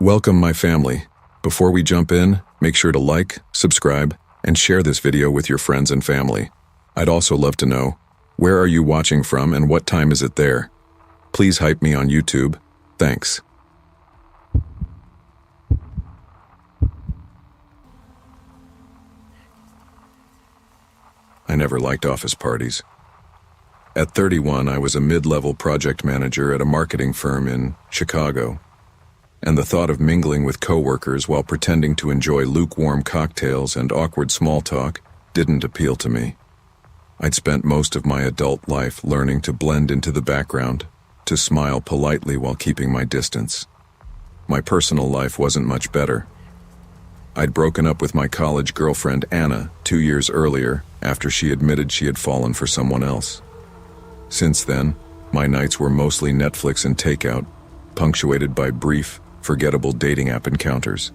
Welcome, my family. Before we jump in, make sure to like, subscribe, and share this video with your friends and family. I'd also love to know, where are you watching from and what time is it there? Please hype me on YouTube. Thanks. I never liked office parties. At 31, I was a mid-level project manager at a marketing firm in Chicago, and the thought of mingling with coworkers while pretending to enjoy lukewarm cocktails and awkward small talk didn't appeal to me. I'd spent most of my adult life learning to blend into the background, to smile politely while keeping my distance. My personal life wasn't much better. I'd broken up with my college girlfriend Anna 2 years earlier after she admitted she had fallen for someone else. Since then, my nights were mostly Netflix and takeout, punctuated by brief, forgettable dating app encounters.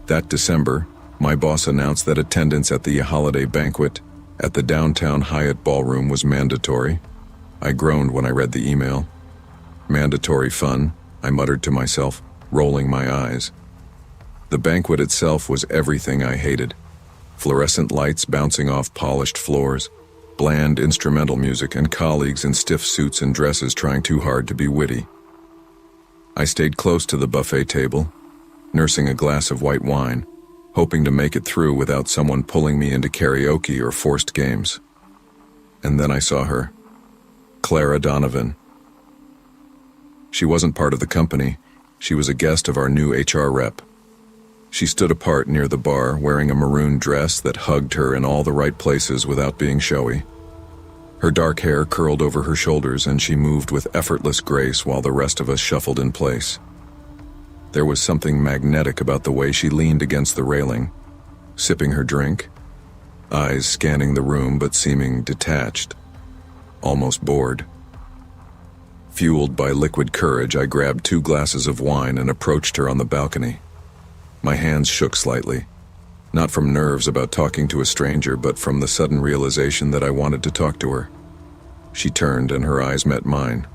That December, my boss announced that attendance at the holiday banquet at the downtown Hyatt ballroom was mandatory. I groaned when I read the email. Mandatory fun, I muttered to myself, rolling my eyes. The banquet itself was everything I hated. Fluorescent lights bouncing off polished floors, bland instrumental music, and colleagues in stiff suits and dresses trying too hard to be witty. I stayed close to the buffet table, nursing a glass of white wine, hoping to make it through without someone pulling me into karaoke or forced games. And then I saw her, Clara Donovan. She wasn't part of the company. She was a guest of our new HR rep. She stood apart near the bar, wearing a maroon dress that hugged her in all the right places without being showy. Her dark hair curled over her shoulders, and she moved with effortless grace while the rest of us shuffled in place. There was something magnetic about the way she leaned against the railing, sipping her drink, eyes scanning the room but seeming detached, almost bored. Fueled by liquid courage, I grabbed 2 glasses of wine and approached her on the balcony. My hands shook slightly, not from nerves about talking to a stranger, but from the sudden realization that I wanted to talk to her. She turned and her eyes met mine.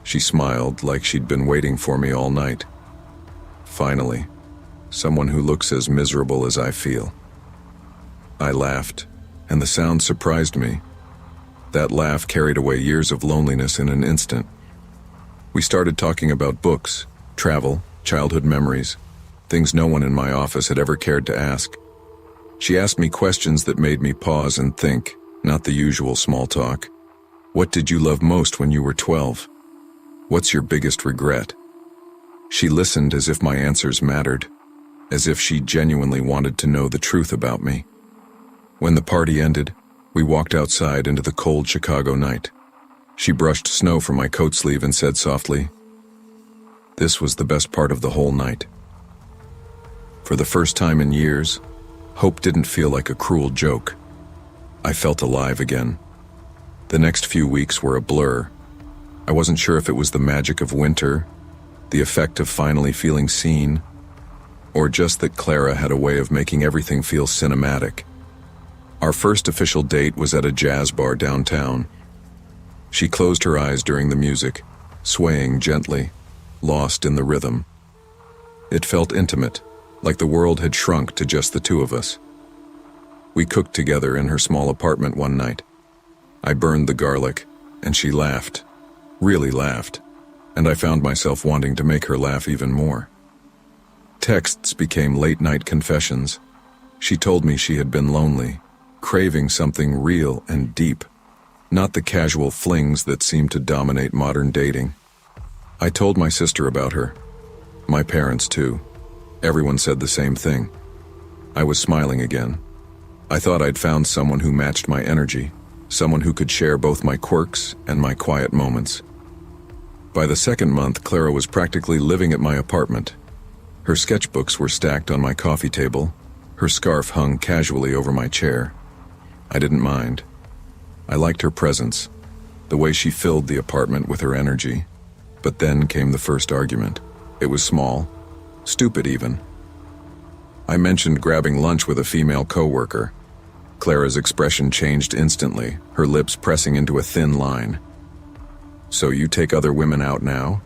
She smiled like she'd been waiting for me all night. Finally, someone who looks as miserable as I feel. I laughed, and the sound surprised me. That laugh carried away years of loneliness in an instant. We started talking about books, travel, childhood memories, things no one in my office had ever cared to ask. She asked me questions that made me pause and think, not the usual small talk. What did you love most when you were 12? What's your biggest regret? She listened as if my answers mattered, as if she genuinely wanted to know the truth about me. When the party ended, we walked outside into the cold Chicago night. She brushed snow from my coat sleeve and said softly, "This was the best part of the whole night." For the first time in years, hope didn't feel like a cruel joke. I felt alive again. The next few weeks were a blur. I wasn't sure if it was the magic of winter, the effect of finally feeling seen, or just that Clara had a way of making everything feel cinematic. Our first official date was at a jazz bar downtown. She closed her eyes during the music, swaying gently, lost in the rhythm. It felt intimate, like the world had shrunk to just the 2 of us. We cooked together in her small apartment one night. I burned the garlic, and she laughed, really laughed, and I found myself wanting to make her laugh even more. Texts became late-night confessions. She told me she had been lonely, craving something real and deep, not the casual flings that seem to dominate modern dating. I told my sister about her, my parents too. Everyone said the same thing. I was smiling again. I thought I'd found someone who matched my energy, someone who could share both my quirks and my quiet moments. By the 2nd month, Clara was practically living at my apartment. Her sketchbooks were stacked on my coffee table. Her scarf hung casually over my chair. I didn't mind. I liked her presence, the way she filled the apartment with her energy. But then came the first argument. It was small, stupid even. I mentioned grabbing lunch with a female coworker. Clara's expression changed instantly, her lips pressing into a thin line. "So you take other women out now?"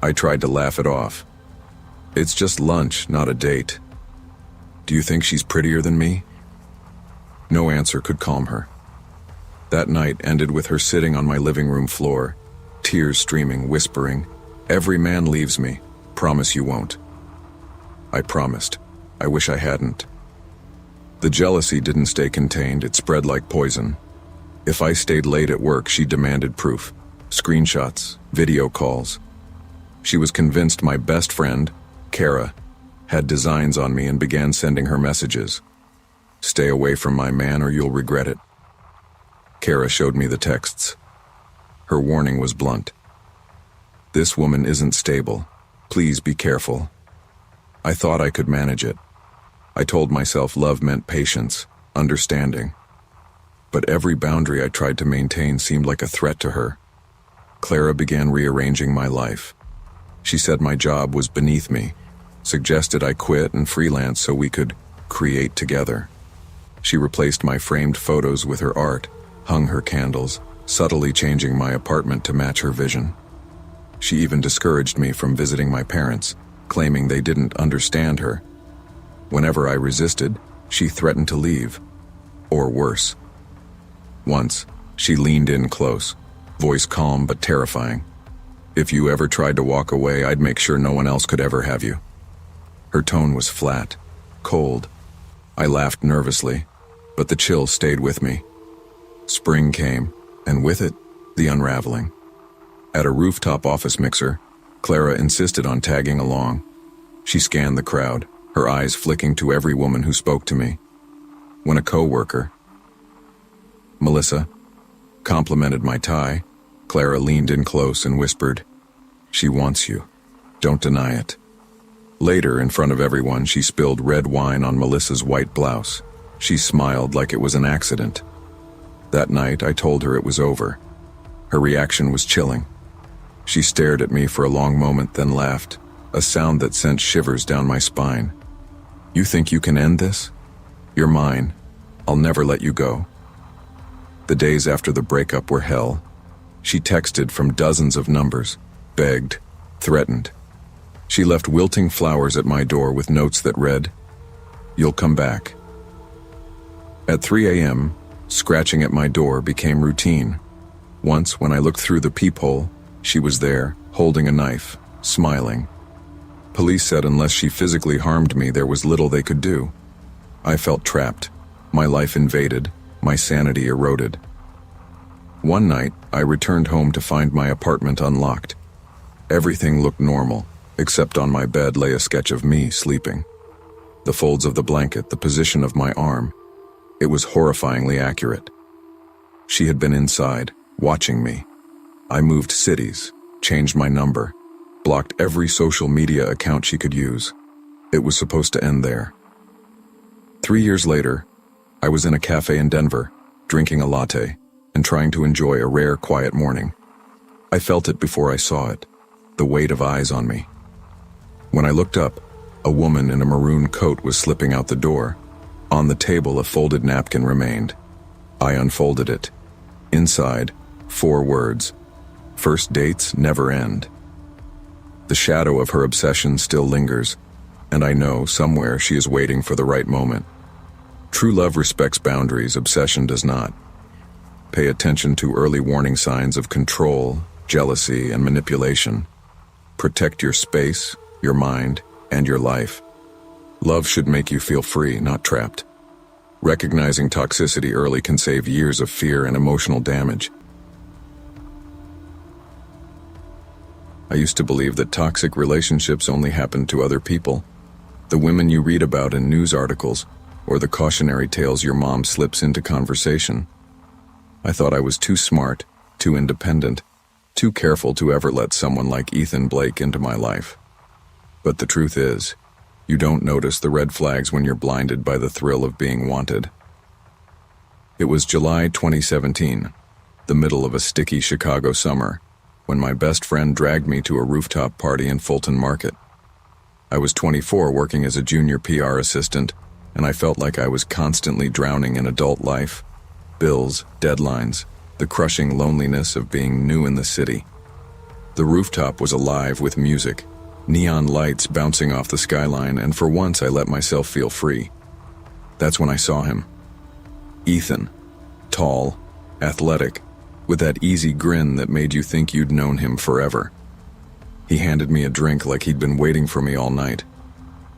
I tried to laugh it off. It's just lunch, not a date. Do you think she's prettier than me? No answer could calm her. That night ended with her sitting on my living room floor, tears streaming, whispering, "Every man leaves me. Promise you won't." I promised. I wish I hadn't. The jealousy didn't stay contained, it spread like poison. If I stayed late at work, she demanded proof. Screenshots, video calls. She was convinced my best friend, Kara, had designs on me and began sending her messages. "Stay away from my man or you'll regret it." Kara showed me the texts. Her warning was blunt. "This woman isn't stable. Please be careful." I thought I could manage it. I told myself love meant patience, understanding. But every boundary I tried to maintain seemed like a threat to her. Clara began rearranging my life. She said my job was beneath me, suggested I quit and freelance so we could create together. She replaced my framed photos with her art, hung her candles, subtly changing my apartment to match her vision. She even discouraged me from visiting my parents, claiming they didn't understand her. Whenever I resisted, she threatened to leave, or worse. Once, she leaned in close, voice calm but terrifying. "If you ever tried to walk away, I'd make sure no one else could ever have you." Her tone was flat, cold. I laughed nervously, but the chill stayed with me. Spring came, and with it, the unraveling. At a rooftop office mixer, Clara insisted on tagging along. She scanned the crowd, her eyes flicking to every woman who spoke to me. When a coworker, Melissa, complimented my tie, Clara leaned in close and whispered, "She wants you. Don't deny it." Later, in front of everyone, she spilled red wine on Melissa's white blouse. She smiled like it was an accident. That night, I told her it was over. Her reaction was chilling. She stared at me for a long moment, then laughed, a sound that sent shivers down my spine. "You think you can end this? You're mine. I'll never let you go." The days after the breakup were hell. She texted from dozens of numbers, begged, threatened. She left wilting flowers at my door with notes that read, "You'll come back." At 3 a.m., scratching at my door became routine. Once, when I looked through the peephole, she was there, holding a knife, smiling. Police said unless she physically harmed me, there was little they could do. I felt trapped, my life invaded, my sanity eroded. One night, I returned home to find my apartment unlocked. Everything looked normal, except on my bed lay a sketch of me sleeping. The folds of the blanket, the position of my arm. It was horrifyingly accurate. She had been inside, watching me. I moved cities, changed my number, blocked every social media account she could use. It was supposed to end there. 3 years later, I was in a cafe in Denver, drinking a latte, and trying to enjoy a rare, quiet morning. I felt it before I saw it, the weight of eyes on me. When I looked up, a woman in a maroon coat was slipping out the door. On the table, a folded napkin remained. I unfolded it. Inside, 4 words: "First dates never end." The shadow of her obsession still lingers, and I know somewhere she is waiting for the right moment. True love respects boundaries, obsession does not. Pay attention to early warning signs of control, jealousy, and manipulation. Protect your space, your mind, and your life. Love should make you feel free, not trapped. Recognizing toxicity early can save years of fear and emotional damage. I used to believe that toxic relationships only happened to other people. The women you read about in news articles, or the cautionary tales your mom slips into conversation. I thought I was too smart, too independent, too careful to ever let someone like Ethan Blake into my life. But the truth is, you don't notice the red flags when you're blinded by the thrill of being wanted. It was July 2017, the middle of a sticky Chicago summer, when my best friend dragged me to a rooftop party in Fulton Market. I was 24, working as a junior PR assistant, and I felt like I was constantly drowning in adult life. Bills, deadlines, the crushing loneliness of being new in the city. The rooftop was alive with music, neon lights bouncing off the skyline, and for once I let myself feel free. That's when I saw him. Ethan. Tall, athletic, with that easy grin that made you think you'd known him forever. He handed me a drink like he'd been waiting for me all night.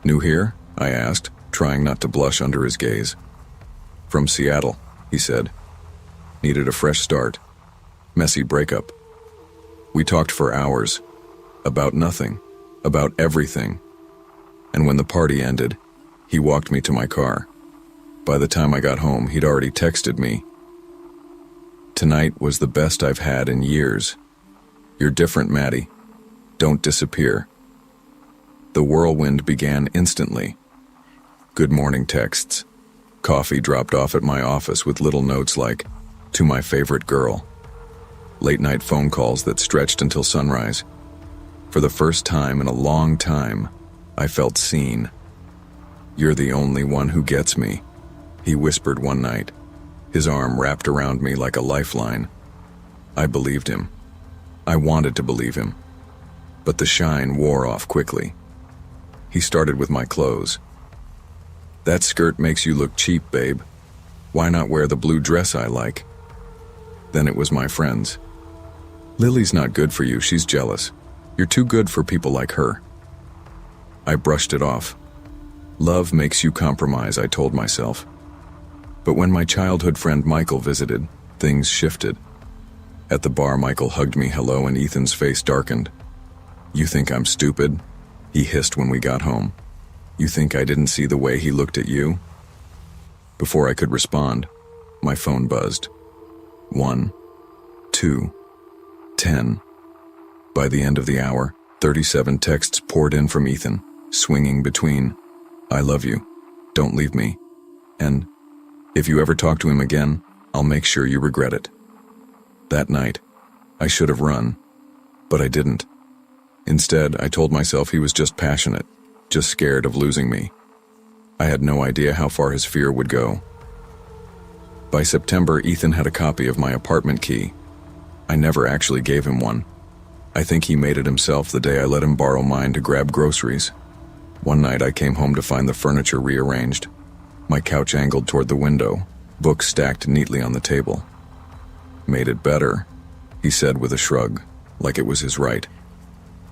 "New here?" I asked, trying not to blush under his gaze. "From Seattle," he said. "Needed a fresh start. Messy breakup." We talked for hours. About nothing. About everything. And when the party ended, he walked me to my car. By the time I got home, he'd already texted me. "Tonight was the best I've had in years. You're different, Maddie. Don't disappear." The whirlwind began instantly. Good morning texts. Coffee dropped off at my office with little notes like, "To my favorite girl." Late night phone calls that stretched until sunrise. For the first time in a long time, I felt seen. "You're the only one who gets me," he whispered one night, his arm wrapped around me like a lifeline. I believed him. I wanted to believe him. But the shine wore off quickly. He started with my clothes. "That skirt makes you look cheap, babe. Why not wear the blue dress I like?" Then it was my friends. "Lily's not good for you, she's jealous. You're too good for people like her." I brushed it off. Love makes you compromise, I told myself. But when my childhood friend Michael visited, things shifted. At the bar, Michael hugged me hello and Ethan's face darkened. "You think I'm stupid?" he hissed when we got home. "You think I didn't see the way he looked at you?" Before I could respond, my phone buzzed. 1, 2, 10. By the end of the hour, 37 texts poured in from Ethan, swinging between, "I love you, don't leave me," and, "If you ever talk to him again, I'll make sure you regret it." That night, I should have run, but I didn't. Instead, I told myself he was just passionate, just scared of losing me. I had no idea how far his fear would go. By September, Ethan had a copy of my apartment key. I never actually gave him one. I think he made it himself the day I let him borrow mine to grab groceries. One night I came home to find the furniture rearranged. My couch angled toward the window, books stacked neatly on the table. "Made it better," he said with a shrug, like it was his right.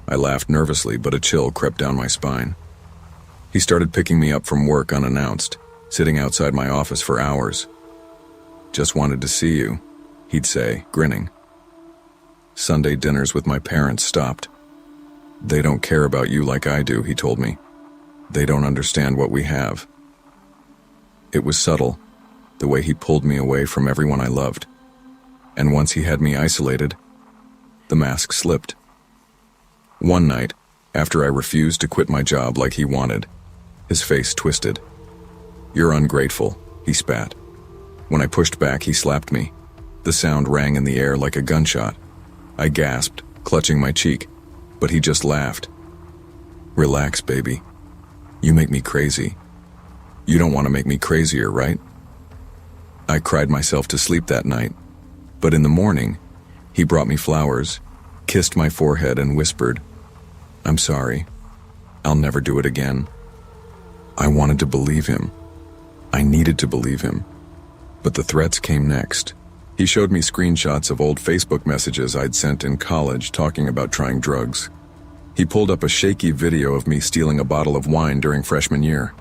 I laughed nervously, but a chill crept down my spine. He started picking me up from work unannounced, sitting outside my office for hours. "Just wanted to see you," he'd say, grinning. Sunday dinners with my parents stopped. "They don't care about you like I do," he told me. "They don't understand what we have." It was subtle, the way he pulled me away from everyone I loved. And once he had me isolated, the mask slipped. One night, after I refused to quit my job like he wanted, his face twisted. "You're ungrateful," he spat. When I pushed back, he slapped me. The sound rang in the air like a gunshot. I gasped, clutching my cheek, but he just laughed. "Relax, baby. You make me crazy. You don't want to make me crazier, right?" I cried myself to sleep that night, but in the morning, he brought me flowers, kissed my forehead, and whispered, "I'm sorry. I'll never do it again." I wanted to believe him. I needed to believe him. But the threats came next. He showed me screenshots of old Facebook messages I'd sent in college talking about trying drugs. He pulled up a shaky video of me stealing a bottle of wine during freshman year.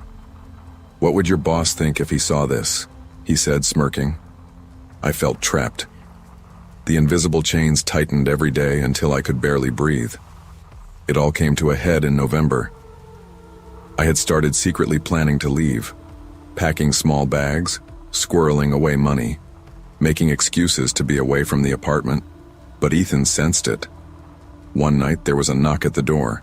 "What would your boss think if he saw this?" he said, smirking. I felt trapped. The invisible chains tightened every day until I could barely breathe. It all came to a head in November. I had started secretly planning to leave, packing small bags, squirreling away money, making excuses to be away from the apartment, but Ethan sensed it. One night there was a knock at the door.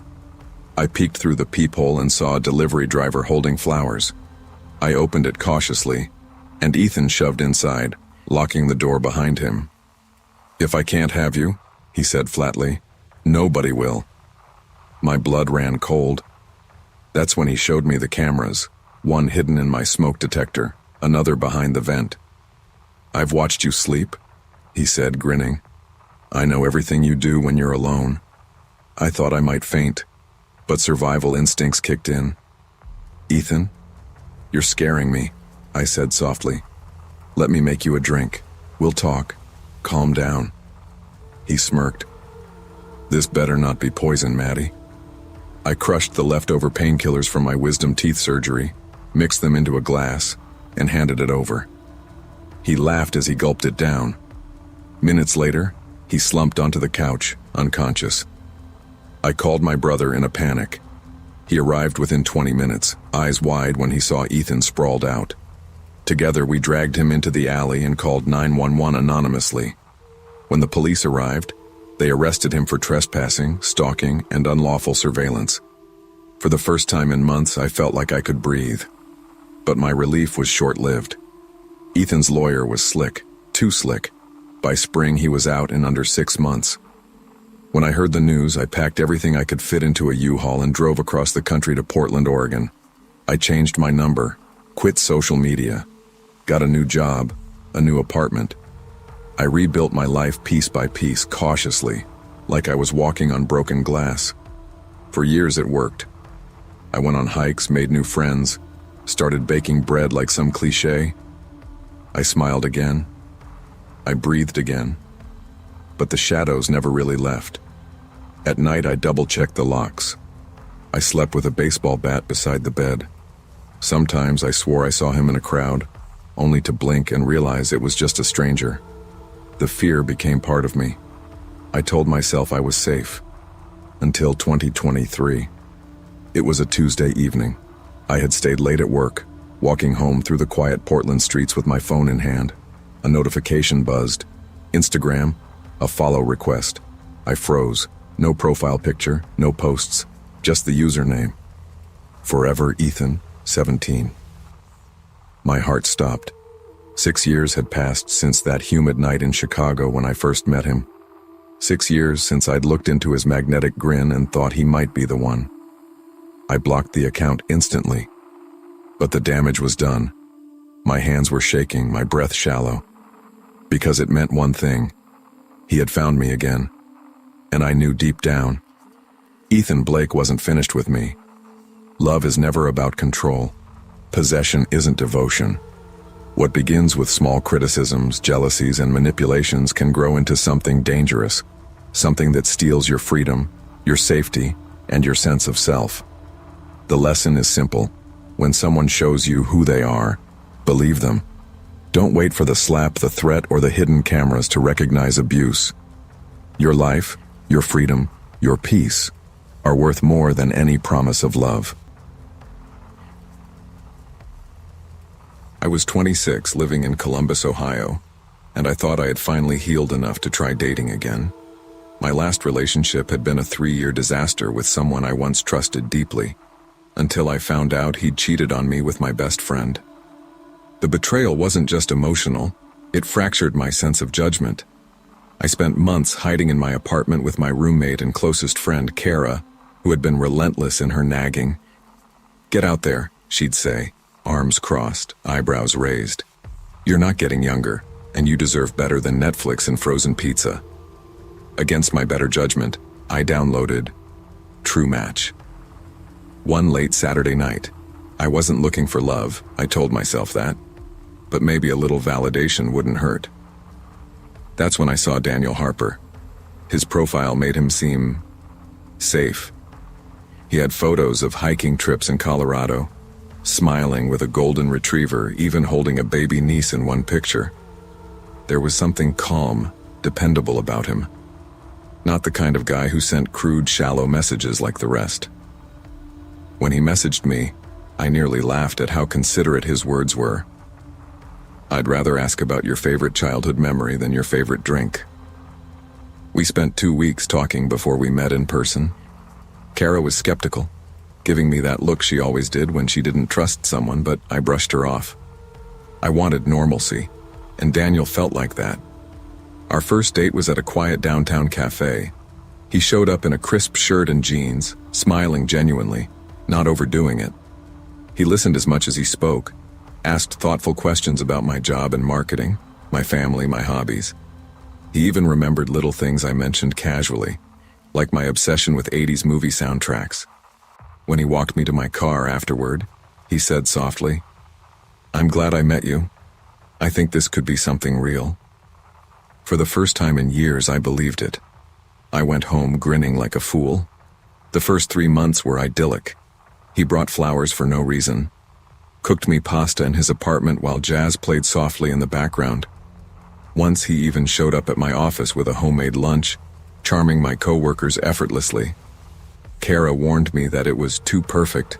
I peeked through the peephole and saw a delivery driver holding flowers. I opened it cautiously, and Ethan shoved inside, locking the door behind him. "If I can't have you," he said flatly, "nobody will." My blood ran cold. That's when he showed me the cameras, one hidden in my smoke detector, another behind the vent. "I've watched you sleep," he said, grinning. "I know everything you do when you're alone." I thought I might faint, but survival instincts kicked in. "Ethan, you're scaring me," I said softly. "Let me make you a drink. We'll talk. Calm down." He smirked. "This better not be poison, Maddie." I crushed the leftover painkillers from my wisdom teeth surgery, mixed them into a glass, and handed it over. He laughed as he gulped it down. Minutes later, he slumped onto the couch, unconscious. I called my brother in a panic. He arrived within 20 minutes, eyes wide when he saw Ethan sprawled out. Together, we dragged him into the alley and called 911 anonymously. When the police arrived, they arrested him for trespassing, stalking, and unlawful surveillance. For the first time in months, I felt like I could breathe. But my relief was short-lived. Ethan's lawyer was slick, too slick. By spring, he was out in under 6 months. When I heard the news, I packed everything I could fit into a U-Haul and drove across the country to Portland, Oregon. I changed my number, quit social media, got a new job, a new apartment. I rebuilt my life piece by piece, cautiously, like I was walking on broken glass. For years it worked. I went on hikes, made new friends, started baking bread like some cliché. I smiled again. I breathed again. But the shadows never really left. At night I double-checked the locks. I slept with a baseball bat beside the bed. Sometimes I swore I saw him in a crowd, only to blink and realize it was just a stranger. The fear became part of me. I told myself I was safe. Until 2023. It was a Tuesday evening. I had stayed late at work, walking home through the quiet Portland streets with my phone in hand. A notification buzzed. Instagram, a follow request. I froze. No profile picture, no posts, just the username. Forever Ethan, 17. My heart stopped. 6 years had passed since that humid night in Chicago when I first met him. 6 years since I'd looked into his magnetic grin and thought he might be the one. I blocked the account instantly. But the damage was done. My hands were shaking, my breath shallow. Because it meant one thing. He had found me again. And I knew deep down. Ethan Blake wasn't finished with me. Love is never about control. Possession isn't devotion. What begins with small criticisms, jealousies, and manipulations can grow into something dangerous, something that steals your freedom, your safety, and your sense of self. The lesson is simple. When someone shows you who they are, believe them. Don't wait for the slap, the threat, or the hidden cameras to recognize abuse. Your life, your freedom, your peace are worth more than any promise of love. I was 26, living in Columbus, Ohio, and I thought I had finally healed enough to try dating again. My last relationship had been a 3-year disaster with someone I once trusted deeply, until I found out he'd cheated on me with my best friend. The betrayal wasn't just emotional, it fractured my sense of judgment. I spent months hiding in my apartment with my roommate and closest friend, Kara, who had been relentless in her nagging. "Get out there," she'd say, arms crossed, eyebrows raised. "You're not getting younger, and you deserve better than Netflix and frozen pizza." Against my better judgment, I downloaded True Match. One late Saturday night. I wasn't looking for love, I told myself that. But maybe a little validation wouldn't hurt. That's when I saw Daniel Harper. His profile made him seem safe. He had photos of hiking trips in Colorado, smiling with a golden retriever, even holding a baby niece in one picture. There was something calm, dependable about him. Not the kind of guy who sent crude, shallow messages like the rest. When he messaged me, I nearly laughed at how considerate his words were. "I'd rather ask about your favorite childhood memory than your favorite drink." We spent 2 weeks talking before we met in person. Kara was skeptical, giving me that look she always did when she didn't trust someone, but I brushed her off. I wanted normalcy, and Daniel felt like that. Our first date was at a quiet downtown cafe. He showed up in a crisp shirt and jeans, smiling genuinely, not overdoing it. He listened as much as he spoke, asked thoughtful questions about my job and marketing, my family, my hobbies. He even remembered little things I mentioned casually, like my obsession with 80s movie soundtracks. When he walked me to my car afterward, he said softly, "I'm glad I met you. I think this could be something real." For the first time in years, I believed it. I went home grinning like a fool. The first 3 months were idyllic. He brought flowers for no reason, cooked me pasta in his apartment while jazz played softly in the background. Once he even showed up at my office with a homemade lunch, charming my coworkers effortlessly. Kara warned me that it was too perfect,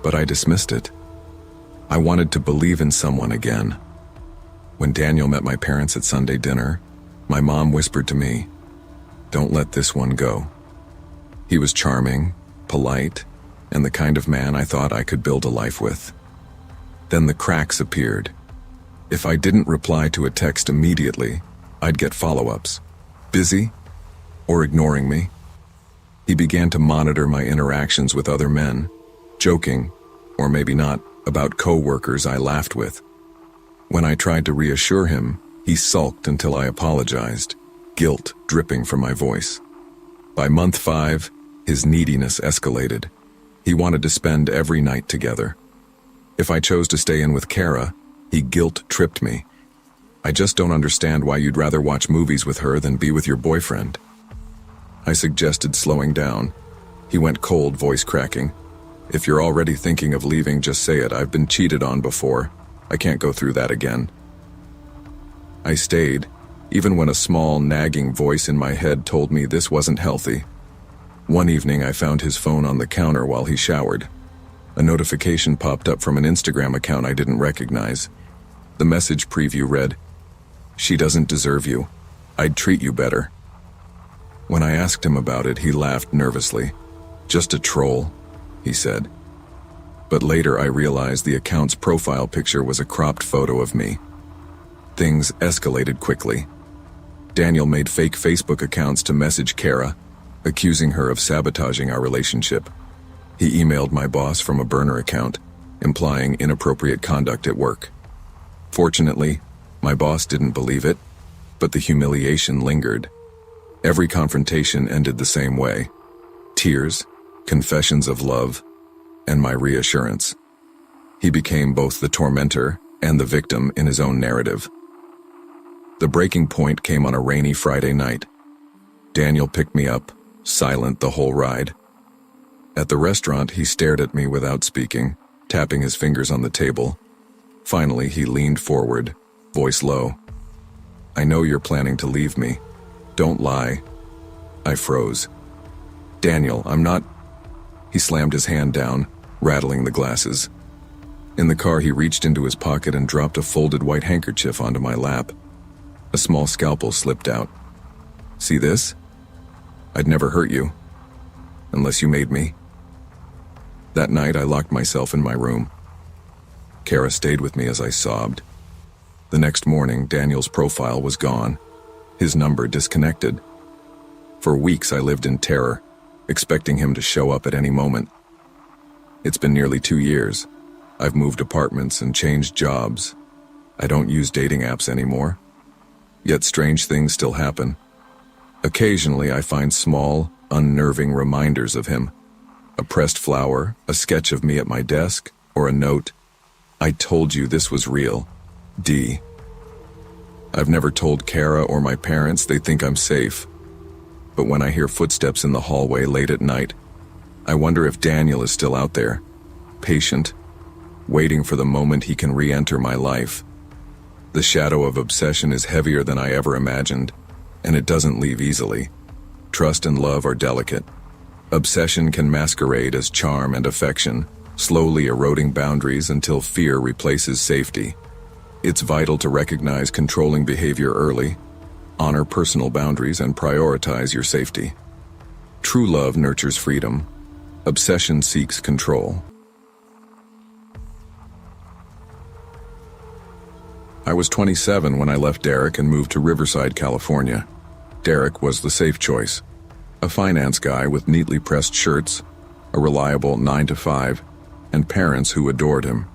but I dismissed it. I wanted to believe in someone again. When Daniel met my parents at Sunday dinner, my mom whispered to me, "Don't let this one go." He was charming, polite, and the kind of man I thought I could build a life with. Then the cracks appeared. If I didn't reply to a text immediately, I'd get follow-ups. Busy? Or ignoring me? He began to monitor my interactions with other men, joking, or maybe not, about co-workers I laughed with. When I tried to reassure him, he sulked until I apologized, guilt dripping from my voice. By month 5, his neediness escalated. He wanted to spend every night together. If I chose to stay in with Kara, he guilt-tripped me. "I just don't understand why you'd rather watch movies with her than be with your boyfriend." I suggested slowing down. He went cold, voice cracking. "If you're already thinking of leaving, just say it. I've been cheated on before. I can't go through that again." I stayed, even when a small, nagging voice in my head told me this wasn't healthy. One evening, I found his phone on the counter while he showered. A notification popped up from an Instagram account I didn't recognize. The message preview read, "She doesn't deserve you. I'd treat you better." When I asked him about it, he laughed nervously. "Just a troll," he said. But later I realized the account's profile picture was a cropped photo of me. Things escalated quickly. Daniel made fake Facebook accounts to message Kara, accusing her of sabotaging our relationship. He emailed my boss from a burner account, implying inappropriate conduct at work. Fortunately, my boss didn't believe it, but the humiliation lingered. Every confrontation ended the same way: tears, confessions of love, and my reassurance. He became both the tormentor and the victim in his own narrative. The breaking point came on a rainy Friday night. Daniel picked me up, silent the whole ride. At the restaurant, he stared at me without speaking, tapping his fingers on the table. Finally, he leaned forward, voice low. "I know you're planning to leave me. Don't lie." I froze. "Daniel, I'm not..." He slammed his hand down, rattling the glasses. In the car, he reached into his pocket and dropped a folded white handkerchief onto my lap. A small scalpel slipped out. "See this? I'd never hurt you. Unless you made me." That night, I locked myself in my room. Kara stayed with me as I sobbed. The next morning, Daniel's profile was gone, his number disconnected. For weeks, I lived in terror, expecting him to show up at any moment. It's been nearly 2 years. I've moved apartments and changed jobs. I don't use dating apps anymore. Yet strange things still happen. Occasionally, I find small, unnerving reminders of him. A pressed flower, a sketch of me at my desk, or a note, "I told you this was real. D." I've never told Kara or my parents. They think I'm safe. But when I hear footsteps in the hallway late at night, I wonder if Daniel is still out there, patient, waiting for the moment he can re-enter my life. The shadow of obsession is heavier than I ever imagined, and it doesn't leave easily. Trust and love are delicate. Obsession can masquerade as charm and affection, slowly eroding boundaries until fear replaces safety. It's vital to recognize controlling behavior early, honor personal boundaries, and prioritize your safety. True love nurtures freedom. Obsession seeks control. I was 27 when I left Derek and moved to Riverside, California. Derek was the safe choice. A finance guy with neatly pressed shirts, a reliable 9-to-5, and parents who adored him.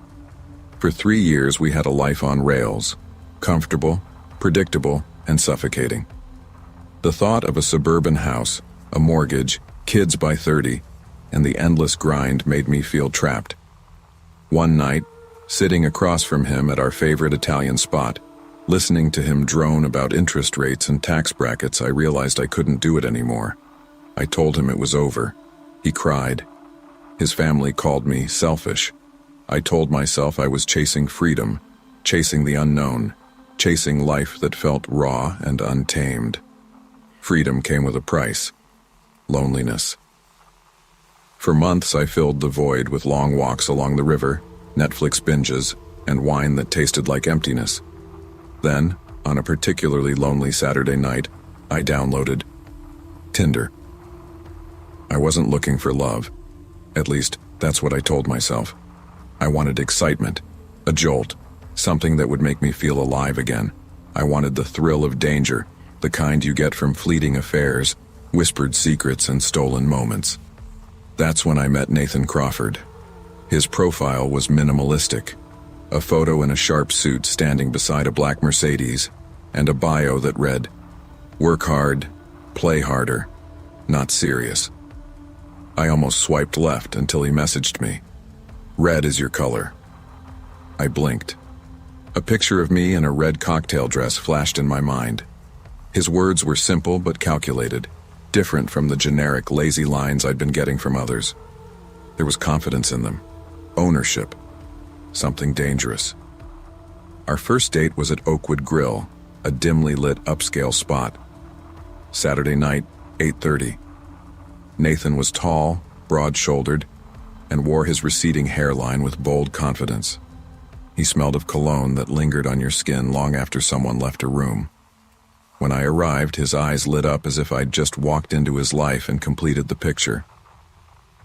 For 3 years, we had a life on rails, comfortable, predictable, and suffocating. The thought of a suburban house, a mortgage, kids by 30, and the endless grind made me feel trapped. One night, sitting across from him at our favorite Italian spot, listening to him drone about interest rates and tax brackets, I realized I couldn't do it anymore. I told him it was over. He cried. His family called me selfish. I told myself I was chasing freedom, chasing the unknown, chasing life that felt raw and untamed. Freedom came with a price: loneliness. For months I filled the void with long walks along the river, Netflix binges, and wine that tasted like emptiness. Then, on a particularly lonely Saturday night, I downloaded Tinder. I wasn't looking for love. At least, that's what I told myself. I wanted excitement, a jolt, something that would make me feel alive again. I wanted the thrill of danger, the kind you get from fleeting affairs, whispered secrets, and stolen moments. That's when I met Nathan Crawford. His profile was minimalistic. A photo in a sharp suit standing beside a black Mercedes, and a bio that read, "Work hard, play harder, not serious." I almost swiped left until he messaged me. "Red is your color." I blinked. A picture of me in a red cocktail dress flashed in my mind. His words were simple but calculated, different from the generic lazy lines I'd been getting from others. There was confidence in them, ownership, something dangerous. Our first date was at Oakwood Grill, a dimly lit upscale spot. Saturday night, 8:30. Nathan was tall, broad-shouldered, and wore his receding hairline with bold confidence. He smelled of cologne that lingered on your skin long after someone left a room. When I arrived, his eyes lit up as if I'd just walked into his life and completed the picture.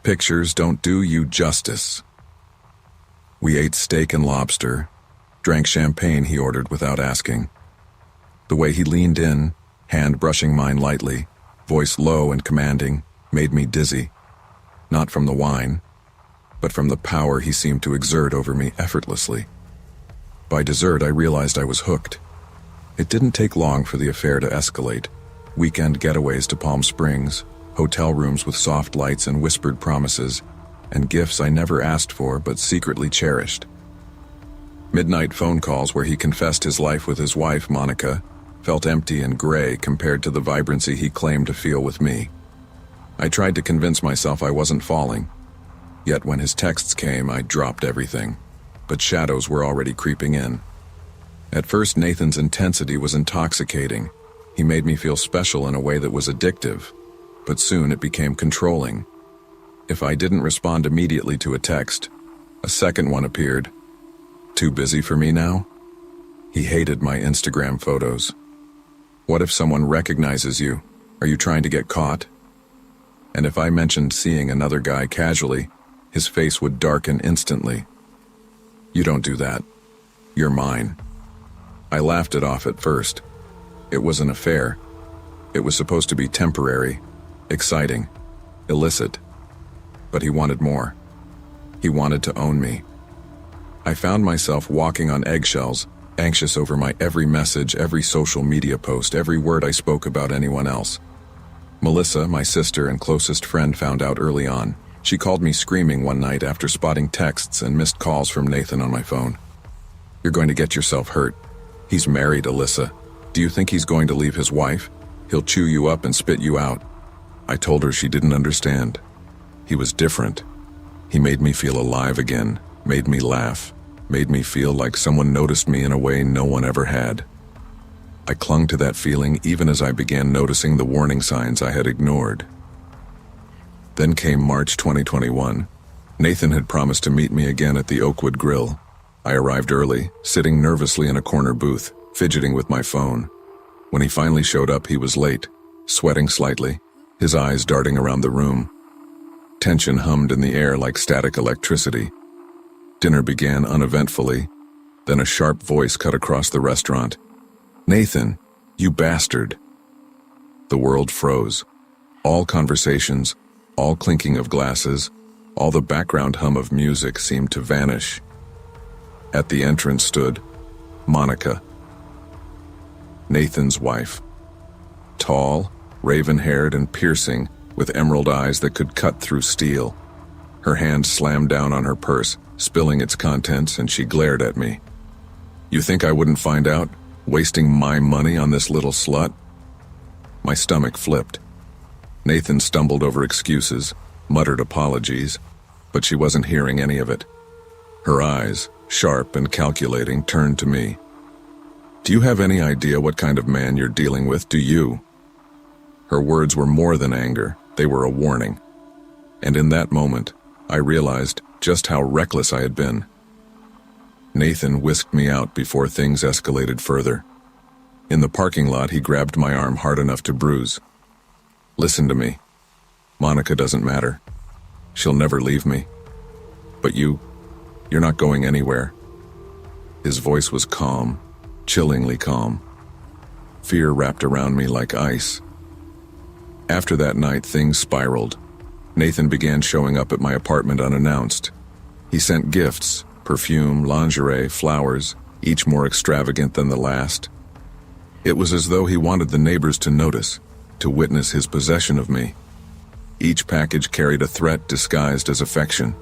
Pictures don't do you justice. We ate steak and lobster, drank champagne he ordered without asking. The way he leaned in, hand brushing mine lightly, voice low and commanding, made me dizzy. Not from the wine, but from the power he seemed to exert over me effortlessly. By dessert, I realized I was hooked. It didn't take long for the affair to escalate. Weekend getaways to Palm Springs, hotel rooms with soft lights and whispered promises, and gifts I never asked for but secretly cherished. Midnight phone calls where he confessed his life with his wife, Monica, felt empty and gray compared to the vibrancy he claimed to feel with me. I tried to convince myself I wasn't falling. Yet when his texts came, I dropped everything. But shadows were already creeping in. At first, Nathan's intensity was intoxicating. He made me feel special in a way that was addictive. But soon it became controlling. If I didn't respond immediately to a text, a second one appeared. Too busy for me now? He hated my Instagram photos. What if someone recognizes you? Are you trying to get caught? And if I mentioned seeing another guy casually, his face would darken instantly. You don't do that. You're mine. I laughed it off at first. It was an affair. It was supposed to be temporary, exciting, illicit. But he wanted more. He wanted to own me. I found myself walking on eggshells, anxious over my every message, every social media post, every word I spoke about anyone else. Melissa, my sister and closest friend, found out early on. She called me screaming one night after spotting texts and missed calls from Nathan on my phone. "You're going to get yourself hurt. He's married, Alyssa. Do you think he's going to leave his wife? He'll chew you up and spit you out." I told her she didn't understand. He was different. He made me feel alive again, made me laugh, made me feel like someone noticed me in a way no one ever had. I clung to that feeling even as I began noticing the warning signs I had ignored. Then came March 2021. Nathan had promised to meet me again at the Oakwood Grill. I arrived early, sitting nervously in a corner booth, fidgeting with my phone. When he finally showed up, he was late, sweating slightly, his eyes darting around the room. Tension hummed in the air like static electricity. Dinner began uneventfully, then a sharp voice cut across the restaurant. "Nathan, you bastard." The world froze. All conversations, all clinking of glasses, all the background hum of music seemed to vanish. At the entrance stood Monica, Nathan's wife. Tall, raven-haired and piercing, with emerald eyes that could cut through steel. Her hand slammed down on her purse, spilling its contents, and she glared at me. "You think I wouldn't find out? Wasting my money on this little slut?" My stomach flipped. Nathan stumbled over excuses, muttered apologies, but she wasn't hearing any of it. Her eyes, sharp and calculating, turned to me. "Do you have any idea what kind of man you're dealing with, do you?" Her words were more than anger, they were a warning. And in that moment, I realized just how reckless I had been. Nathan whisked me out before things escalated further. In the parking lot, he grabbed my arm hard enough to bruise. "Listen to me. Monica doesn't matter. She'll never leave me. But you're not going anywhere." His voice was calm, chillingly calm. Fear wrapped around me like ice. After that night, things spiraled. Nathan began showing up at my apartment unannounced. He sent gifts, perfume, lingerie, flowers, each more extravagant than the last. It was as though he wanted the neighbors to notice, to witness his possession of me. Each package carried a threat disguised as affection.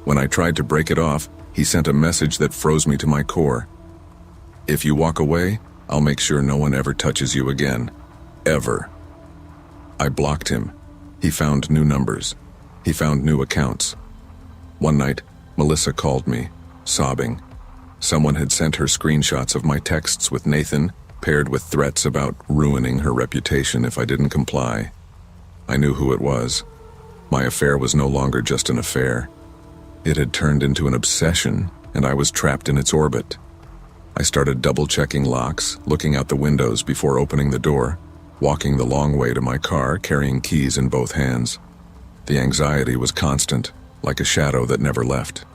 When I tried to break it off, he sent a message that froze me to my core. "If you walk away, I'll make sure no one ever touches you again. Ever." I blocked him. He found new numbers. He found new accounts. One night, Melissa called me, sobbing. Someone had sent her screenshots of my texts with Nathan, paired with threats about ruining her reputation if I didn't comply. I knew who it was. My affair was no longer just an affair. It had turned into an obsession, and I was trapped in its orbit. I started double-checking locks, looking out the windows before opening the door, walking the long way to my car, carrying keys in both hands. The anxiety was constant, like a shadow that never left.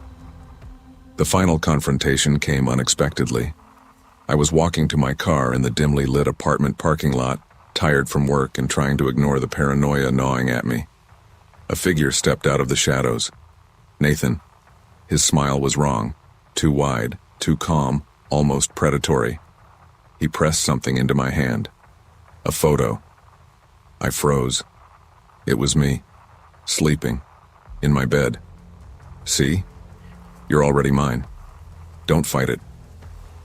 The final confrontation came unexpectedly. I was walking to my car in the dimly lit apartment parking lot, tired from work and trying to ignore the paranoia gnawing at me. A figure stepped out of the shadows. Nathan. His smile was wrong, too wide, too calm, almost predatory. He pressed something into my hand. A photo. I froze. It was me, sleeping, in my bed. "See? You're already mine. Don't fight it."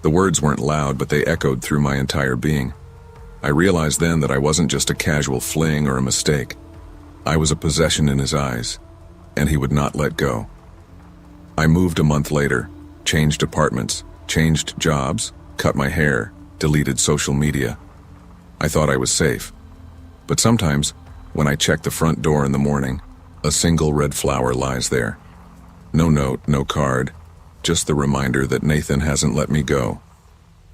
The words weren't loud, but they echoed through my entire being. I realized then that I wasn't just a casual fling or a mistake. I was a possession in his eyes, and he would not let go. I moved a month later, changed apartments, changed jobs, cut my hair, deleted social media. I thought I was safe. But sometimes, when I check the front door in the morning, a single red flower lies there. No note, no card, just the reminder that Nathan hasn't let me go.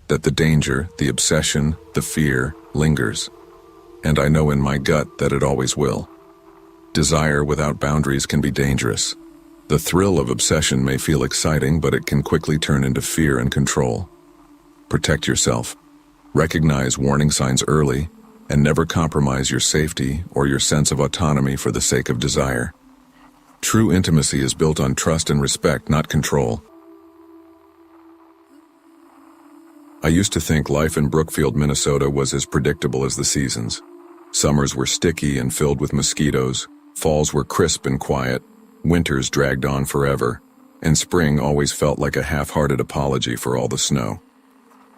That the danger, the obsession, the fear lingers. And I know in my gut that it always will. Desire without boundaries can be dangerous. The thrill of obsession may feel exciting, but it can quickly turn into fear and control. Protect yourself. Recognize warning signs early, and never compromise your safety or your sense of autonomy for the sake of desire. True intimacy is built on trust and respect, not control. I used to think life in Brookfield, Minnesota was as predictable as the seasons. Summers were sticky and filled with mosquitoes, falls were crisp and quiet, winters dragged on forever, and spring always felt like a half-hearted apology for all the snow.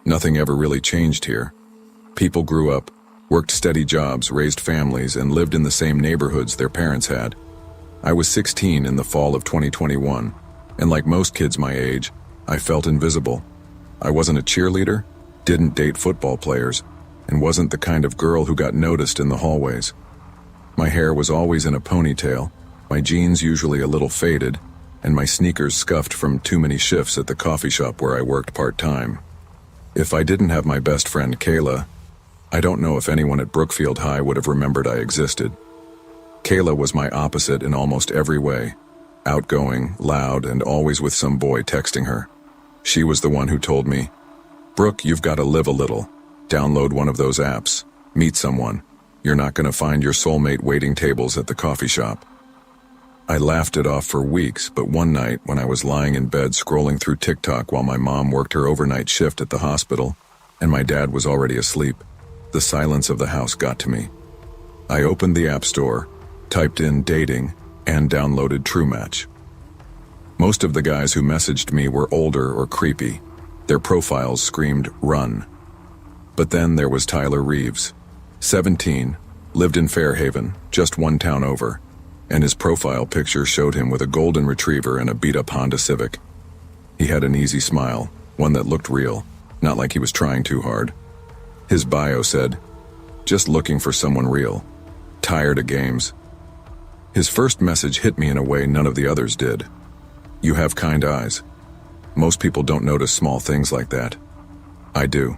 Nothing ever really changed here. People grew up, worked steady jobs, raised families, and lived in the same neighborhoods their parents had. I was 16 in the fall of 2021, and like most kids my age, I felt invisible. I wasn't a cheerleader, didn't date football players, and wasn't the kind of girl who got noticed in the hallways. My hair was always in a ponytail, my jeans usually a little faded, and my sneakers scuffed from too many shifts at the coffee shop where I worked part-time. If I didn't have my best friend Kayla, I don't know if anyone at Brookfield High would have remembered I existed. Kayla was my opposite in almost every way. Outgoing, loud, and always with some boy texting her. She was the one who told me, "Brooke, you've got to live a little. Download one of those apps. Meet someone. You're not going to find your soulmate waiting tables at the coffee shop." I laughed it off for weeks, but one night when I was lying in bed scrolling through TikTok while my mom worked her overnight shift at the hospital, and my dad was already asleep, the silence of the house got to me. I opened the App Store, typed in dating, and downloaded TrueMatch. Most of the guys who messaged me were older or creepy. Their profiles screamed, "Run." But then there was Tyler Reeves, 17, lived in Fairhaven, just one town over, and his profile picture showed him with a golden retriever and a beat-up Honda Civic. He had an easy smile, one that looked real, not like he was trying too hard. His bio said, "Just looking for someone real. Tired of games." His first message hit me in a way none of the others did. "You have kind eyes. Most people don't notice small things like that. I do."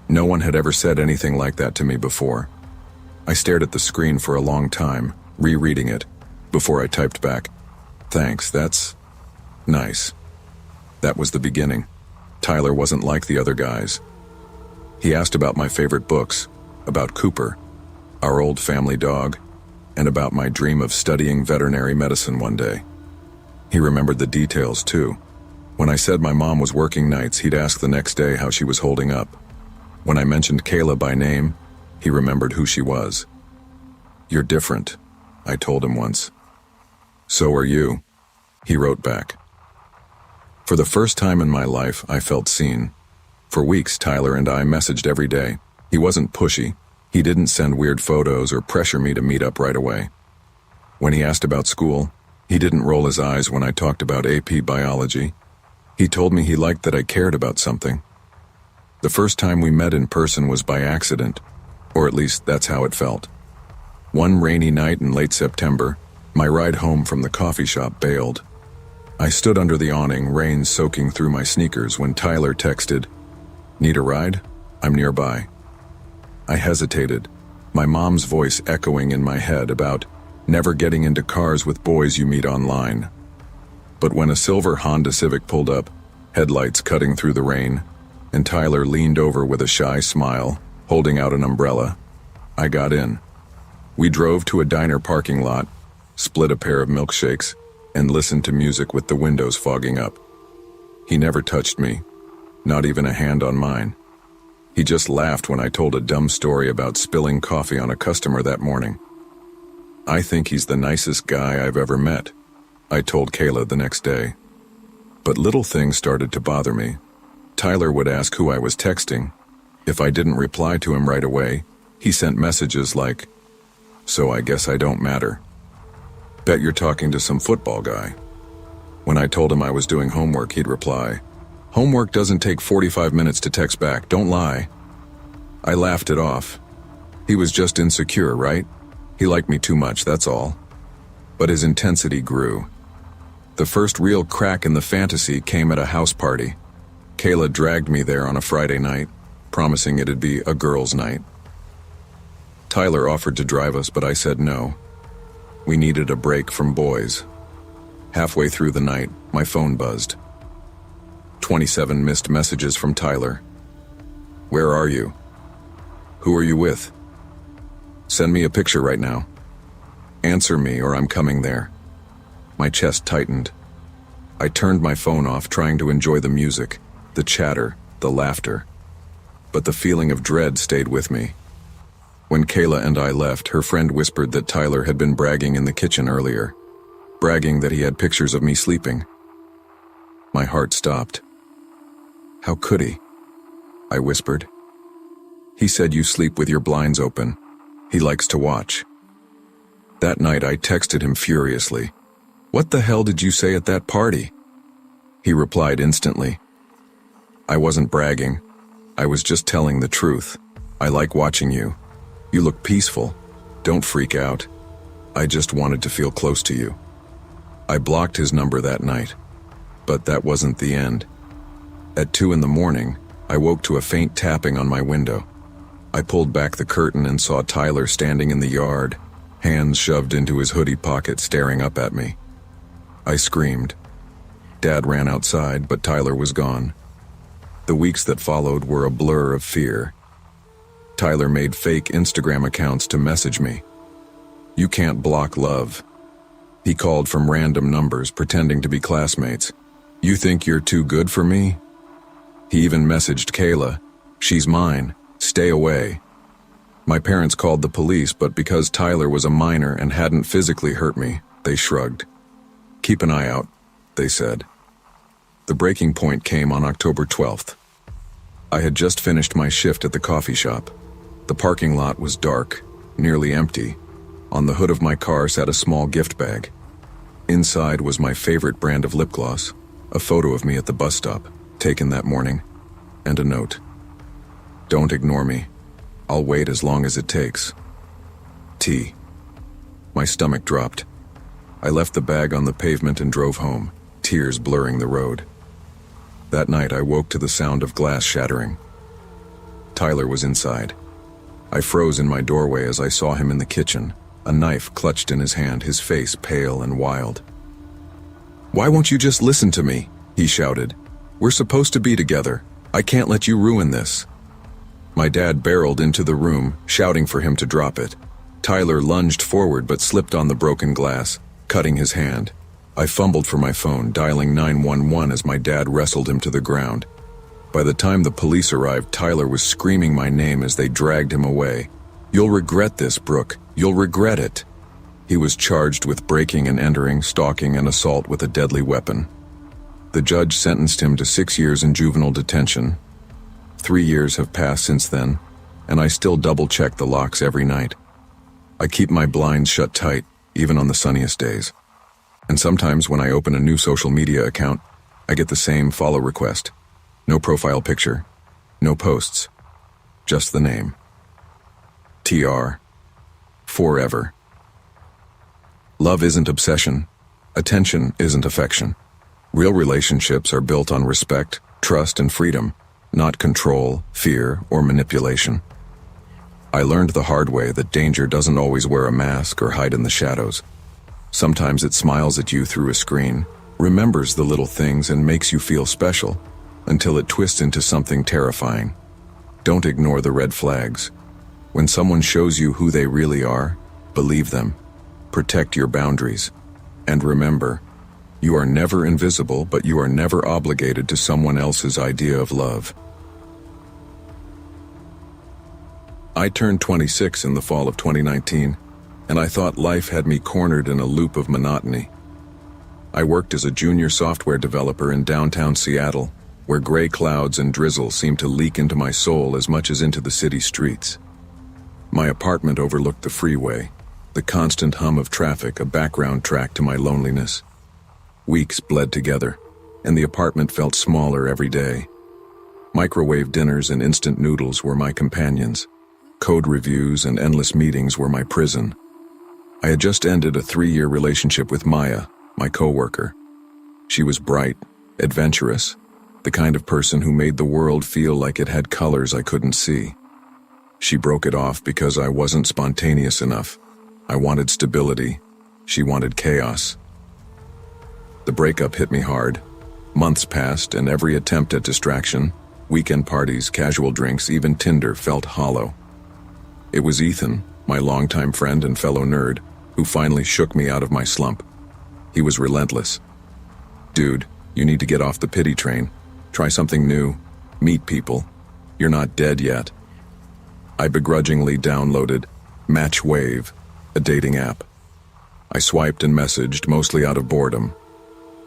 No one had ever said anything like that to me before. I stared at the screen for a long time, rereading it, before I typed back, "Thanks, that's nice." That was the beginning. Tyler wasn't like the other guys. He asked about my favorite books, about Cooper, our old family dog, and about my dream of studying veterinary medicine one day. He remembered the details too. When I said my mom was working nights, he'd ask the next day how she was holding up. When I mentioned Kayla by name, he remembered who she was. "You're different," I told him once. "So are you," he wrote back. For the first time in my life, I felt seen. For weeks, Tyler and I messaged every day. He wasn't pushy. He didn't send weird photos or pressure me to meet up right away. When he asked about school, he didn't roll his eyes when I talked about AP biology. He told me he liked that I cared about something. The first time we met in person was by accident, or at least that's how it felt. One rainy night in late September, my ride home from the coffee shop bailed. I stood under the awning, rain soaking through my sneakers, when Tyler texted, "Need a ride? I'm nearby." I hesitated, my mom's voice echoing in my head about never getting into cars with boys you meet online. But when a silver Honda Civic pulled up, headlights cutting through the rain, and Tyler leaned over with a shy smile, holding out an umbrella, I got in. We drove to a diner parking lot, split a pair of milkshakes, and listened to music with the windows fogging up. He never touched me, not even a hand on mine. He just laughed when I told a dumb story about spilling coffee on a customer that morning. "I think he's the nicest guy I've ever met," I told Kayla the next day. But little things started to bother me. Tyler would ask who I was texting. If I didn't reply to him right away, he sent messages like, "So I guess I don't matter. Bet you're talking to some football guy." When I told him I was doing homework, he'd reply, "Homework doesn't take 45 minutes to text back, don't lie." I laughed it off. He was just insecure, right? He liked me too much, that's all. But his intensity grew. The first real crack in the fantasy came at a house party. Kayla dragged me there on a Friday night, promising it'd be a girls' night. Tyler offered to drive us, but I said no. We needed a break from boys. Halfway through the night, my phone buzzed. 27 missed messages from Tyler. "Where are you? Who are you with? Send me a picture right now. Answer me or I'm coming there." My chest tightened. I turned my phone off, trying to enjoy the music, the chatter, the laughter. But the feeling of dread stayed with me. When Kayla and I left, her friend whispered that Tyler had been bragging in the kitchen earlier, bragging that he had pictures of me sleeping. My heart stopped. "How could he?" I whispered. "He said you sleep with your blinds open. He likes to watch." That night I texted him furiously. "What the hell did you say at that party?" He replied instantly. "I wasn't bragging. I was just telling the truth. I like watching you. You look peaceful. Don't freak out. I just wanted to feel close to you." I blocked his number that night. But that wasn't the end. At 2 a.m, I woke to a faint tapping on my window. I pulled back the curtain and saw Tyler standing in the yard, hands shoved into his hoodie pocket, staring up at me. I screamed. Dad ran outside, but Tyler was gone. The weeks that followed were a blur of fear. Tyler made fake Instagram accounts to message me. "You can't block love." He called from random numbers, pretending to be classmates. "You think you're too good for me?" He even messaged Kayla, "She's mine, stay away." My parents called the police, but because Tyler was a minor and hadn't physically hurt me, they shrugged. Keep an eye out, they said. The breaking point came on October 12th. I had just finished my shift at the coffee shop. The parking lot was dark, nearly empty. On the hood of my car sat a small gift bag. Inside was my favorite brand of lip gloss, a photo of me at the bus stop, taken that morning, and a note. Don't ignore me. I'll wait as long as it takes. T. My stomach dropped. I left the bag on the pavement and drove home, tears blurring the road. That night I woke to the sound of glass shattering. Tyler was inside. I froze in my doorway as I saw him in the kitchen, a knife clutched in his hand, his face pale and wild. "Why won't you just listen to me?" he shouted. "We're supposed to be together. I can't let you ruin this." My dad barreled into the room, shouting for him to drop it. Tyler lunged forward but slipped on the broken glass, cutting his hand. I fumbled for my phone, dialing 911 as my dad wrestled him to the ground. By the time the police arrived, Tyler was screaming my name as they dragged him away. "You'll regret this, Brooke. You'll regret it." He was charged with breaking and entering, stalking, and assault with a deadly weapon. The judge sentenced him to 6 years in juvenile detention. 3 years have passed since then, and I still double-check the locks every night. I keep my blinds shut tight, even on the sunniest days. And sometimes when I open a new social media account, I get the same follow request. No profile picture, no posts, just the name. TR. Forever. Love isn't obsession. Attention isn't affection. Real relationships are built on respect, trust, and freedom, not control, fear, or manipulation. I learned the hard way that danger doesn't always wear a mask or hide in the shadows. Sometimes it smiles at you through a screen, remembers the little things, and makes you feel special, until it twists into something terrifying. Don't ignore the red flags. When someone shows you who they really are, believe them. Protect your boundaries. And remember, you are never invisible, but you are never obligated to someone else's idea of love. I turned 26 in the fall of 2019, and I thought life had me cornered in a loop of monotony. I worked as a junior software developer in downtown Seattle, where gray clouds and drizzle seemed to leak into my soul as much as into the city streets. My apartment overlooked the freeway, the constant hum of traffic a background track to my loneliness. Weeks bled together, and the apartment felt smaller every day. Microwave dinners and instant noodles were my companions. Code reviews and endless meetings were my prison. I had just ended a 3-year relationship with Maya, my coworker. She was bright, adventurous, the kind of person who made the world feel like it had colors I couldn't see. She broke it off because I wasn't spontaneous enough. I wanted stability. She wanted chaos. The breakup hit me hard. Months passed, and every attempt at distraction, weekend parties, casual drinks, even Tinder, felt hollow. It was Ethan, my longtime friend and fellow nerd, who finally shook me out of my slump. He was relentless. "Dude, you need to get off the pity train. Try something new. Meet people. You're not dead yet." I begrudgingly downloaded Match Wave, a dating app. I swiped and messaged, mostly out of boredom.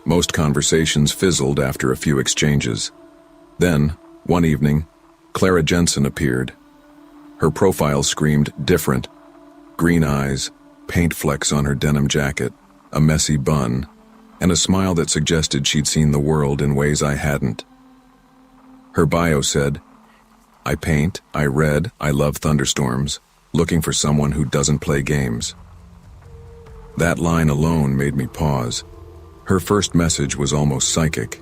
Most conversations fizzled after a few exchanges. Then, one evening, Clara Jensen appeared. Her profile screamed different. Green eyes, paint flecks on her denim jacket, a messy bun, and a smile that suggested she'd seen the world in ways I hadn't. Her bio said, "I paint, I read, I love thunderstorms, looking for someone who doesn't play games." That line alone made me pause. Her first message was almost psychic.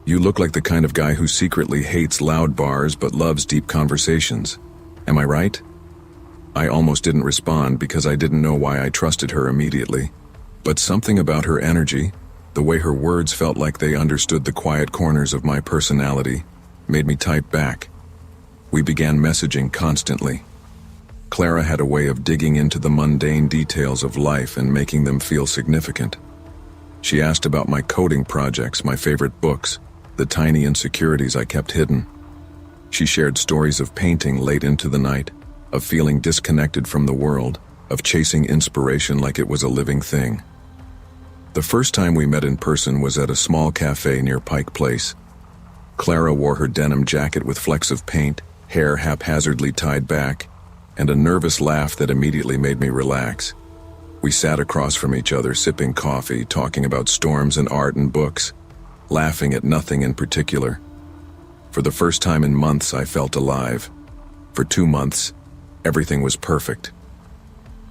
"You look like the kind of guy who secretly hates loud bars but loves deep conversations. Am I right?" I almost didn't respond because I didn't know why I trusted her immediately. But something about her energy, the way her words felt like they understood the quiet corners of my personality, made me type back. We began messaging constantly. Clara had a way of digging into the mundane details of life and making them feel significant. She asked about my coding projects, my favorite books, the tiny insecurities I kept hidden. She shared stories of painting late into the night, of feeling disconnected from the world, of chasing inspiration like it was a living thing. The first time we met in person was at a small cafe near Pike Place. Clara wore her denim jacket with flecks of paint, hair haphazardly tied back, and a nervous laugh that immediately made me relax. We sat across from each other, sipping coffee, talking about storms and art and books, laughing at nothing in particular. For the first time in months, I felt alive. For 2 months, everything was perfect.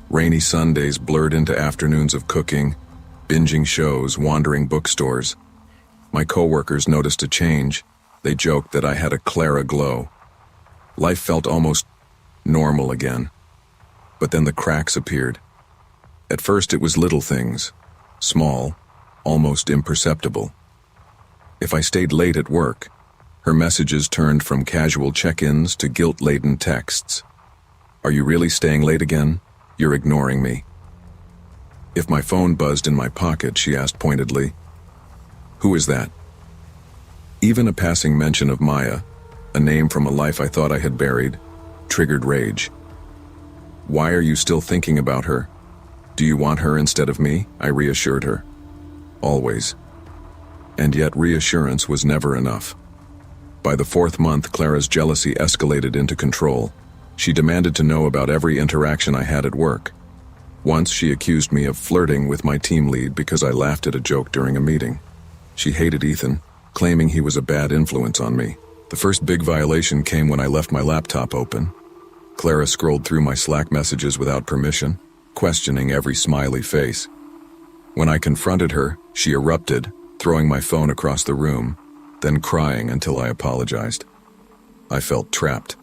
Rainy Sundays blurred into afternoons of cooking, binging shows, wandering bookstores. My coworkers noticed a change. They joked that I had a Clara glow. Life felt almost normal again. But then the cracks appeared. At first it was little things, small, almost imperceptible. If I stayed late at work, her messages turned from casual check-ins to guilt-laden texts. "Are you really staying late again? You're ignoring me." If my phone buzzed in my pocket, she asked pointedly, "Who is that?" Even a passing mention of Maya, a name from a life I thought I had buried, triggered rage. "Why are you still thinking about her? Do you want her instead of me?" I reassured her. Always. And yet reassurance was never enough. By the 4th month, Clara's jealousy escalated into control. She demanded to know about every interaction I had at work. Once she accused me of flirting with my team lead because I laughed at a joke during a meeting. She hated Ethan, claiming he was a bad influence on me. The first big violation came when I left my laptop open. Clara scrolled through my Slack messages without permission, questioning every smiley face. When I confronted her, she erupted, throwing my phone across the room, then crying until I apologized. I felt trapped.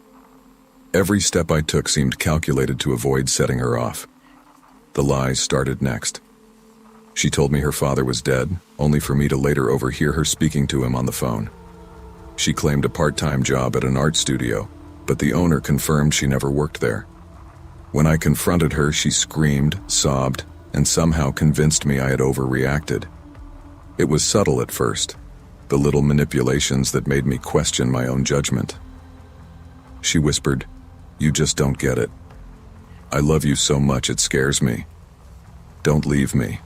Every step I took seemed calculated to avoid setting her off. The lies started next. She told me her father was dead, only for me to later overhear her speaking to him on the phone. She claimed a part-time job at an art studio, but the owner confirmed she never worked there. When I confronted her, she screamed, sobbed, and somehow convinced me I had overreacted. It was subtle at first, the little manipulations that made me question my own judgment. She whispered, "You just don't get it. I love you so much it scares me. Don't leave me."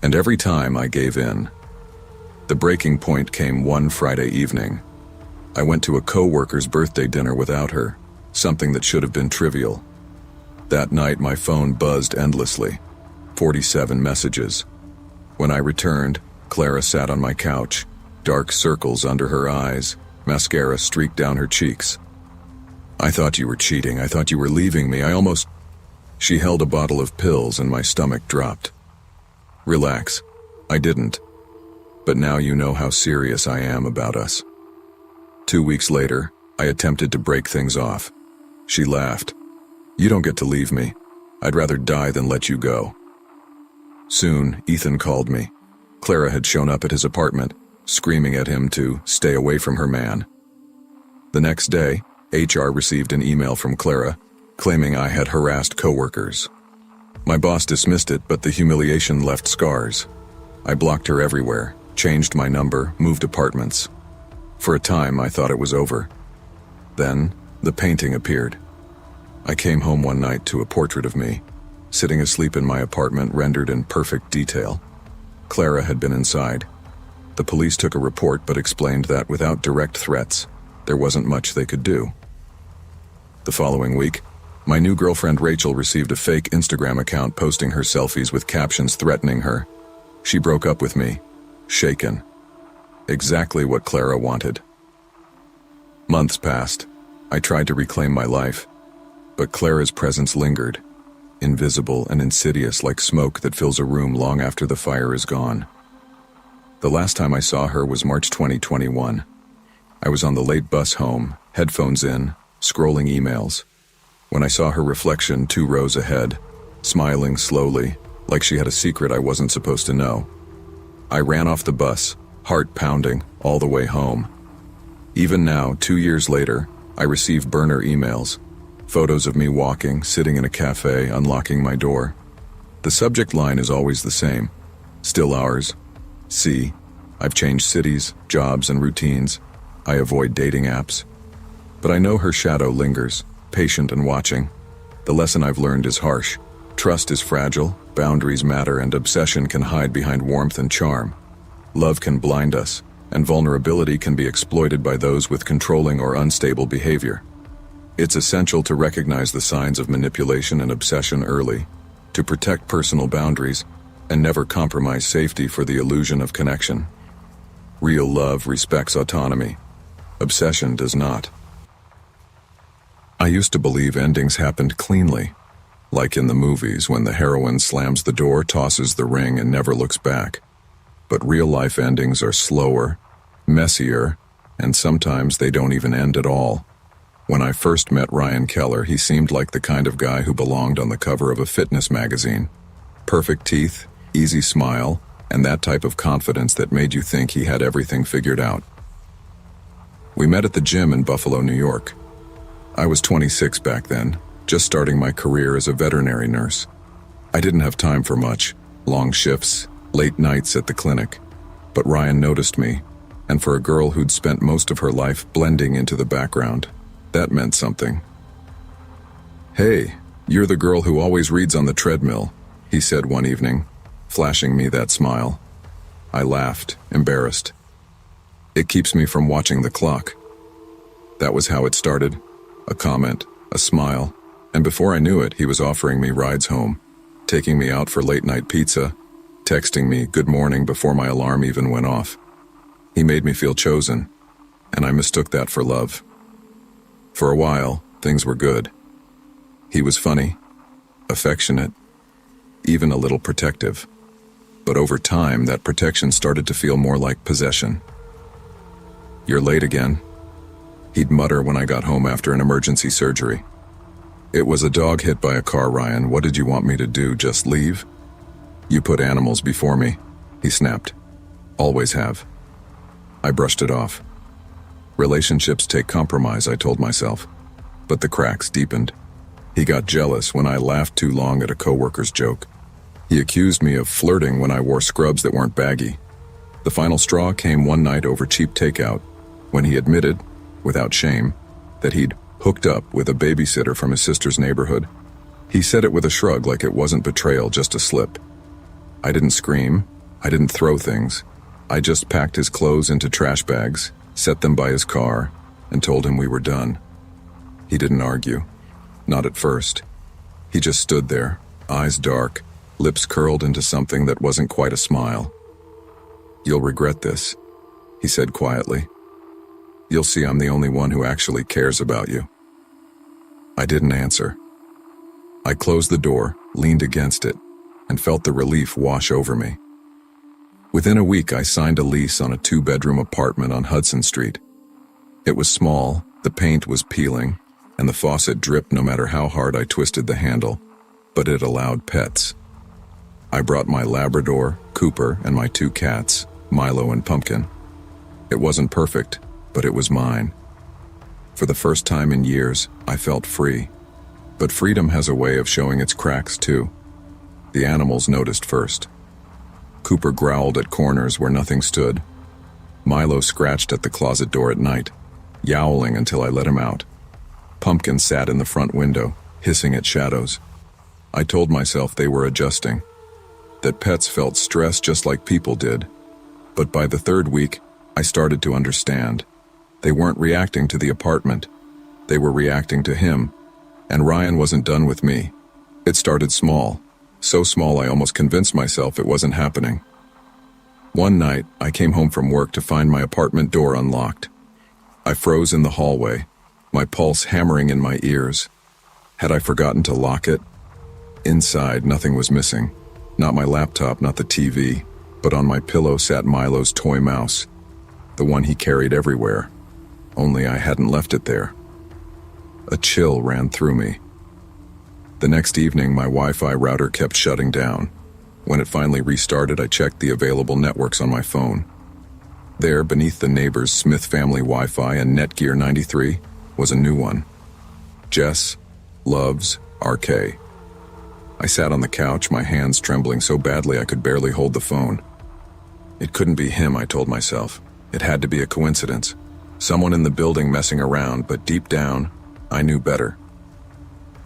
And every time I gave in. The breaking point came one Friday evening. I went to a co-worker's birthday dinner without her, something that should have been trivial. That night my phone buzzed endlessly, 47 messages. When I returned, Clara sat on my couch, dark circles under her eyes, mascara streaked down her cheeks. "I thought you were cheating. I thought you were leaving me. She held a bottle of pills and my stomach dropped. "Relax. I didn't. But now you know how serious I am about us." 2 weeks later, I attempted to break things off. She laughed. "You don't get to leave me. I'd rather die than let you go." Soon, Ethan called me. Clara had shown up at his apartment, screaming at him to stay away from her man. The next day, HR received an email from Clara, claiming I had harassed coworkers. My boss dismissed it, but the humiliation left scars. I blocked her everywhere, changed my number, moved apartments. For a time, I thought it was over. Then, the painting appeared. I came home one night to a portrait of me, sitting asleep in my apartment rendered in perfect detail. Clara had been inside. The police took a report but explained that without direct threats, there wasn't much they could do. The following week, my new girlfriend Rachel received a fake Instagram account posting her selfies with captions threatening her. She broke up with me, shaken. Exactly what Clara wanted. Months passed. I tried to reclaim my life, but Clara's presence lingered, invisible and insidious like smoke that fills a room long after the fire is gone. The last time I saw her was March 2021. I was on the late bus home, headphones in, scrolling emails, when I saw her reflection 2 rows ahead, smiling slowly, like she had a secret I wasn't supposed to know. I ran off the bus, heart pounding, all the way home. Even now, 2 years later, I receive burner emails, photos of me walking, sitting in a cafe, unlocking my door. The subject line is always the same. Still ours. See, I've changed cities, jobs, and routines. I avoid dating apps. But I know her shadow lingers, patient and watching. The lesson I've learned is harsh. Trust is fragile, boundaries matter, and obsession can hide behind warmth and charm. Love can blind us, and vulnerability can be exploited by those with controlling or unstable behavior. It's essential to recognize the signs of manipulation and obsession early, to protect personal boundaries, and never compromise safety for the illusion of connection. Real love respects autonomy. Obsession does not. I used to believe endings happened cleanly, like in the movies when the heroine slams the door, tosses the ring, and never looks back. But real-life endings are slower, messier, and sometimes they don't even end at all. When I first met Ryan Keller, he seemed like the kind of guy who belonged on the cover of a fitness magazine. Perfect teeth, easy smile, and that type of confidence that made you think he had everything figured out. We met at the gym in Buffalo, New York. I was 26 back then, just starting my career as a veterinary nurse. I didn't have time for much, long shifts, late nights at the clinic. But Ryan noticed me, and for a girl who'd spent most of her life blending into the background, that meant something. "Hey, you're the girl who always reads on the treadmill," he said one evening, flashing me that smile. I laughed, embarrassed. "It keeps me from watching the clock." That was how it started. A comment, a smile, and before I knew it, he was offering me rides home, taking me out for late-night pizza, texting me good morning before my alarm even went off. He made me feel chosen, and I mistook that for love. For a while, things were good. He was funny, affectionate, even a little protective. But over time, that protection started to feel more like possession. "You're late again," he'd mutter when I got home after an emergency surgery. "It was a dog hit by a car, Ryan. What did you want me to do, just leave?" "You put animals before me," he snapped. "Always have." I brushed it off. Relationships take compromise, I told myself. But the cracks deepened. He got jealous when I laughed too long at a coworker's joke. He accused me of flirting when I wore scrubs that weren't baggy. The final straw came one night over cheap takeout, when he admitted, without shame, that he'd hooked up with a babysitter from his sister's neighborhood. He said it with a shrug, like it wasn't betrayal, just a slip. I didn't scream. I didn't throw things. I just packed his clothes into trash bags, set them by his car, and told him we were done. He didn't argue. Not at first. He just stood there, eyes dark, lips curled into something that wasn't quite a smile. "You'll regret this," he said quietly. "You'll see I'm the only one who actually cares about you." I didn't answer. I closed the door, leaned against it, and felt the relief wash over me. Within a week, I signed a lease on a 2-bedroom apartment on Hudson Street. It was small, the paint was peeling, and the faucet dripped no matter how hard I twisted the handle, but it allowed pets. I brought my Labrador, Cooper, and my 2 cats, Milo and Pumpkin. It wasn't perfect, but it was mine. For the first time in years, I felt free. But freedom has a way of showing its cracks too. The animals noticed first. Cooper growled at corners where nothing stood. Milo scratched at the closet door at night, yowling until I let him out. Pumpkin sat in the front window, hissing at shadows. I told myself they were adjusting, that pets felt stress just like people did. But by the 3rd week, I started to understand. They weren't reacting to the apartment. They were reacting to him. And Ryan wasn't done with me. It started small. So small I almost convinced myself it wasn't happening. One night, I came home from work to find my apartment door unlocked. I froze in the hallway, my pulse hammering in my ears. Had I forgotten to lock it? Inside, nothing was missing. Not my laptop, not the TV, but on my pillow sat Milo's toy mouse, the one he carried everywhere. Only I hadn't left it there. A chill ran through me. The next evening, my Wi-Fi router kept shutting down. When it finally restarted, I checked the available networks on my phone. There, beneath the neighbor's Smith family Wi-Fi and Netgear 93, was a new one. Jess loves RK. I sat on the couch, my hands trembling so badly I could barely hold the phone. It couldn't be him, I told myself. It had to be a coincidence. Someone in the building messing around, but deep down, I knew better.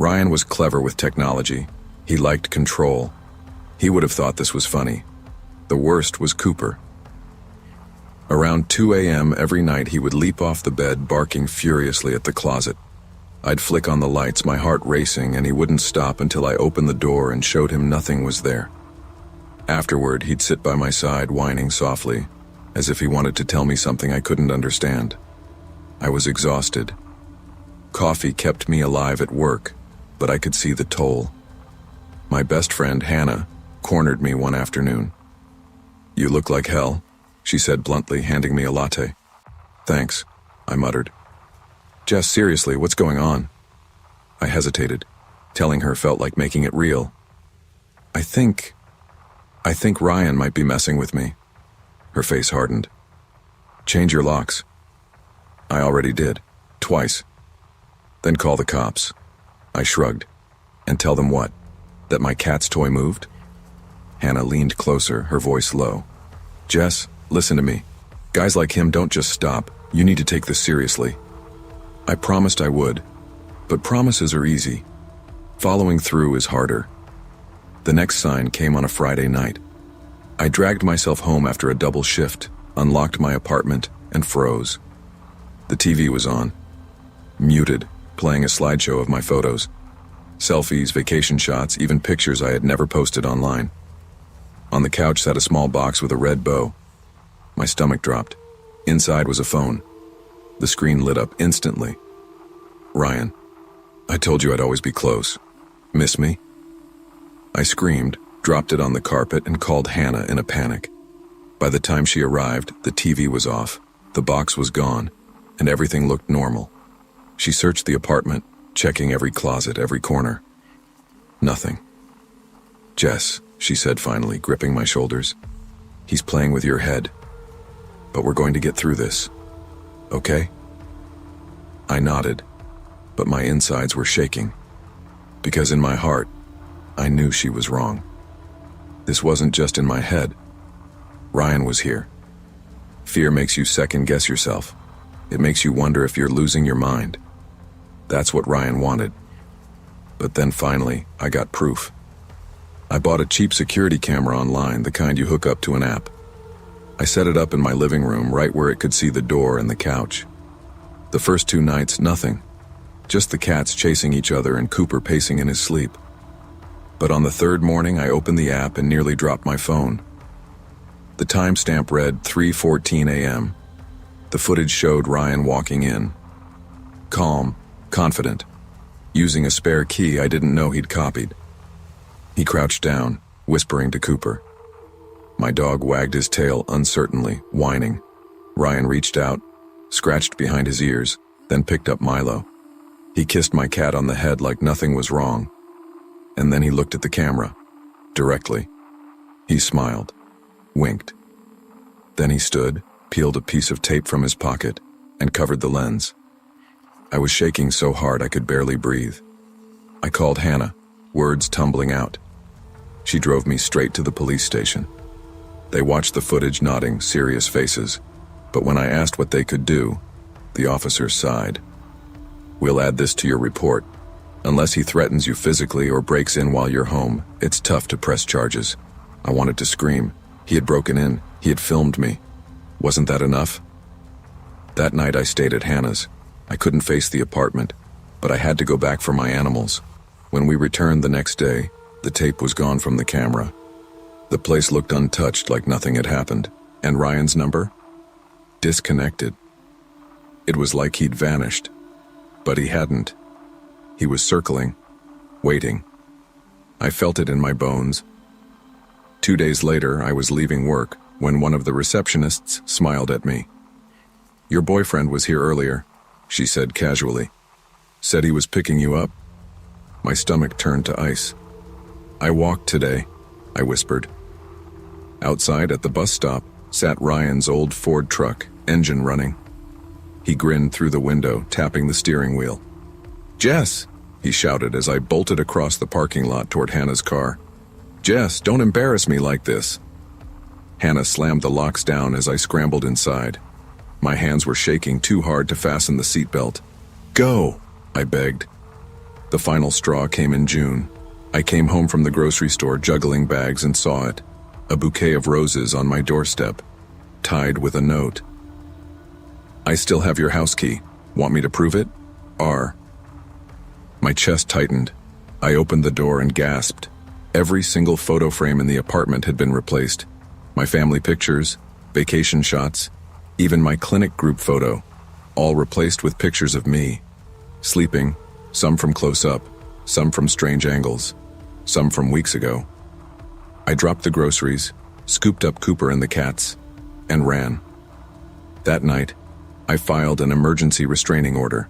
Ryan was clever with technology. He liked control. He would have thought this was funny. The worst was Cooper. Around 2 a.m. every night he would leap off the bed barking furiously at the closet. I'd flick on the lights, my heart racing, and he wouldn't stop until I opened the door and showed him nothing was there. Afterward, he'd sit by my side whining softly, as if he wanted to tell me something I couldn't understand. I was exhausted. Coffee kept me alive at work, but I could see the toll. My best friend, Hannah, cornered me one afternoon. "You look like hell," she said bluntly, handing me a latte. "Thanks," I muttered. "Jess, seriously, what's going on?" I hesitated. Telling her felt like making it real. I think Ryan might be messing with me." Her face hardened. "Change your locks." I already did. Twice. "Then call the cops." I shrugged. "And tell them what? That my cat's toy moved?" Hannah leaned closer, her voice low. "Jess, listen to me. Guys like him don't just stop. You need to take this seriously." I promised I would, but promises are easy. Following through is harder. The next sign came on a Friday night. I dragged myself home after a double shift, unlocked my apartment, and froze. The TV was on. Muted, playing a slideshow of my photos. Selfies, vacation shots, even pictures I had never posted online. On the couch sat a small box with a red bow. My stomach dropped. Inside was a phone. The screen lit up instantly. "Ryan, I told you I'd always be close. Miss me?" I screamed, dropped it on the carpet, and called Hannah in a panic. By the time she arrived, the TV was off, the box was gone, and everything looked normal. She searched the apartment, checking every closet, every corner. Nothing. "Jess," she said finally, gripping my shoulders. "He's playing with your head. But we're going to get through this. Okay?" I nodded, but my insides were shaking. Because in my heart, I knew she was wrong. This wasn't just in my head. Ryan was here. Fear makes you second-guess yourself. It makes you wonder if you're losing your mind. That's what Ryan wanted. But then finally, I got proof. I bought a cheap security camera online, the kind you hook up to an app. I set it up in my living room, right where it could see the door and the couch. The first 2 nights, nothing. Just the cats chasing each other and Cooper pacing in his sleep. But on the 3rd morning, I opened the app and nearly dropped my phone. The timestamp read 3:14 a.m. The footage showed Ryan walking in. Calm, confident, using a spare key I didn't know he'd copied. He crouched down, whispering to Cooper. My dog wagged his tail uncertainly, whining. Ryan reached out, scratched behind his ears, then picked up Milo. He kissed my cat on the head like nothing was wrong. And then he looked at the camera, directly. He smiled, winked. Then he stood, peeled a piece of tape from his pocket, and covered the lens. I was shaking so hard I could barely breathe. I called Hannah, words tumbling out. She drove me straight to the police station. They watched the footage, nodding, serious faces. But when I asked what they could do, the officers sighed. "We'll add this to your report. Unless he threatens you physically or breaks in while you're home, it's tough to press charges." I wanted to scream. He had broken in. He had filmed me. Wasn't that enough? That night I stayed at Hannah's. I couldn't face the apartment, but I had to go back for my animals. When we returned the next day, the tape was gone from the camera. The place looked untouched, like nothing had happened. And Ryan's number? Disconnected. It was like he'd vanished. But he hadn't. He was circling, waiting. I felt it in my bones. 2 days later, I was leaving work when one of the receptionists smiled at me. "Your boyfriend was here earlier," she said casually. "Said he was picking you up." My stomach turned to ice. "I walked today," I whispered. Outside at the bus stop sat Ryan's old Ford truck, engine running. He grinned through the window, tapping the steering wheel. "Jess!" he shouted as I bolted across the parking lot toward Hannah's car. "Jess, don't embarrass me like this." Hannah slammed the locks down as I scrambled inside. My hands were shaking too hard to fasten the seatbelt. "Go," I begged. The final straw came in June. I came home from the grocery store juggling bags and saw it. A bouquet of roses on my doorstep, tied with a note. I still have your house key. Want me to prove it? R. My chest tightened. I opened the door and gasped. Every single photo frame in the apartment had been replaced. My family pictures, vacation shots, even my clinic group photo, all replaced with pictures of me. Sleeping, some from close up, some from strange angles, some from weeks ago. I dropped the groceries, scooped up Cooper and the cats, and ran. That night, I filed an emergency restraining order.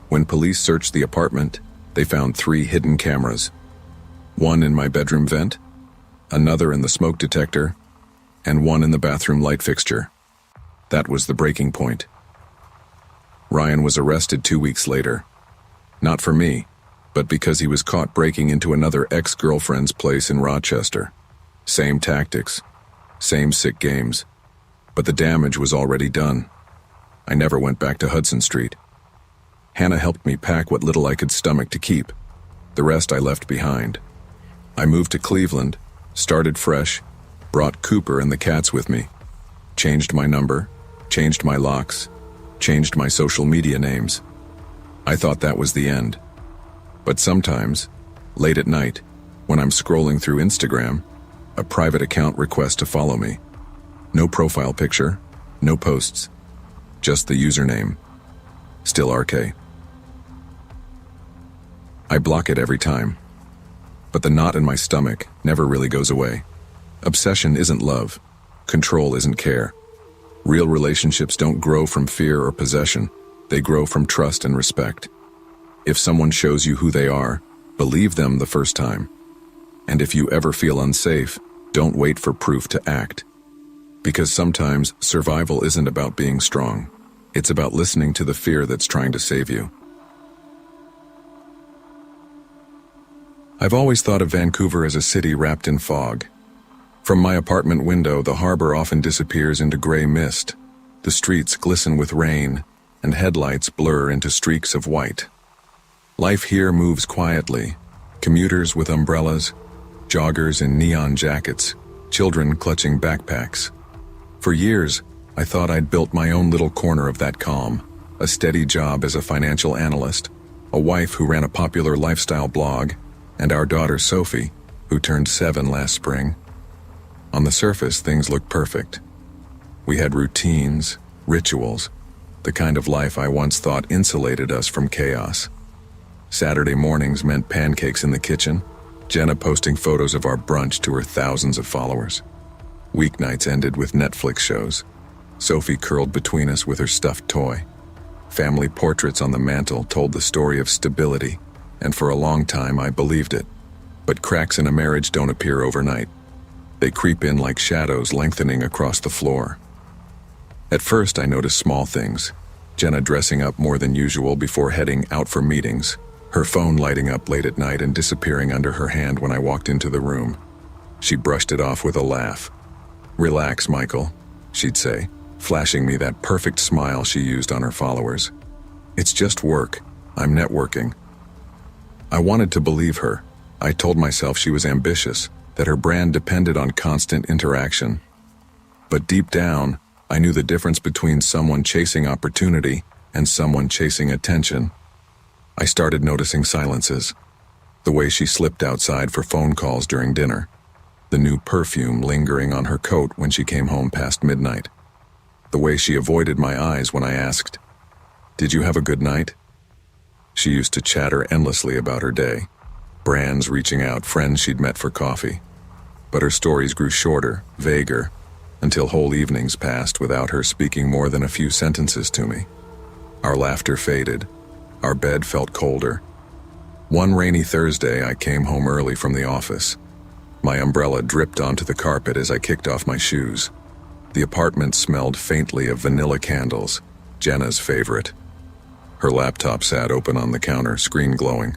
When police searched the apartment, they found 3 hidden cameras. One in my bedroom vent, another in the smoke detector, and one in the bathroom light fixture. That was the breaking point. Ryan was arrested 2 weeks later. Not for me, but because he was caught breaking into another ex-girlfriend's place in Rochester. Same tactics, same sick games, but the damage was already done. I never went back to Hudson Street. Hannah helped me pack what little I could stomach to keep. The rest I left behind. I moved to Cleveland, started fresh, brought Cooper and the cats with me, changed my number, changed my locks, changed my social media names. I thought that was the end. But sometimes, late at night, when I'm scrolling through Instagram, a private account requests to follow me. No profile picture, no posts, just the username. Still RK. I block it every time. But the knot in my stomach never really goes away. Obsession isn't love. Control isn't care. Real relationships don't grow from fear or possession. They grow from trust and respect. If someone shows you who they are, believe them the first time. And if you ever feel unsafe, don't wait for proof to act. Because sometimes survival isn't about being strong. It's about listening to the fear that's trying to save you. I've always thought of Vancouver as a city wrapped in fog. From my apartment window, the harbor often disappears into gray mist. The streets glisten with rain, and headlights blur into streaks of white. Life here moves quietly. Commuters with umbrellas, joggers in neon jackets, children clutching backpacks. For years, I thought I'd built my own little corner of that calm. A steady job as a financial analyst, a wife who ran a popular lifestyle blog, and our daughter Sophie, who turned 7 last spring. On the surface, things looked perfect. We had routines, rituals, the kind of life I once thought insulated us from chaos. Saturday mornings meant pancakes in the kitchen, Jenna posting photos of our brunch to her thousands of followers. Weeknights ended with Netflix shows. Sophie curled between us with her stuffed toy. Family portraits on the mantle told the story of stability, and for a long time I believed it. But cracks in a marriage don't appear overnight. They creep in like shadows lengthening across the floor. At first I noticed small things. Jenna dressing up more than usual before heading out for meetings, her phone lighting up late at night and disappearing under her hand when I walked into the room. She brushed it off with a laugh. "Relax, Michael," she'd say, flashing me that perfect smile she used on her followers. "It's just work. I'm networking." I wanted to believe her. I told myself she was ambitious, that her brand depended on constant interaction. But deep down, I knew the difference between someone chasing opportunity and someone chasing attention. I started noticing silences. The way she slipped outside for phone calls during dinner. The new perfume lingering on her coat when she came home past midnight. The way she avoided my eyes when I asked, "Did you have a good night?" She used to chatter endlessly about her day, brands reaching out, friends she'd met for coffee. But her stories grew shorter, vaguer, until whole evenings passed without her speaking more than a few sentences to me. Our laughter faded. Our bed felt colder. One rainy Thursday, I came home early from the office. My umbrella dripped onto the carpet as I kicked off my shoes. The apartment smelled faintly of vanilla candles, Jenna's favorite. Her laptop sat open on the counter, screen glowing.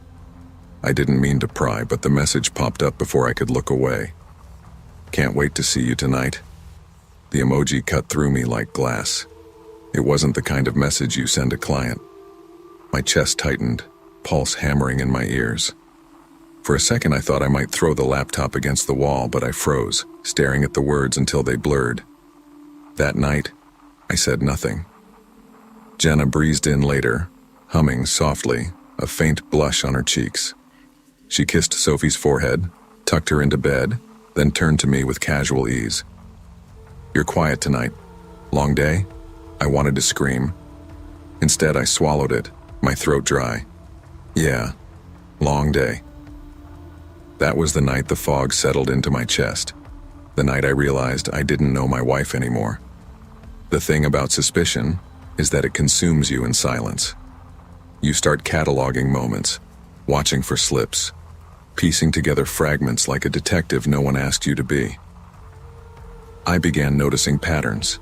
I didn't mean to pry, but the message popped up before I could look away. "Can't wait to see you tonight." The emoji cut through me like glass. It wasn't the kind of message you send a client. My chest tightened. pulse hammering in my ears. For a second I thought I might throw the laptop against the wall, but I froze, staring at the words until they blurred. That night, I said nothing. Jenna breezed in later, humming softly, a faint blush on her cheeks. She kissed Sophie's forehead, tucked her into bed, then turned to me with casual ease. "You're quiet tonight. Long day?" I wanted to scream. Instead, I swallowed it, my throat dry. "Yeah, long day." That was the night the fog settled into my chest. The night I realized I didn't know my wife anymore. The thing about suspicion is that it consumes you in silence. You start cataloging moments, watching for slips, piecing together fragments like a detective no one asked you to be. I began noticing patterns.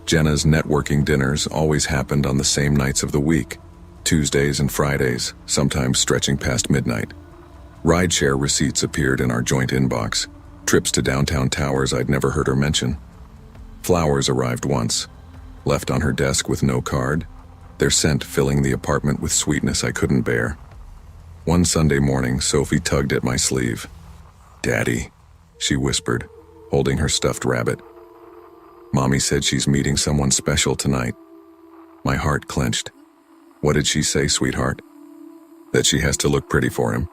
Jenna's networking dinners always happened on the same nights of the week, Tuesdays and Fridays, sometimes stretching past midnight. Rideshare receipts appeared in our joint inbox, trips to downtown towers I'd never heard her mention. Flowers arrived once, left on her desk with no card, their scent filling the apartment with sweetness I couldn't bear. One Sunday morning, Sophie tugged at my sleeve. "Daddy," she whispered, holding her stuffed rabbit. "Mommy said she's meeting someone special tonight." My heart clenched. "What did she say, sweetheart?" "That she has to look pretty for him."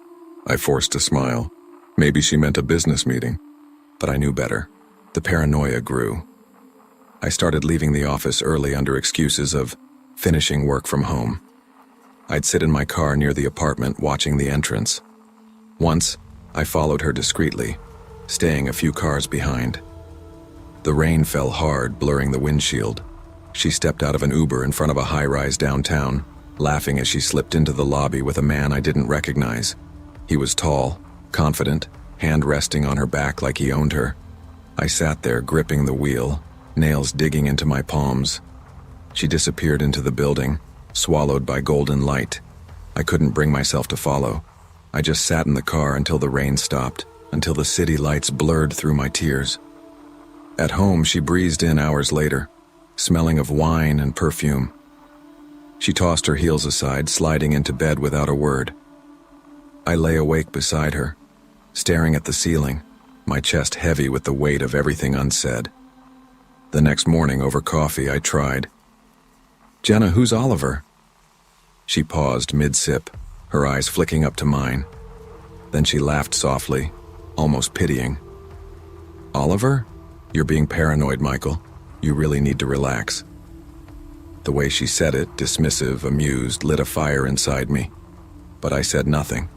I forced a smile. Maybe she meant a business meeting. But I knew better. The paranoia grew. I started leaving the office early under excuses of finishing work from home. I'd sit in my car near the apartment watching the entrance. Once, I followed her discreetly, staying a few cars behind. The rain fell hard, blurring the windshield. She stepped out of an Uber in front of a high-rise downtown, laughing as she slipped into the lobby with a man I didn't recognize. He was tall, confident, hand resting on her back like he owned her. I sat there gripping the wheel, nails digging into my palms. She disappeared into the building, swallowed by golden light. I couldn't bring myself to follow. I just sat in the car until the rain stopped, until the city lights blurred through my tears. At home, she breezed in hours later, smelling of wine and perfume. She tossed her heels aside, sliding into bed without a word. I lay awake beside her, staring at the ceiling, my chest heavy with the weight of everything unsaid. The next morning, over coffee, I tried. "Jenna, who's Oliver?" She paused mid-sip, her eyes flicking up to mine. Then she laughed softly, almost pitying. "Oliver? You're being paranoid, Michael. You really need to relax." The way she said it, dismissive, amused, lit a fire inside me. But I said nothing.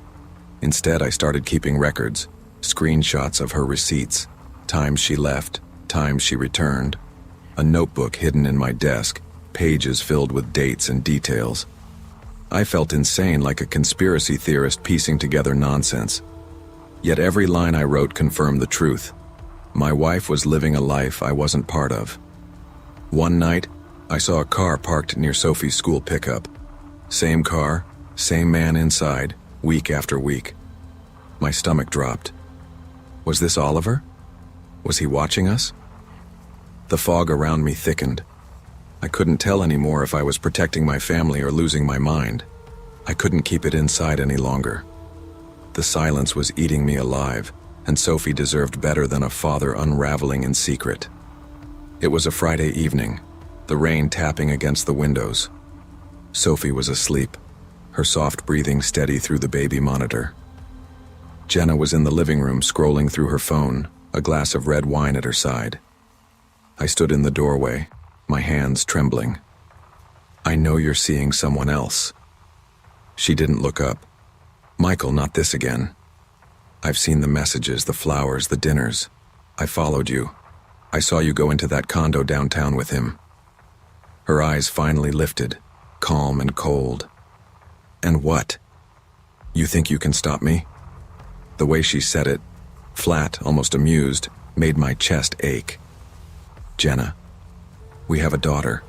Instead, I started keeping records, screenshots of her receipts, times she left, times she returned, a notebook hidden in my desk, pages filled with dates and details. I felt insane, like a conspiracy theorist piecing together nonsense. Yet every line I wrote confirmed the truth. My wife was living a life I wasn't part of. One night, I saw a car parked near Sophie's school pickup. Same car, same man inside, week after week. My stomach dropped. Was this Oliver? Was he watching us? The fog around me thickened. I couldn't tell anymore if I was protecting my family or losing my mind. I couldn't keep it inside any longer. The silence was eating me alive, and Sophie deserved better than a father unraveling in secret. It was a Friday evening, the rain tapping against the windows. Sophie was asleep, her soft breathing steady through the baby monitor. Jenna was in the living room scrolling through her phone, a glass of red wine at her side. I stood in the doorway, my hands trembling. "I know you're seeing someone else." She didn't look up. "Michael, not this again. I've seen the messages, the flowers, the dinners. I followed you. I saw you go into that condo downtown with him." Her eyes finally lifted, calm and cold. "And what? You think you can stop me?" The way she said it, flat, almost amused, made my chest ache. "Jenna, we have a daughter.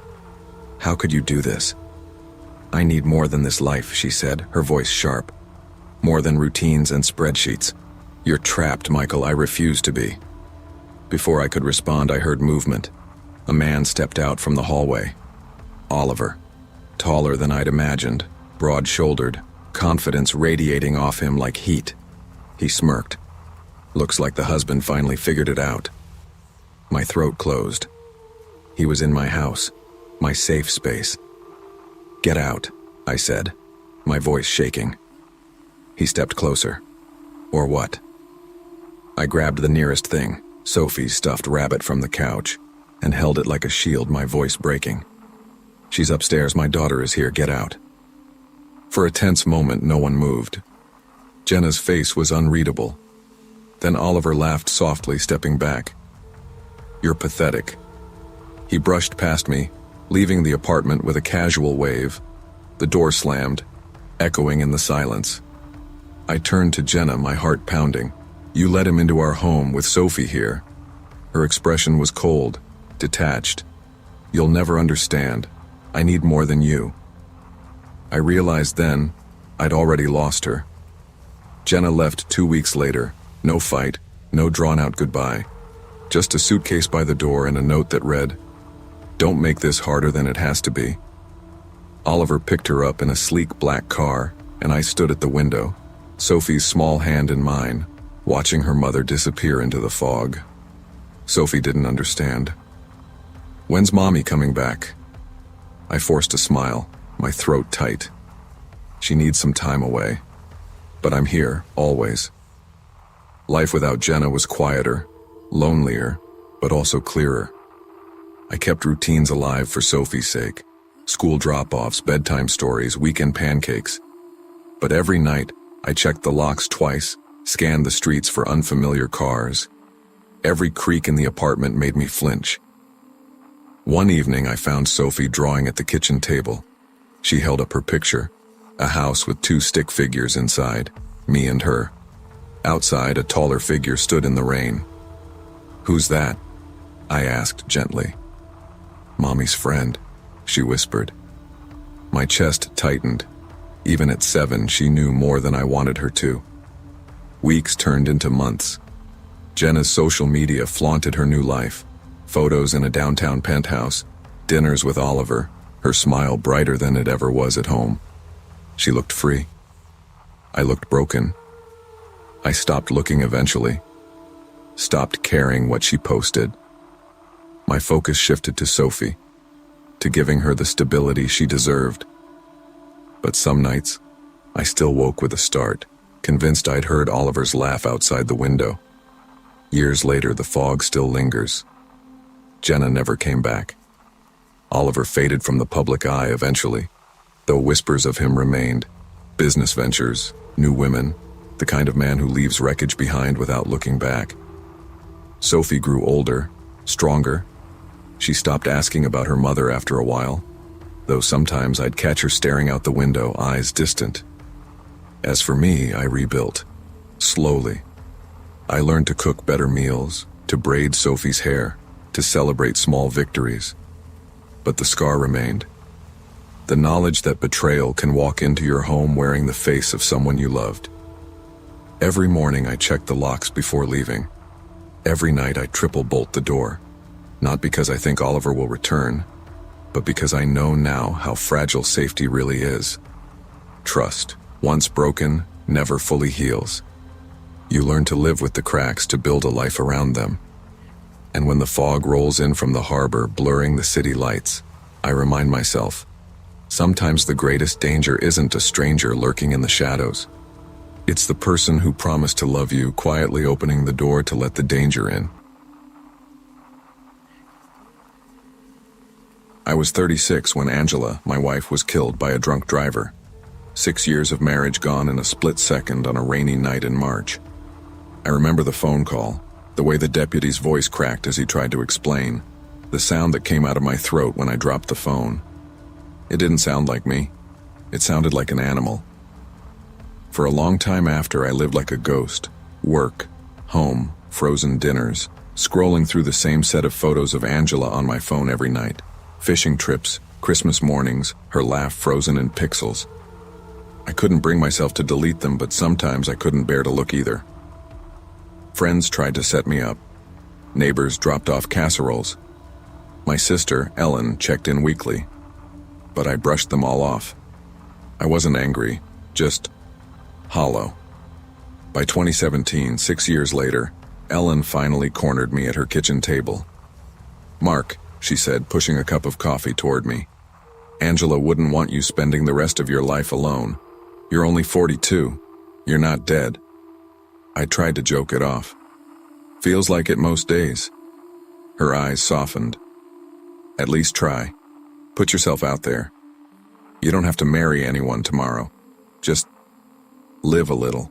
How could you do this?" "I need more than this life," she said, her voice sharp. "More than routines and spreadsheets. You're trapped, Michael. I refuse to be." Before I could respond, I heard movement. A man stepped out from the hallway. Oliver. Taller than I'd imagined, broad-shouldered, confidence radiating off him like heat. He smirked. Looks like the husband finally figured it out. My throat closed. He was in my house, my safe space. "Get out," I said, my voice shaking. He stepped closer. "Or what?" I grabbed the nearest thing, Sophie's stuffed rabbit from the couch, and held it like a shield, my voice breaking. "She's upstairs, my daughter is here, get out." For a tense moment, no one moved. Jenna's face was unreadable. Then Oliver laughed softly, stepping back. "You're pathetic." He brushed past me, leaving the apartment with a casual wave. The door slammed, echoing in the silence. I turned to Jenna, my heart pounding. "You let him into our home with Sophie here." Her expression was cold, detached. "You'll never understand. I need more than you." I realized then I'd already lost her. Jenna left 2 weeks later. No fight, no drawn-out goodbye. Just a suitcase by the door and a note that read, "Don't make this harder than it has to be." Oliver picked her up in a sleek black car, and I stood at the window, Sophie's small hand in mine, watching her mother disappear into the fog. Sophie didn't understand. "When's Mommy coming back?" I forced a smile, my throat tight. "She needs some time away. But I'm here, always." Life without Jenna was quieter, lonelier, but also clearer. I kept routines alive for Sophie's sake. School drop-offs, bedtime stories, weekend pancakes. But every night, I checked the locks twice, scanned the streets for unfamiliar cars. Every creak in the apartment made me flinch. One evening, I found Sophie drawing at the kitchen table. She held up her picture, a house with 2 stick figures inside, me and her. Outside, a taller figure stood in the rain. "Who's that?" I asked gently. "Mommy's friend," she whispered. My chest tightened. Even at 7, she knew more than I wanted her to. Weeks turned into months. Jenna's social media flaunted her new life. Photos in a downtown penthouse, dinners with Oliver, her smile brighter than it ever was at home. She looked free. I looked broken. I stopped looking eventually. Stopped caring what she posted. My focus shifted to Sophie, to giving her the stability she deserved. But some nights, I still woke with a start, convinced I'd heard Oliver's laugh outside the window. Years later, the fog still lingers. Jenna never came back. Oliver faded from the public eye eventually, though whispers of him remained. Business ventures, new women, the kind of man who leaves wreckage behind without looking back. Sophie grew older, stronger. She stopped asking about her mother after a while, though sometimes I'd catch her staring out the window, eyes distant. As for me, I rebuilt. Slowly. I learned to cook better meals, to braid Sophie's hair, to celebrate small victories. But the scar remained. The knowledge that betrayal can walk into your home wearing the face of someone you loved. Every morning I checked the locks before leaving. Every night I triple bolt the door. Not because I think Oliver will return, but because I know now how fragile safety really is. Trust, once broken, never fully heals. You learn to live with the cracks to build a life around them. And when the fog rolls in from the harbor, blurring the city lights, I remind myself, sometimes the greatest danger isn't a stranger lurking in the shadows. It's the person who promised to love you, quietly opening the door to let the danger in. I was 36 when Angela, my wife, was killed by a drunk driver. 6 years of marriage gone in a split second on a rainy night in March. I remember the phone call, the way the deputy's voice cracked as he tried to explain, the sound that came out of my throat when I dropped the phone. It didn't sound like me. It sounded like an animal. For a long time after, I lived like a ghost. Work, home, frozen dinners, scrolling through the same set of photos of Angela on my phone every night. Fishing trips, Christmas mornings, her laugh frozen in pixels. I couldn't bring myself to delete them, but sometimes I couldn't bear to look either. Friends tried to set me up. Neighbors dropped off casseroles. My sister, Ellen, checked in weekly. But I brushed them all off. I wasn't angry, just hollow. By 2017, 6 years later, Ellen finally cornered me at her kitchen table. "Mark," she said, pushing a cup of coffee toward me, "Angela wouldn't want you spending the rest of your life alone. You're only 42. You're not dead." I tried to joke it off. "Feels like it most days." Her eyes softened. "At least try. Put yourself out there. You don't have to marry anyone tomorrow. Just live a little."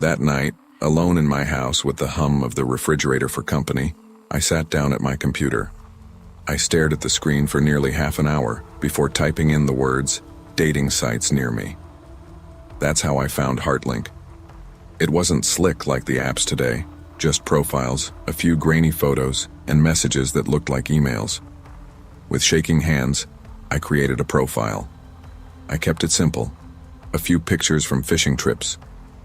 That night, alone in my house with the hum of the refrigerator for company, I sat down at my computer. I stared at the screen for nearly half an hour before typing in the words, "dating sites near me." That's how I found Heartlink. It wasn't slick like the apps today, just profiles, a few grainy photos, and messages that looked like emails. With shaking hands, I created a profile. I kept it simple. A few pictures from fishing trips,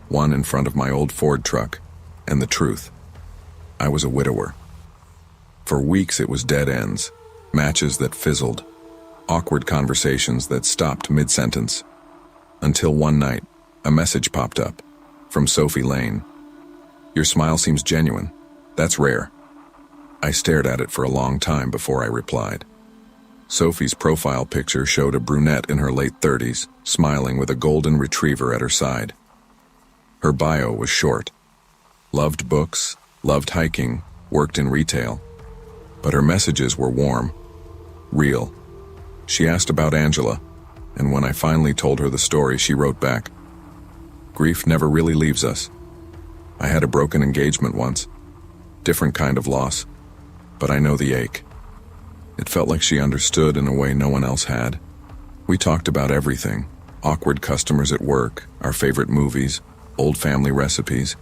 one in front of my old Ford truck, and the truth. I was a widower. For weeks it was dead ends, matches that fizzled, awkward conversations that stopped mid-sentence. Until one night, a message popped up, from Sophie Lane. "Your smile seems genuine. That's rare." I stared at it for a long time before I replied. Sophie's profile picture showed a brunette in her late 30s, smiling with a golden retriever at her side. Her bio was short. Loved books, loved hiking, worked in retail. But her messages were warm, real. She asked about Angela, and when I finally told her the story, she wrote back, "Grief never really leaves us. I had a broken engagement once. Different kind of loss, but I know the ache." It felt like she understood in a way no one else had. We talked about everything, awkward customers at work, our favorite movies, old family recipes.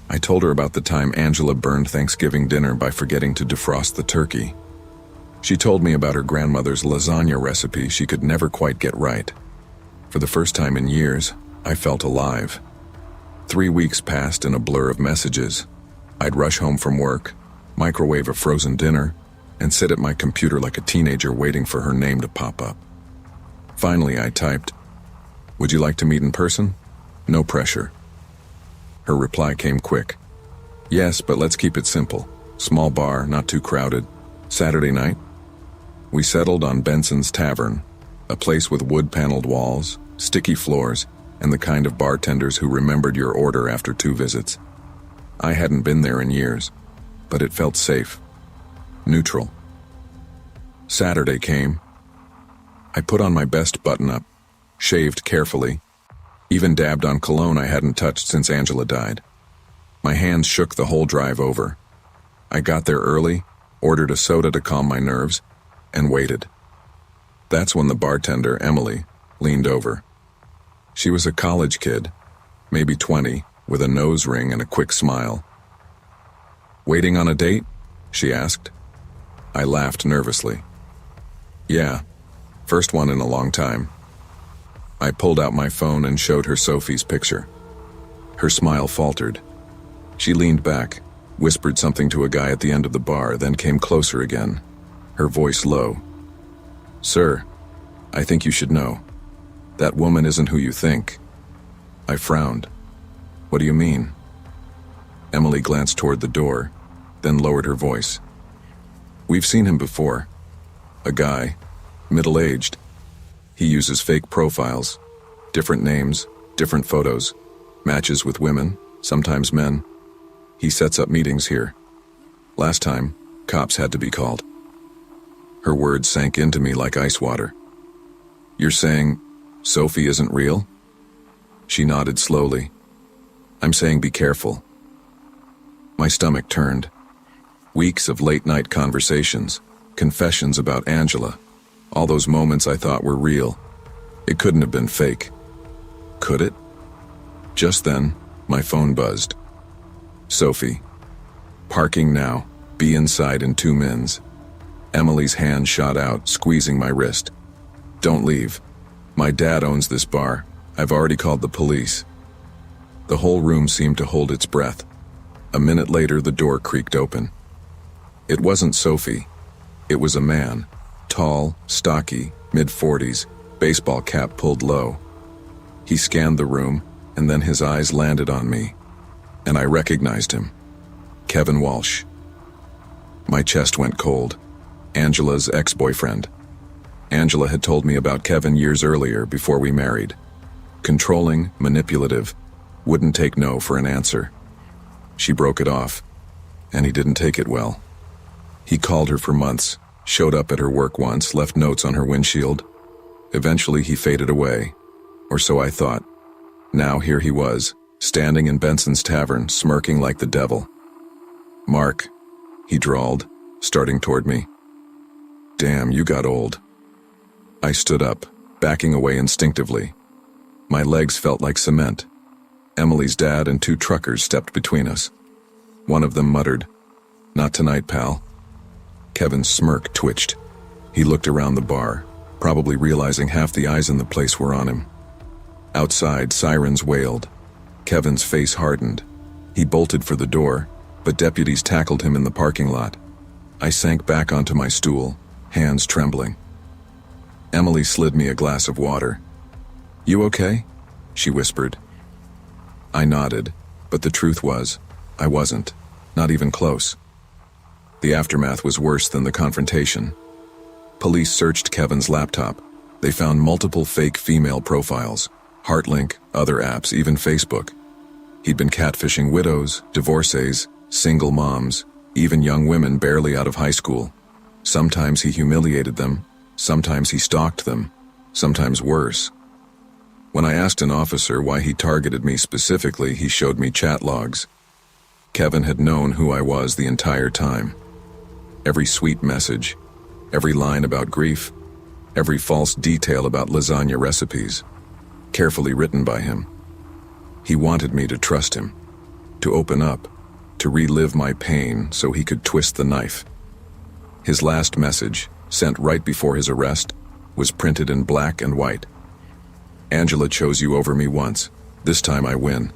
I told her about the time Angela burned Thanksgiving dinner by forgetting to defrost the turkey. She told me about her grandmother's lasagna recipe she could never quite get right. For the first time in years, I felt alive. 3 weeks passed in a blur of messages. I'd rush home from work, microwave a frozen dinner, and sit at my computer like a teenager waiting for her name to pop up. Finally, I typed, "Would you like to meet in person? No pressure." Her reply came quick. "Yes, but let's keep it simple. Small bar, not too crowded. Saturday night?" We settled on Benson's Tavern, a place with wood-paneled walls, sticky floors, and the kind of bartenders who remembered your order after 2 visits. I hadn't been there in years, but it felt safe. Neutral. Saturday came. I put on my best button-up, shaved carefully, even dabbed on cologne I hadn't touched since Angela died. My hands shook the whole drive over. I got there early, ordered a soda to calm my nerves, and waited. That's when the bartender, Emily, leaned over. She was a college kid, maybe 20, with a nose ring and a quick smile. "Waiting on a date?" she asked. I laughed nervously. "Yeah, first one in a long time." I pulled out my phone and showed her Sophie's picture. Her smile faltered. She leaned back, whispered something to a guy at the end of the bar, then came closer again, her voice low. "Sir, I think you should know. That woman isn't who you think." I frowned. "What do you mean?" Emily glanced toward the door, then lowered her voice. "We've seen him before. A guy, middle-aged. He uses fake profiles, different names, different photos, matches with women, sometimes men. He sets up meetings here. Last time, cops had to be called." Her words sank into me like ice water. "You're saying Sophie isn't real?" She nodded slowly. "I'm saying be careful." My stomach turned. Weeks of late-night conversations, confessions about Angela, all those moments I thought were real. It couldn't have been fake. Could it? Just then, my phone buzzed. "Sophie. Parking now. Be inside in 2 minutes." Emily's hand shot out, squeezing my wrist. "Don't leave. My dad owns this bar. I've already called the police." The whole room seemed to hold its breath. A minute later, the door creaked open. It wasn't Sophie. It was a man, tall, stocky, mid-40s, baseball cap pulled low. He scanned the room, and then his eyes landed on me, and I recognized him. Kevin Walsh. My chest went cold. Angela's ex-boyfriend. Angela had told me about Kevin years earlier before we married. Controlling, manipulative, wouldn't take no for an answer. She broke it off, and he didn't take it well. He called her for months, showed up at her work once, left notes on her windshield. Eventually he faded away, or so I thought. Now here he was, standing in Benson's tavern, smirking like the devil. "Mark," he drawled, starting toward me. "Damn, you got old." I stood up, backing away instinctively. My legs felt like cement. Emily's dad and 2 truckers stepped between us. One of them muttered, "Not tonight, pal." Kevin's smirk twitched. He looked around the bar, probably realizing half the eyes in the place were on him. Outside, sirens wailed. Kevin's face hardened. He bolted for the door, but deputies tackled him in the parking lot. I sank back onto my stool, hands trembling. Emily slid me a glass of water. "You okay?" she whispered. I nodded, but the truth was, I wasn't, not even close. The aftermath was worse than the confrontation. Police searched Kevin's laptop. They found multiple fake female profiles, HeartLink, other apps, even Facebook. He'd been catfishing widows, divorcees, single moms, even young women barely out of high school. Sometimes he humiliated them, sometimes he stalked them, sometimes worse. When I asked an officer why he targeted me specifically, he showed me chat logs. Kevin had known who I was the entire time. Every sweet message, every line about grief, every false detail about lasagna recipes, carefully written by him. He wanted me to trust him, to open up, to relive my pain so he could twist the knife. His last message, sent right before his arrest, was printed in black and white. "Angela chose you over me once. This time I win."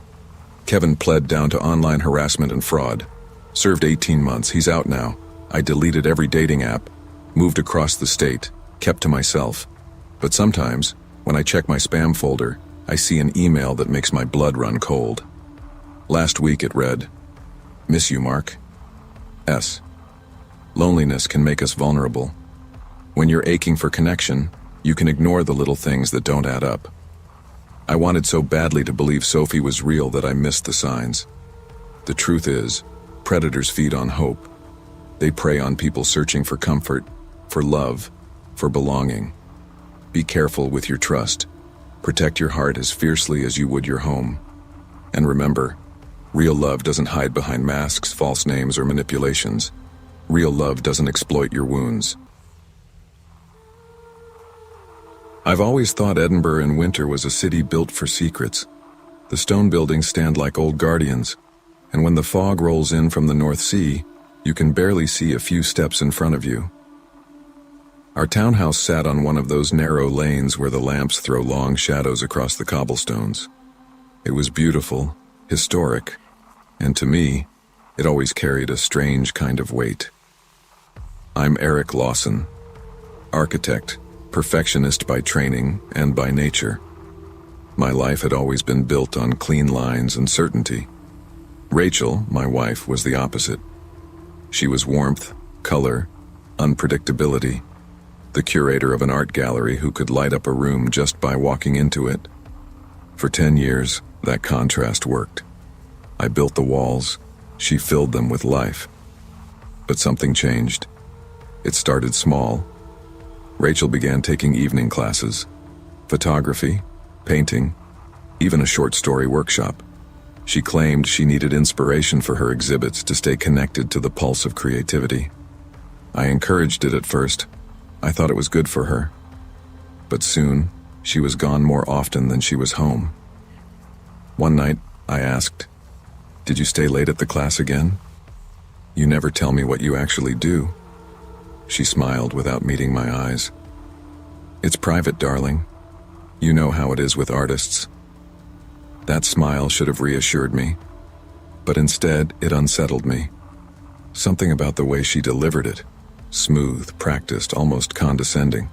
Kevin pled down to online harassment and fraud. Served 18 months, he's out now. I deleted every dating app, moved across the state, kept to myself. But sometimes, when I check my spam folder, I see an email that makes my blood run cold. Last week it read, "Miss you, Mark. S. Loneliness can make us vulnerable. When you're aching for connection, you can ignore the little things that don't add up." I wanted so badly to believe Sophie was real that I missed the signs. The truth is, predators feed on hope. They prey on people searching for comfort, for love, for belonging. Be careful with your trust. Protect your heart as fiercely as you would your home. And remember, real love doesn't hide behind masks, false names, or manipulations. Real love doesn't exploit your wounds. I've always thought Edinburgh in winter was a city built for secrets. The stone buildings stand like old guardians, and when the fog rolls in from the North Sea, you can barely see a few steps in front of you. Our townhouse sat on one of those narrow lanes where the lamps throw long shadows across the cobblestones. It was beautiful, historic, and to me, it always carried a strange kind of weight. I'm Eric Lawson, architect, perfectionist by training and by nature. My life had always been built on clean lines and certainty. Rachel, my wife, was the opposite. She was warmth, color, unpredictability, the curator of an art gallery who could light up a room just by walking into it. For 10 years, that contrast worked. I built the walls, she filled them with life. But something changed. It started small. Rachel began taking evening classes, photography, painting, even a short story workshop. She claimed she needed inspiration for her exhibits to stay connected to the pulse of creativity. I encouraged it at first. I thought it was good for her. But soon, she was gone more often than she was home. One night, I asked, "Did you stay late at the class again? You never tell me what you actually do." She smiled without meeting my eyes. "It's private, darling. You know how it is with artists." That smile should have reassured me, but instead it unsettled me. Something about the way she delivered it, smooth, practiced, almost condescending,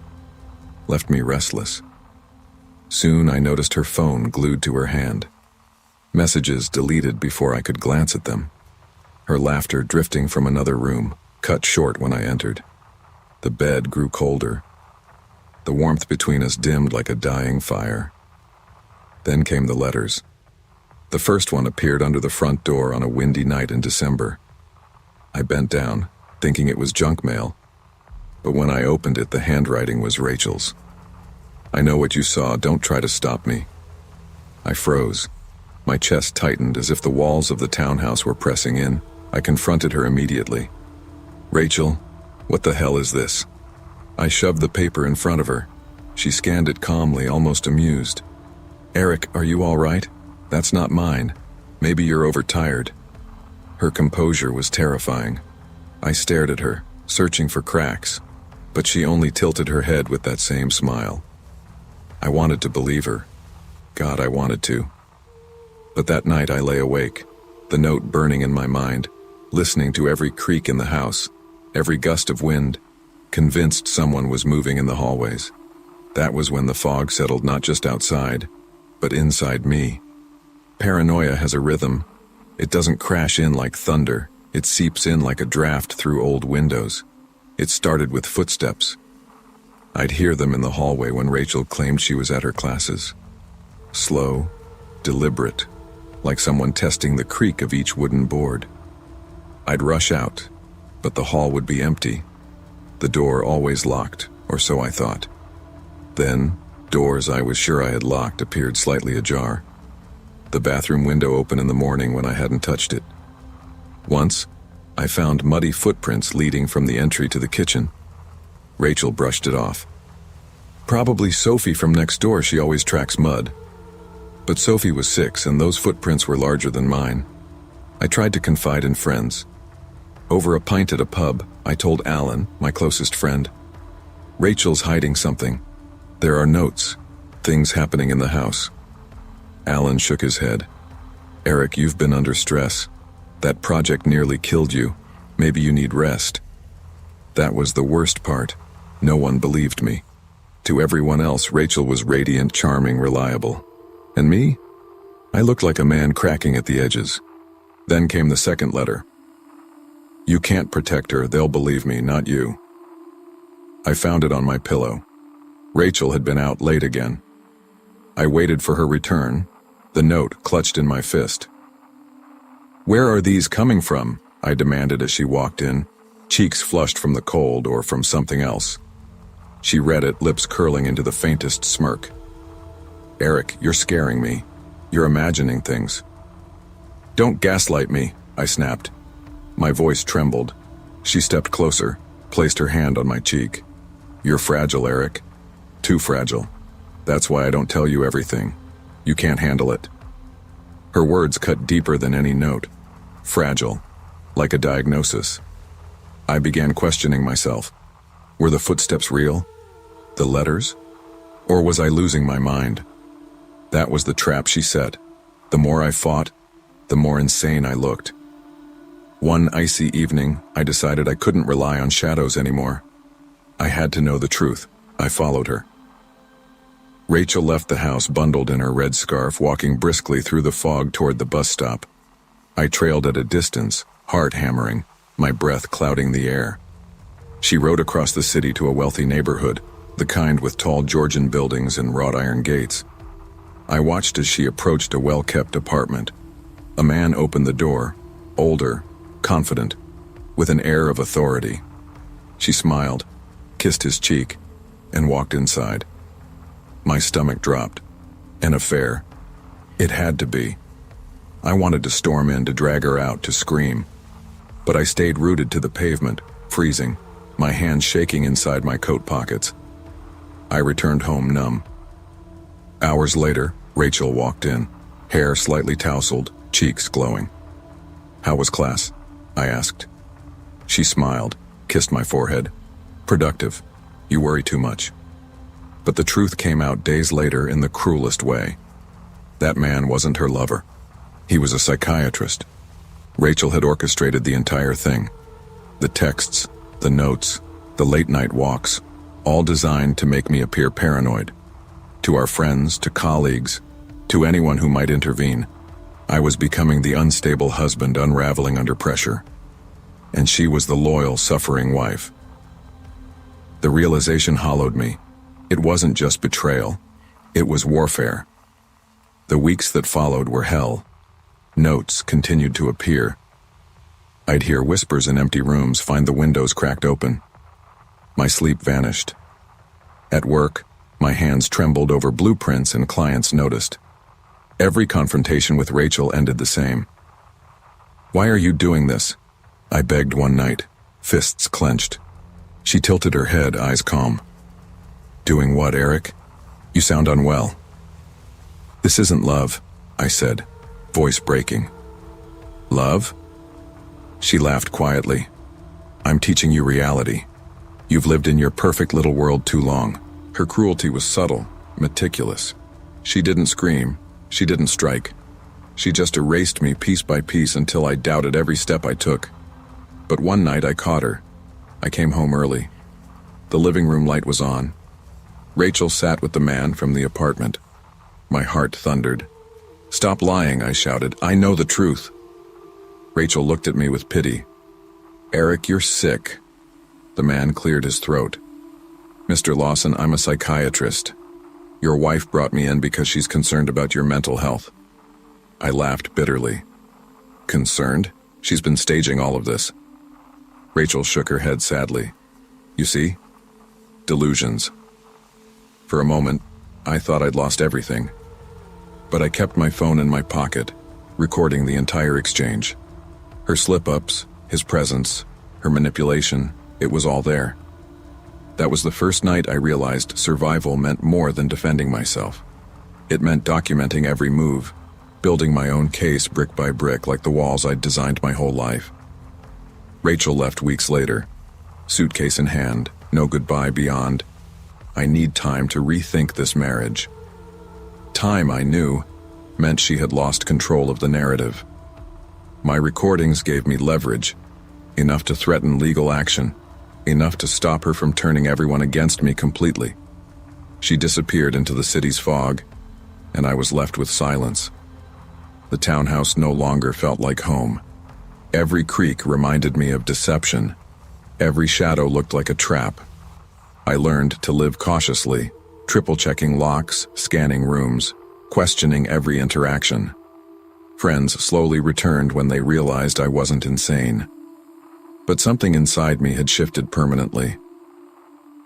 left me restless. Soon I noticed her phone glued to her hand. Messages deleted before I could glance at them. Her laughter drifting from another room, cut short when I entered. The bed grew colder. The warmth between us dimmed like a dying fire. Then came the letters. The first one appeared under the front door on a windy night in December. I bent down, thinking it was junk mail, but when I opened it, the handwriting was Rachel's. "I know what you saw, don't try to stop me." I froze. My chest tightened as if the walls of the townhouse were pressing in. I confronted her immediately. "Rachel, what the hell is this?" I shoved the paper in front of her. She scanned it calmly, almost amused. "Eric, are you all right? That's not mine. Maybe you're overtired." Her composure was terrifying. I stared at her, searching for cracks, but she only tilted her head with that same smile. I wanted to believe her. God, I wanted to. But that night I lay awake, the note burning in my mind, listening to every creak in the house, every gust of wind, convinced someone was moving in the hallways. That was when the fog settled not just outside, but inside me. Paranoia has a rhythm. It doesn't crash in like thunder. It seeps in like a draft through old windows. It started with footsteps. I'd hear them in the hallway when Rachel claimed she was at her classes. Slow, deliberate, like someone testing the creak of each wooden board. I'd rush out, but the hall would be empty. The door always locked, or so I thought. Then, doors I was sure I had locked appeared slightly ajar. The bathroom window open in the morning when I hadn't touched it. Once, I found muddy footprints leading from the entry to the kitchen. Rachel brushed it off. Probably Sophie from next door, she always tracks mud. But Sophie was 6 and those footprints were larger than mine. I tried to confide in friends. Over a pint at a pub, I told Alan, my closest friend, "Rachel's hiding something. There are notes, things happening in the house." Alan shook his head. "Eric, you've been under stress. That project nearly killed you. Maybe you need rest." That was the worst part. No one believed me. To everyone else, Rachel was radiant, charming, reliable. And me? I looked like a man cracking at the edges. Then came the second letter. "You can't protect her, they'll believe me, not you." I found it on my pillow. Rachel had been out late again. I waited for her return, the note clutched in my fist. "Where are these coming from?" I demanded as she walked in, cheeks flushed from the cold or from something else. She read it, lips curling into the faintest smirk. "Eric, you're scaring me. You're imagining things." "Don't gaslight me," I snapped. My voice trembled. She stepped closer, placed her hand on my cheek. "You're fragile, Eric. Too fragile. That's why I don't tell you everything. You can't handle it." Her words cut deeper than any note. Fragile. Like a diagnosis. I began questioning myself. Were the footsteps real? The letters? Or was I losing my mind? That was the trap she set. The more I fought, the more insane I looked. One icy evening, I decided I couldn't rely on shadows anymore. I had to know the truth. I followed her. Rachel left the house bundled in her red scarf, walking briskly through the fog toward the bus stop. I trailed at a distance, heart hammering, my breath clouding the air. She rode across the city to a wealthy neighborhood, the kind with tall Georgian buildings and wrought iron gates. I watched as she approached a well-kept apartment. A man opened the door, older, confident, with an air of authority. She smiled, kissed his cheek, and walked inside. My stomach dropped. An affair. It had to be. I wanted to storm in, to drag her out, to scream. But I stayed rooted to the pavement, freezing, my hands shaking inside my coat pockets. I returned home numb. Hours later, Rachel walked in, hair slightly tousled, cheeks glowing. "How was class?" I asked. She smiled, kissed my forehead. "Productive. You worry too much." But the truth came out days later in the cruelest way. That man wasn't her lover. He was a psychiatrist. Rachel had orchestrated the entire thing. The texts, the notes, the late-night walks, all designed to make me appear paranoid, to our friends, to colleagues, to anyone who might intervene. I was becoming the unstable husband unraveling under pressure, and she was the loyal, suffering wife. The realization hollowed me. It wasn't just betrayal, it was warfare. The weeks that followed were hell. Notes continued to appear. I'd hear whispers in empty rooms, find the windows cracked open. My sleep vanished. At work, my hands trembled over blueprints and clients noticed. Every confrontation with Rachel ended the same. "Why are you doing this?" I begged one night, fists clenched. She tilted her head, eyes calm. "Doing what, Eric? You sound unwell." "This isn't love," I said, voice breaking. "Love?" She laughed quietly. "I'm teaching you reality. You've lived in your perfect little world too long." Her cruelty was subtle, meticulous. She didn't scream, she didn't strike. She just erased me piece by piece until I doubted every step I took. But one night I caught her. I came home early. The living room light was on. Rachel sat with the man from the apartment. My heart thundered. "Stop lying," I shouted. "I know the truth." Rachel looked at me with pity. "Eric, you're sick." The man cleared his throat. "Mr. Lawson, I'm a psychiatrist. Your wife brought me in because she's concerned about your mental health." I laughed bitterly. "Concerned? She's been staging all of this." Rachel shook her head sadly. "You see? Delusions." For a moment, I thought I'd lost everything. But I kept my phone in my pocket, recording the entire exchange. Her slip-ups, his presence, her manipulation, it was all there. That was the first night I realized survival meant more than defending myself. It meant documenting every move, building my own case brick by brick like the walls I'd designed my whole life. Rachel left weeks later, suitcase in hand, no goodbye beyond. I need time to rethink this marriage. Time, I knew, meant she had lost control of the narrative. My recordings gave me leverage, enough to threaten legal action, enough to stop her from turning everyone against me completely. She disappeared into the city's fog, and I was left with silence. The townhouse no longer felt like home. Every creak reminded me of deception. Every shadow looked like a trap. I learned to live cautiously, triple-checking locks, scanning rooms, questioning every interaction. Friends slowly returned when they realized I wasn't insane. But something inside me had shifted permanently.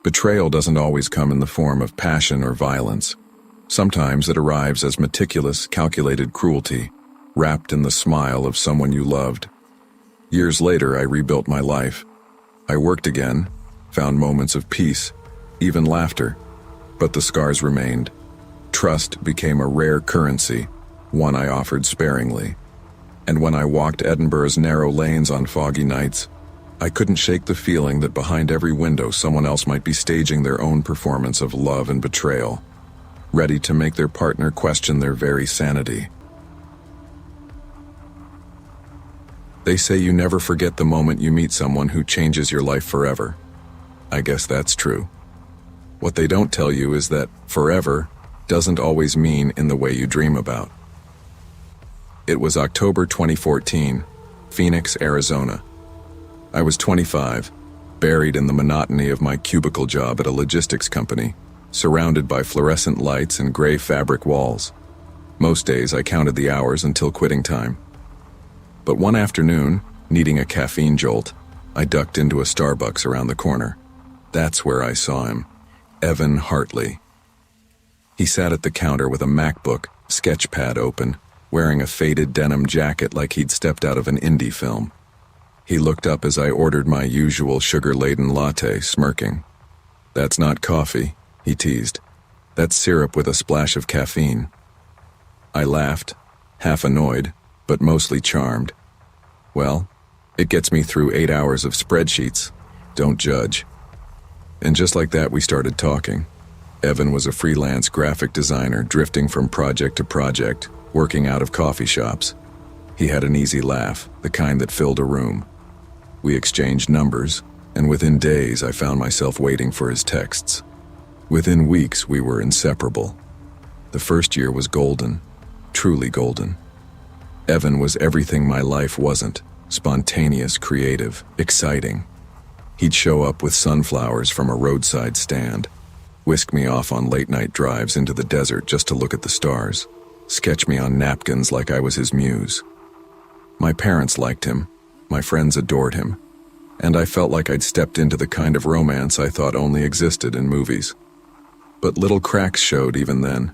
Betrayal doesn't always come in the form of passion or violence. Sometimes it arrives as meticulous, calculated cruelty, wrapped in the smile of someone you loved. Years later, I rebuilt my life. I worked again, found moments of peace, even laughter. But the scars remained. Trust became a rare currency, one I offered sparingly. And when I walked Edinburgh's narrow lanes on foggy nights, I couldn't shake the feeling that behind every window someone else might be staging their own performance of love and betrayal, ready to make their partner question their very sanity. They say you never forget the moment you meet someone who changes your life forever. I guess that's true. What they don't tell you is that forever doesn't always mean in the way you dream about. It was October 2014, Phoenix, Arizona. I was 25, buried in the monotony of my cubicle job at a logistics company, surrounded by fluorescent lights and gray fabric walls. Most days I counted the hours until quitting time. But one afternoon, needing a caffeine jolt, I ducked into a Starbucks around the corner. That's where I saw him, Evan Hartley. He sat at the counter with a MacBook, sketchpad open, wearing a faded denim jacket like he'd stepped out of an indie film. He looked up as I ordered my usual sugar-laden latte, smirking. "That's not coffee," he teased. "That's syrup with a splash of caffeine." I laughed, half annoyed, but mostly charmed. "Well, it gets me through 8 hours of spreadsheets. Don't judge." And just like that, we started talking. Evan was a freelance graphic designer drifting from project to project, working out of coffee shops. He had an easy laugh, the kind that filled a room. We exchanged numbers, and within days I found myself waiting for his texts. Within weeks we were inseparable. The first year was golden, truly golden. Evan was everything my life wasn't: spontaneous, creative, exciting. He'd show up with sunflowers from a roadside stand, whisk me off on late-night drives into the desert just to look at the stars, sketch me on napkins like I was his muse. My parents liked him, my friends adored him, and I felt like I'd stepped into the kind of romance I thought only existed in movies. But little cracks showed even then.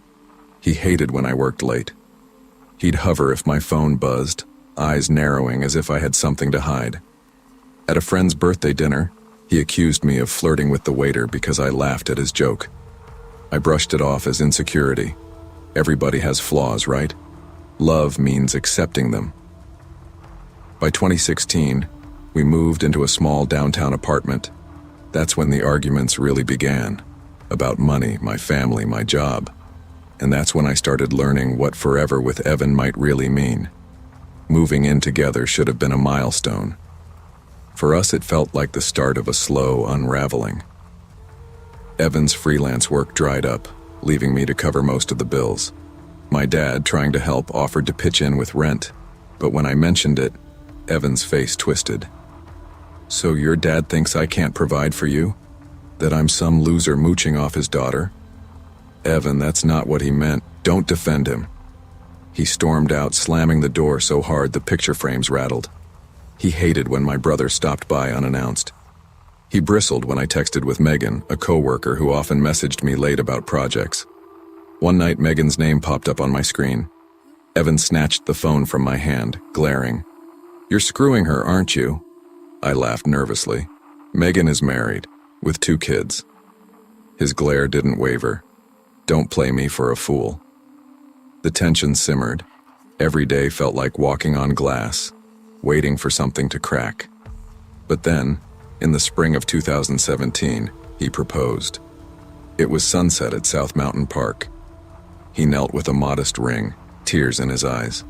He hated when I worked late. He'd hover if my phone buzzed, eyes narrowing as if I had something to hide. At a friend's birthday dinner, he accused me of flirting with the waiter because I laughed at his joke. I brushed it off as insecurity. Everybody has flaws, right? Love means accepting them. By 2016, we moved into a small downtown apartment. That's when the arguments really began. About money, my family, my job. And that's when I started learning what forever with Evan might really mean. Moving in together should have been a milestone. For us, it felt like the start of a slow unraveling. Evan's freelance work dried up, leaving me to cover most of the bills. My dad, trying to help, offered to pitch in with rent, but when I mentioned it, Evan's face twisted. "So your dad thinks I can't provide for you? That I'm some loser mooching off his daughter?" "Evan, that's not what he meant. Don't defend him." He stormed out, slamming the door so hard the picture frames rattled. He hated when my brother stopped by unannounced. He bristled when I texted with Megan, a coworker who often messaged me late about projects. One night, Megan's name popped up on my screen. Evan snatched the phone from my hand, glaring. "You're screwing her, aren't you?" I laughed nervously. Megan is married, with 2 kids. His glare didn't waver. Don't play me for a fool. The tension simmered. Every day felt like walking on glass, waiting for something to crack. But then, in the spring of 2017, he proposed. It was sunset at South Mountain Park. He knelt with a modest ring, tears in his eyes.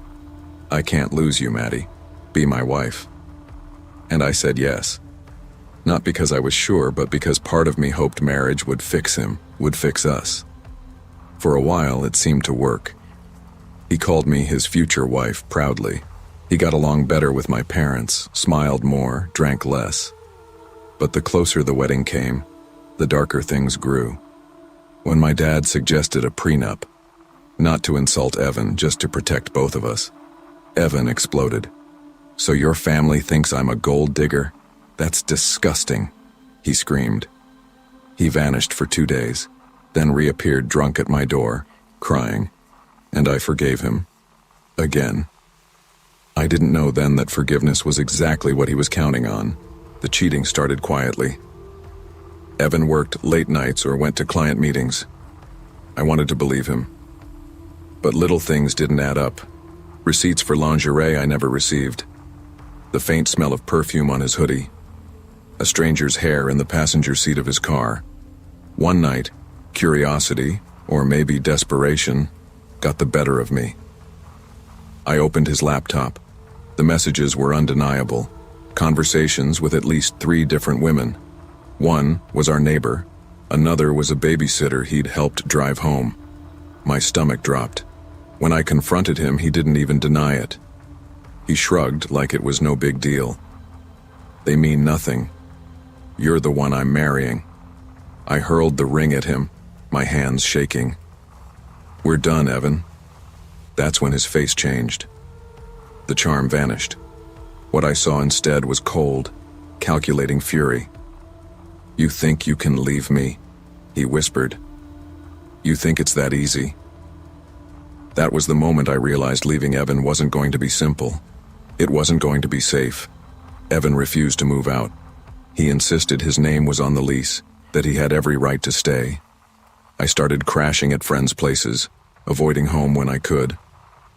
"I can't lose you, Maddie. Be my wife." And I said yes. Not because I was sure, but because part of me hoped marriage would fix him, would fix us. For a while, it seemed to work. He called me his future wife proudly. He got along better with my parents, smiled more, drank less. But the closer the wedding came, the darker things grew. When my dad suggested a prenup, not to insult Evan, just to protect both of us, Evan exploded. "So your family thinks I'm a gold digger? That's disgusting," he screamed. He vanished for 2 days, then reappeared drunk at my door, crying, and I forgave him. Again. I didn't know then that forgiveness was exactly what he was counting on. The cheating started quietly. Evan worked late nights or went to client meetings. I wanted to believe him. But little things didn't add up. Receipts for lingerie I never received. The faint smell of perfume on his hoodie. A stranger's hair in the passenger seat of his car. One night, curiosity, or maybe desperation, got the better of me. I opened his laptop. The messages were undeniable. Conversations with at least 3 different women. One was our neighbor. Another was a babysitter he'd helped drive home. My stomach dropped. When I confronted him, he didn't even deny it. He shrugged like it was no big deal. "They mean nothing. You're the one I'm marrying." I hurled the ring at him, my hands shaking. "We're done, Evan." That's when his face changed. The charm vanished. What I saw instead was cold, calculating fury. "You think you can leave me?" he whispered. "You think it's that easy?" That was the moment I realized leaving Evan wasn't going to be simple. It wasn't going to be safe. Evan refused to move out. He insisted his name was on the lease, that he had every right to stay. I started crashing at friends' places, avoiding home when I could.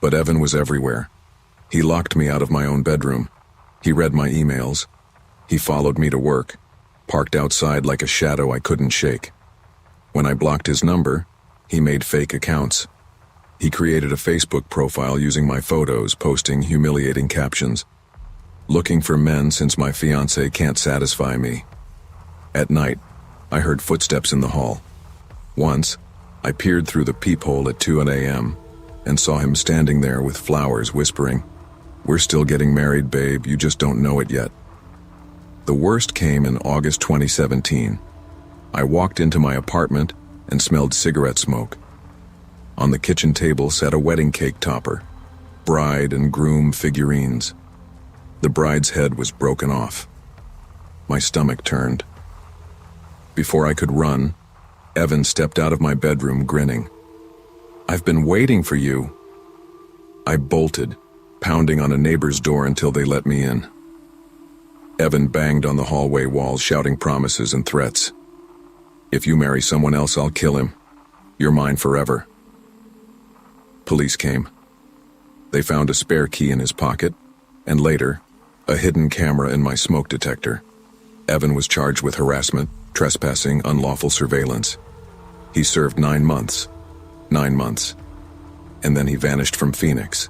But Evan was everywhere. He locked me out of my own bedroom. He read my emails. He followed me to work, parked outside like a shadow I couldn't shake. When I blocked his number, he made fake accounts. He created a Facebook profile using my photos, posting humiliating captions. "Looking for men since my fiancé can't satisfy me." At night, I heard footsteps in the hall. Once, I peered through the peephole at 2 a.m. and saw him standing there with flowers whispering, "We're still getting married, babe, you just don't know it yet." The worst came in August 2017. I walked into my apartment and smelled cigarette smoke. On the kitchen table sat a wedding cake topper, bride and groom figurines. The bride's head was broken off. My stomach turned. Before I could run, Evan stepped out of my bedroom grinning. "I've been waiting for you." I bolted, pounding on a neighbor's door until they let me in. Evan banged on the hallway walls, shouting promises and threats. "If you marry someone else, I'll kill him. You're mine forever." Police came. They found a spare key in his pocket, and later, a hidden camera in my smoke detector. Evan was charged with harassment, trespassing, unlawful surveillance. He served 9 months. 9 months. And then he vanished from Phoenix.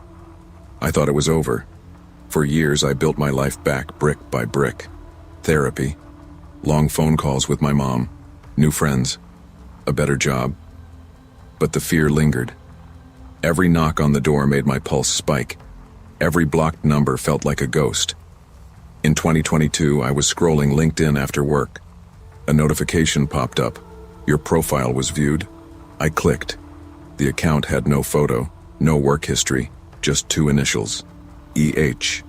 I thought it was over. For years, I built my life back brick by brick. Therapy, long phone calls with my mom, new friends, a better job. But the fear lingered. Every knock on the door made my pulse spike. Every blocked number felt like a ghost. In 2022, I was scrolling LinkedIn after work. A notification popped up. Your profile was viewed. I clicked. The account had no photo, no work history, just 2 initials. EH.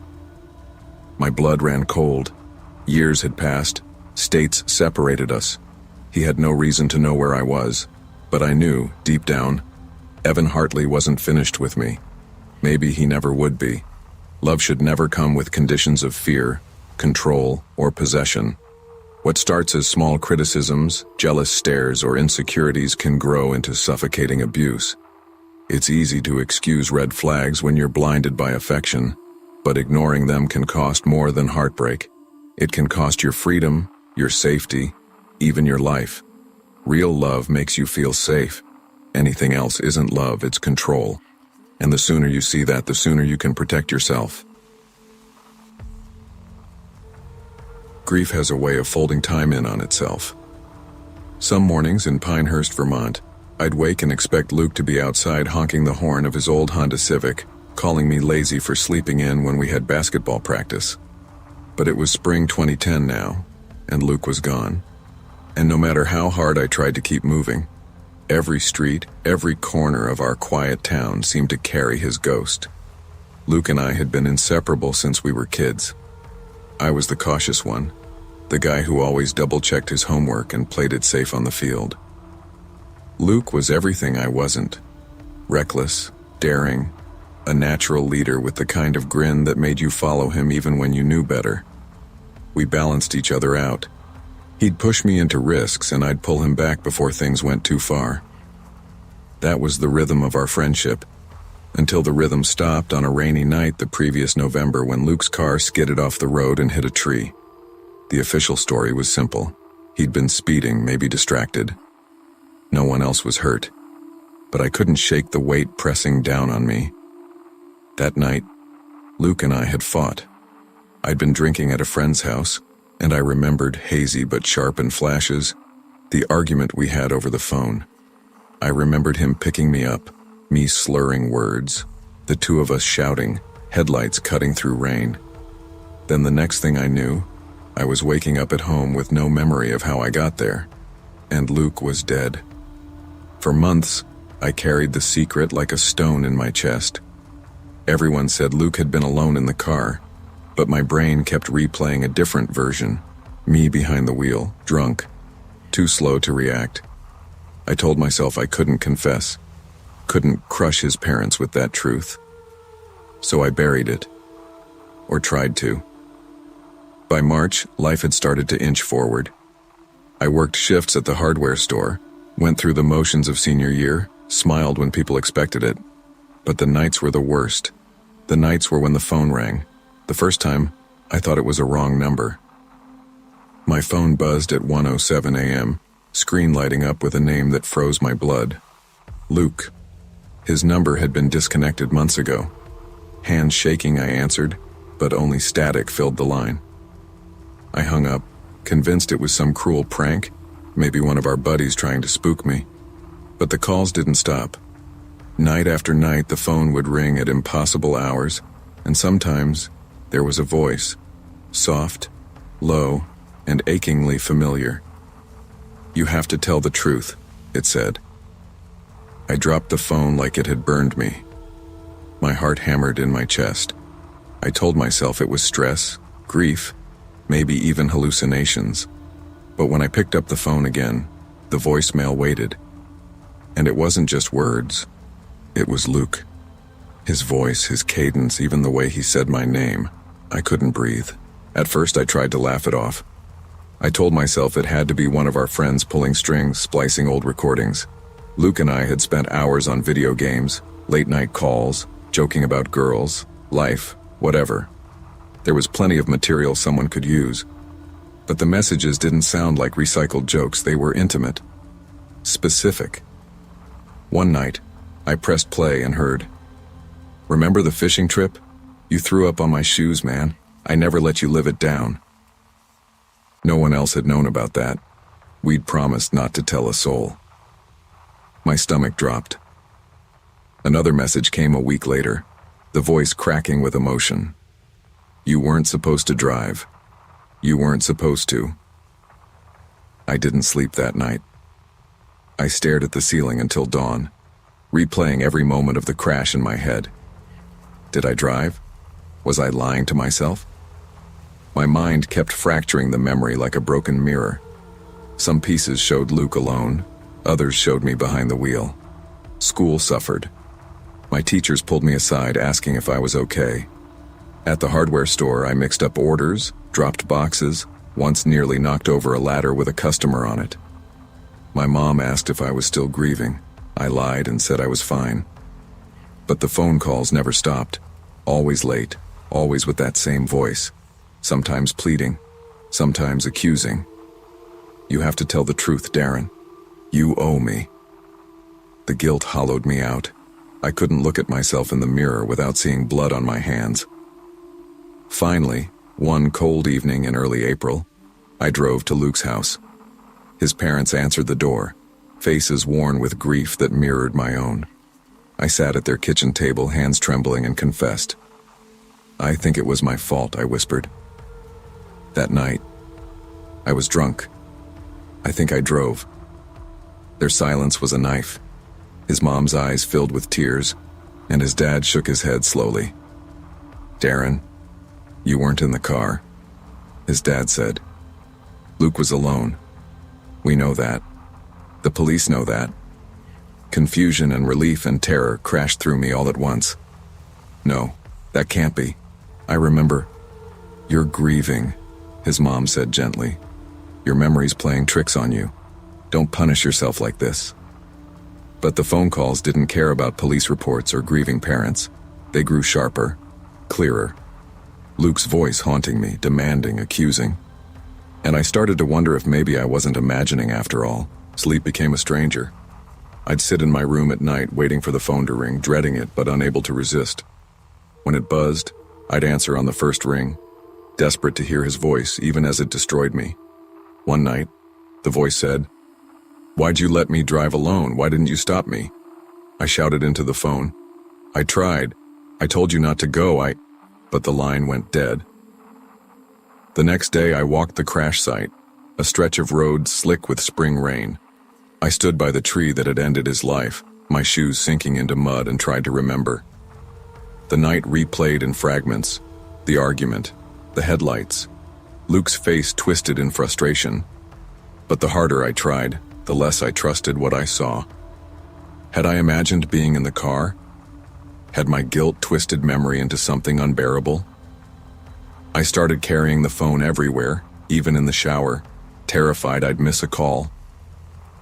My blood ran cold. Years had passed. States separated us. He had no reason to know where I was, but I knew, deep down, Evan Hartley wasn't finished with me. Maybe he never would be. Love should never come with conditions of fear, control, or possession. What starts as small criticisms, jealous stares, or insecurities can grow into suffocating abuse. It's easy to excuse red flags when you're blinded by affection, but ignoring them can cost more than heartbreak. It can cost your freedom, your safety, even your life. Real love makes you feel safe. Anything else isn't love, it's control. And the sooner you see that, the sooner you can protect yourself. Grief has a way of folding time in on itself. Some mornings in Pinehurst, Vermont, I'd wake and expect Luke to be outside honking the horn of his old Honda Civic, calling me lazy for sleeping in when we had basketball practice. But it was spring 2010 now, and Luke was gone. And no matter how hard I tried to keep moving, every street, every corner of our quiet town seemed to carry his ghost. Luke and I had been inseparable since we were kids. I was the cautious one, the guy who always double-checked his homework and played it safe on the field. Luke was everything I wasn't. Reckless, daring, a natural leader with the kind of grin that made you follow him even when you knew better. We balanced each other out. He'd push me into risks and I'd pull him back before things went too far. That was the rhythm of our friendship, until the rhythm stopped on a rainy night the previous November when Luke's car skidded off the road and hit a tree. The official story was simple. He'd been speeding, maybe distracted. No one else was hurt, but I couldn't shake the weight pressing down on me. That night, Luke and I had fought. I'd been drinking at a friend's house, and I remembered, hazy but sharp in flashes, the argument we had over the phone. I remembered him picking me up, me slurring words, the two of us shouting, headlights cutting through rain. Then the next thing I knew, I was waking up at home with no memory of how I got there, and Luke was dead. For months, I carried the secret like a stone in my chest. Everyone said Luke had been alone in the car, but my brain kept replaying a different version, me behind the wheel, drunk, too slow to react. I told myself I couldn't confess, couldn't crush his parents with that truth. So I buried it, or tried to. By March, life had started to inch forward. I worked shifts at the hardware store, went through the motions of senior year, smiled when people expected it. But the nights were the worst. The nights were when the phone rang. The first time, I thought it was a wrong number. My phone buzzed at 1:07 a.m., screen lighting up with a name that froze my blood. Luke. His number had been disconnected months ago. Hands shaking, I answered, but only static filled the line. I hung up, convinced it was some cruel prank, maybe one of our buddies trying to spook me. But the calls didn't stop. Night after night, the phone would ring at impossible hours, and sometimes there was a voice, soft, low, and achingly familiar. "You have to tell the truth," it said. I dropped the phone like it had burned me. My heart hammered in my chest. I told myself it was stress, grief, maybe even hallucinations. But when I picked up the phone again, the voicemail waited. And it wasn't just words. It was Luke. His voice, his cadence, even the way he said my name. I couldn't breathe. At first I tried to laugh it off. I told myself it had to be one of our friends pulling strings, splicing old recordings. Luke and I had spent hours on video games, late-night calls, joking about girls, life, whatever. There was plenty of material someone could use. But the messages didn't sound like recycled jokes. They were intimate, specific. One night, I pressed play and heard, "Remember the fishing trip? You threw up on my shoes, man. I never let you live it down." No one else had known about that. We'd promised not to tell a soul. My stomach dropped. Another message came a week later, the voice cracking with emotion. "You weren't supposed to drive. You weren't supposed to." I didn't sleep that night. I stared at the ceiling until dawn, replaying every moment of the crash in my head. Did I drive? Was I lying to myself? My mind kept fracturing the memory like a broken mirror. Some pieces showed Luke alone, others showed me behind the wheel. School suffered. My teachers pulled me aside asking if I was okay. At the hardware store, I mixed up orders, dropped boxes, once nearly knocked over a ladder with a customer on it. My mom asked if I was still grieving. I lied and said I was fine. But the phone calls never stopped. Always late, always with that same voice. Sometimes pleading, sometimes accusing. "You have to tell the truth, Darren. You owe me." The guilt hollowed me out. I couldn't look at myself in the mirror without seeing blood on my hands. Finally, one cold evening in early April, I drove to Luke's house. His parents answered the door, faces worn with grief that mirrored my own. I sat at their kitchen table, hands trembling, and confessed. "I think it was my fault," I whispered. That night, I was drunk. I think I drove. Their silence was a knife. His mom's eyes filled with tears, and his dad shook his head slowly. "Darren, you weren't in the car," his dad said. "Luke was alone. We know that. The police know that." Confusion and relief and terror crashed through me all at once. "No, that can't be. I remember." "You're grieving," his mom said gently. "Your memory's playing tricks on you. Don't punish yourself like this." But the phone calls didn't care about police reports or grieving parents. They grew sharper, clearer. Luke's voice haunting me, demanding, accusing. And I started to wonder if maybe I wasn't imagining after all. Sleep became a stranger. I'd sit in my room at night waiting for the phone to ring, dreading it but unable to resist. When it buzzed, I'd answer on the first ring, desperate to hear his voice even as it destroyed me. One night, the voice said, "Why'd you let me drive alone? Why didn't you stop me?" I shouted into the phone, "I tried. I told you not to go, But the line went dead. The next day I walked the crash site, a stretch of road slick with spring rain. I stood by the tree that had ended his life, my shoes sinking into mud, and tried to remember. The night replayed in fragments, the argument, the headlights. Luke's face twisted in frustration. But the harder I tried, the less I trusted what I saw. Had I imagined being in the car? Had my guilt twisted memory into something unbearable? I started carrying the phone everywhere, even in the shower, terrified I'd miss a call.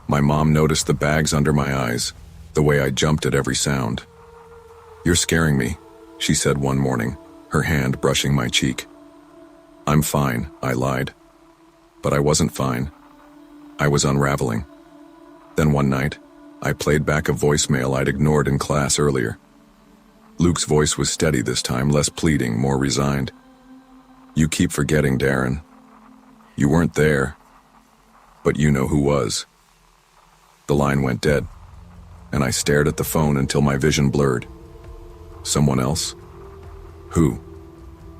My mom noticed the bags under my eyes, the way I jumped at every sound. "You're scaring me," she said one morning, her hand brushing my cheek. "I'm fine," I lied. But I wasn't fine. I was unraveling. Then one night, I played back a voicemail I'd ignored in class earlier. Luke's voice was steady this time, less pleading, more resigned. "You keep forgetting, Darren. You weren't there, but you know who was." The line went dead. and I stared at the phone until my vision blurred. Someone else? Who?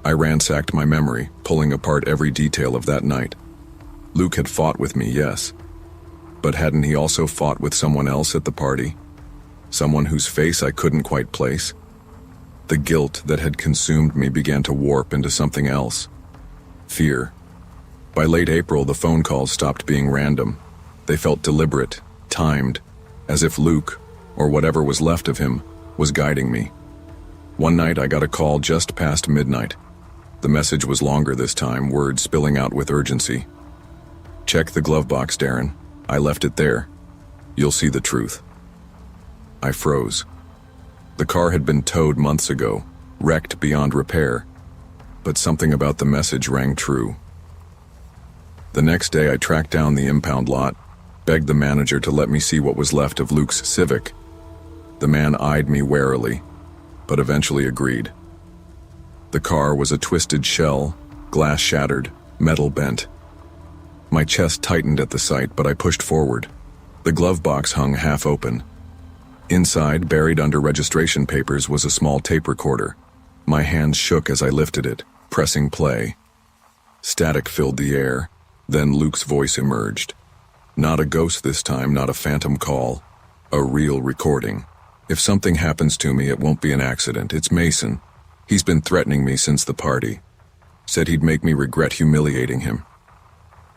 I ransacked my memory, pulling apart every detail of that night. Luke had fought with me, yes. But hadn't he also fought with someone else at the party? Someone whose face I couldn't quite place? The guilt that had consumed me began to warp into something else. Fear. By late April, the phone calls stopped being random. They felt deliberate, timed, as if Luke, or whatever was left of him, was guiding me. One night I got a call just past midnight. The message was longer this time, words spilling out with urgency. "Check the glove box, Darren. I left it there. You'll see the truth." I froze. The car had been towed months ago, wrecked beyond repair, but something about the message rang true. The next day I tracked down the impound lot, begged the manager to let me see what was left of Luke's Civic. The man eyed me warily, but eventually agreed. The car was a twisted shell, glass shattered, metal bent. My chest tightened at the sight, but I pushed forward. The glove box hung half open. Inside, buried under registration papers, was a small tape recorder. My hands shook as I lifted it, pressing play. Static filled the air, then Luke's voice emerged. Not a ghost this time, not a phantom call. A real recording. "If something happens to me, it won't be an accident. It's Mason. He's been threatening me since the party. Said he'd make me regret humiliating him.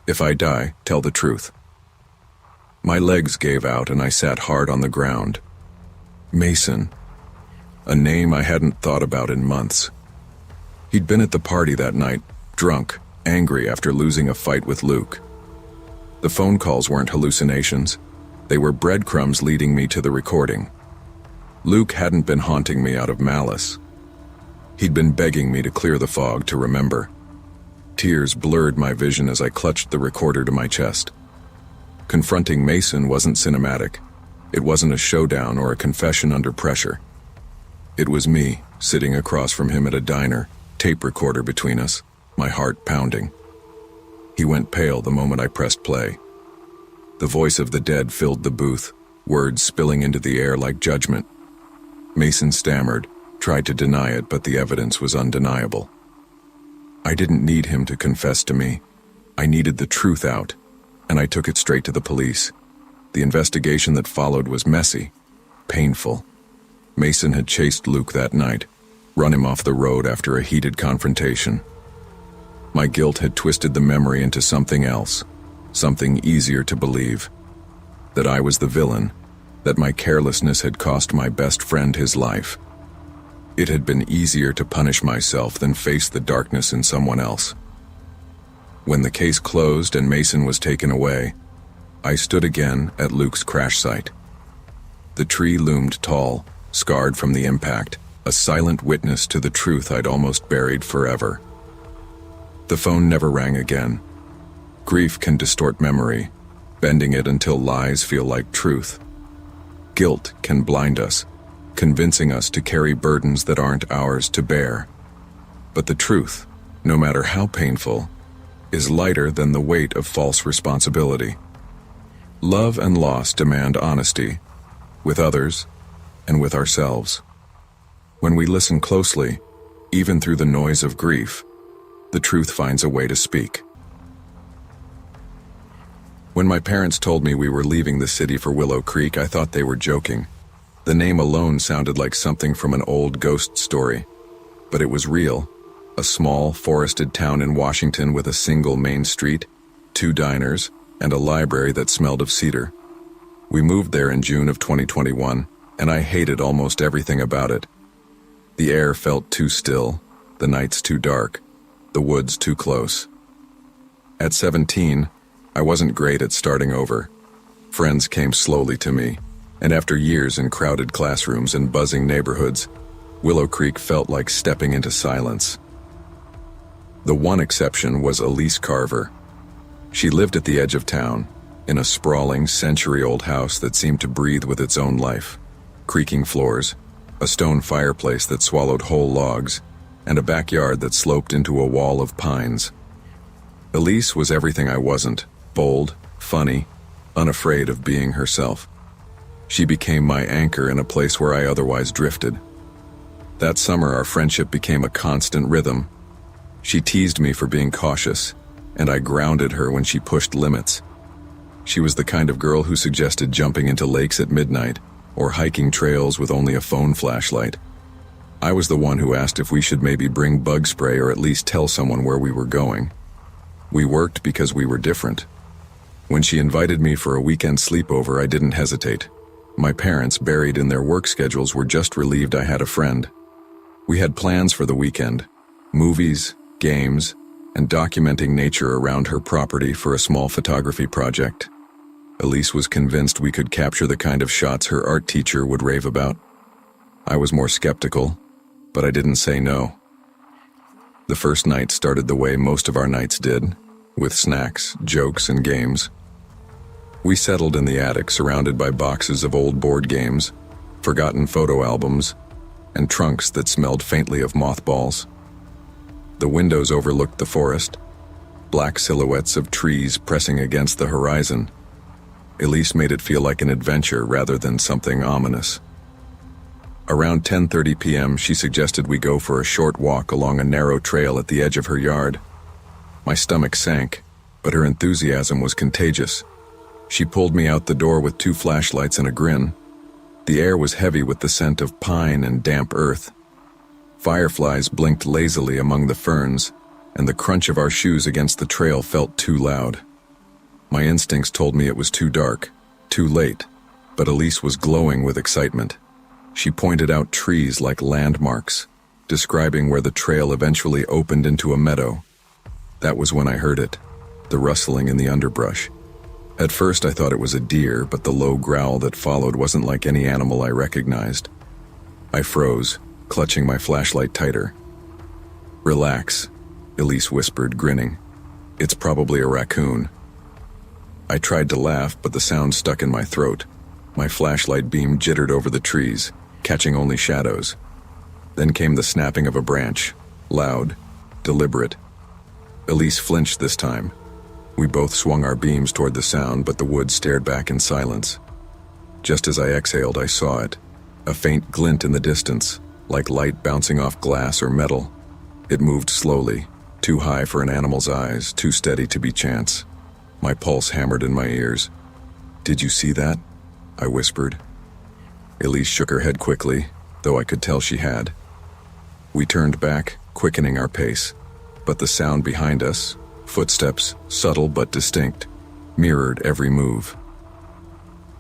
If I die, tell the truth." My legs gave out and I sat hard on the ground. Mason. A name I hadn't thought about in months. He'd been at the party that night, drunk, angry after losing a fight with Luke. The phone calls weren't hallucinations. They were breadcrumbs leading me to the recording. Luke hadn't been haunting me out of malice. He'd been begging me to clear the fog, to remember. Tears blurred my vision as I clutched the recorder to my chest. Confronting Mason wasn't cinematic. It wasn't a showdown or a confession under pressure. It was me, sitting across from him at a diner, tape recorder between us, my heart pounding. He went pale the moment I pressed play. The voice of the dead filled the booth, words spilling into the air like judgment. Mason stammered, tried to deny it, but the evidence was undeniable. I didn't need him to confess to me. I needed the truth out, and I took it straight to the police. The investigation that followed was messy, painful. Mason had chased Luke that night, run him off the road after a heated confrontation. My guilt had twisted the memory into something else, something easier to believe. That I was the villain, that my carelessness had cost my best friend his life. It had been easier to punish myself than face the darkness in someone else. When the case closed and Mason was taken away, I stood again at Luke's crash site. The tree loomed tall, scarred from the impact, a silent witness to the truth I'd almost buried forever. The phone never rang again. Grief can distort memory, bending it until lies feel like truth. Guilt can blind us, convincing us to carry burdens that aren't ours to bear. But the truth, no matter how painful, is lighter than the weight of false responsibility. Love and loss demand honesty, with others and with ourselves. When we listen closely, even through the noise of grief, the truth finds a way to speak. When my parents told me we were leaving the city for Willow Creek, I thought they were joking. The name alone sounded like something from an old ghost story, but it was real. A small, forested town in Washington with a single main street, 2 diners, and a library that smelled of cedar. We moved there in June of 2021, and I hated almost everything about it. The air felt too still, the nights too dark, the woods too close. At 17, I wasn't great at starting over. Friends came slowly to me, and after years in crowded classrooms and buzzing neighborhoods, Willow Creek felt like stepping into silence. The one exception was Elise Carver. She lived at the edge of town, in a sprawling, century-old house that seemed to breathe with its own life. Creaking floors, a stone fireplace that swallowed whole logs, and a backyard that sloped into a wall of pines. Elise was everything I wasn't: bold, funny, unafraid of being herself. She became my anchor in a place where I otherwise drifted. That summer, our friendship became a constant rhythm. She teased me for being cautious, and I grounded her when she pushed limits. She was the kind of girl who suggested jumping into lakes at midnight or hiking trails with only a phone flashlight. I was the one who asked if we should maybe bring bug spray or at least tell someone where we were going. We worked because we were different. When she invited me for a weekend sleepover, I didn't hesitate. My parents, buried in their work schedules, were just relieved I had a friend. We had plans for the weekend: movies, games, and documenting nature around her property for a small photography project. Elise was convinced we could capture the kind of shots her art teacher would rave about. I was more skeptical, but I didn't say no. The first night started the way most of our nights did, with snacks, jokes, and games. We settled in the attic, surrounded by boxes of old board games, forgotten photo albums, and trunks that smelled faintly of mothballs. The windows overlooked the forest, black silhouettes of trees pressing against the horizon. Elise made it feel like an adventure rather than something ominous. Around 10:30 p.m., she suggested we go for a short walk along a narrow trail at the edge of her yard. My stomach sank, but her enthusiasm was contagious. She pulled me out the door with 2 flashlights and a grin. The air was heavy with the scent of pine and damp earth. Fireflies blinked lazily among the ferns, and the crunch of our shoes against the trail felt too loud. My instincts told me it was too dark, too late, but Elise was glowing with excitement. She pointed out trees like landmarks, describing where the trail eventually opened into a meadow. That was when I heard it, the rustling in the underbrush. At first I thought it was a deer, but the low growl that followed wasn't like any animal I recognized. I froze, clutching my flashlight tighter. "Relax," Elise whispered, grinning. "It's probably a raccoon." I tried to laugh, but the sound stuck in my throat. My flashlight beam jittered over the trees, catching only shadows. Then came the snapping of a branch, loud, deliberate. Elise flinched this time. We both swung our beams toward the sound, but the woods stared back in silence. Just as I exhaled, I saw it, a faint glint in the distance, like light bouncing off glass or metal. It moved slowly, too high for an animal's eyes, too steady to be chance. My pulse hammered in my ears. "Did you see that?" I whispered. Elise shook her head quickly, though I could tell she had. We turned back, quickening our pace, but the sound behind us, footsteps, subtle but distinct, mirrored every move.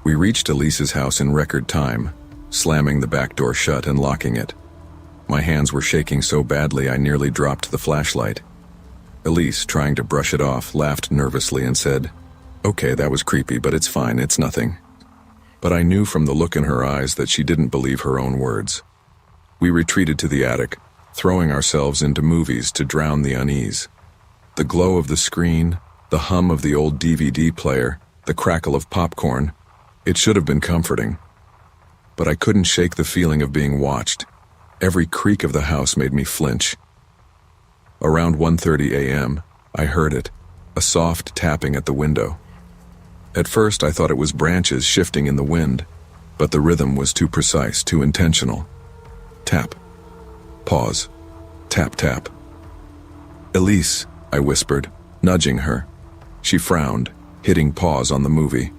We reached Elise's house in record time, slamming the back door shut and locking it. My hands were shaking so badly I nearly dropped the flashlight. Elise, trying to brush it off, laughed nervously and said, "Okay, that was creepy, but it's fine, it's nothing." But I knew from the look in her eyes that she didn't believe her own words. We retreated to the attic, throwing ourselves into movies to drown the unease. The glow of the screen, the hum of the old DVD player, the crackle of popcorn, it should have been comforting. But I couldn't shake the feeling of being watched. Every creak of the house made me flinch. Around 1:30 a.m., I heard it, a soft tapping at the window. At first I thought it was branches shifting in the wind, but the rhythm was too precise, too intentional. Tap. Pause. Tap, tap. "Elise," I whispered, nudging her. She frowned, hitting pause on the movie.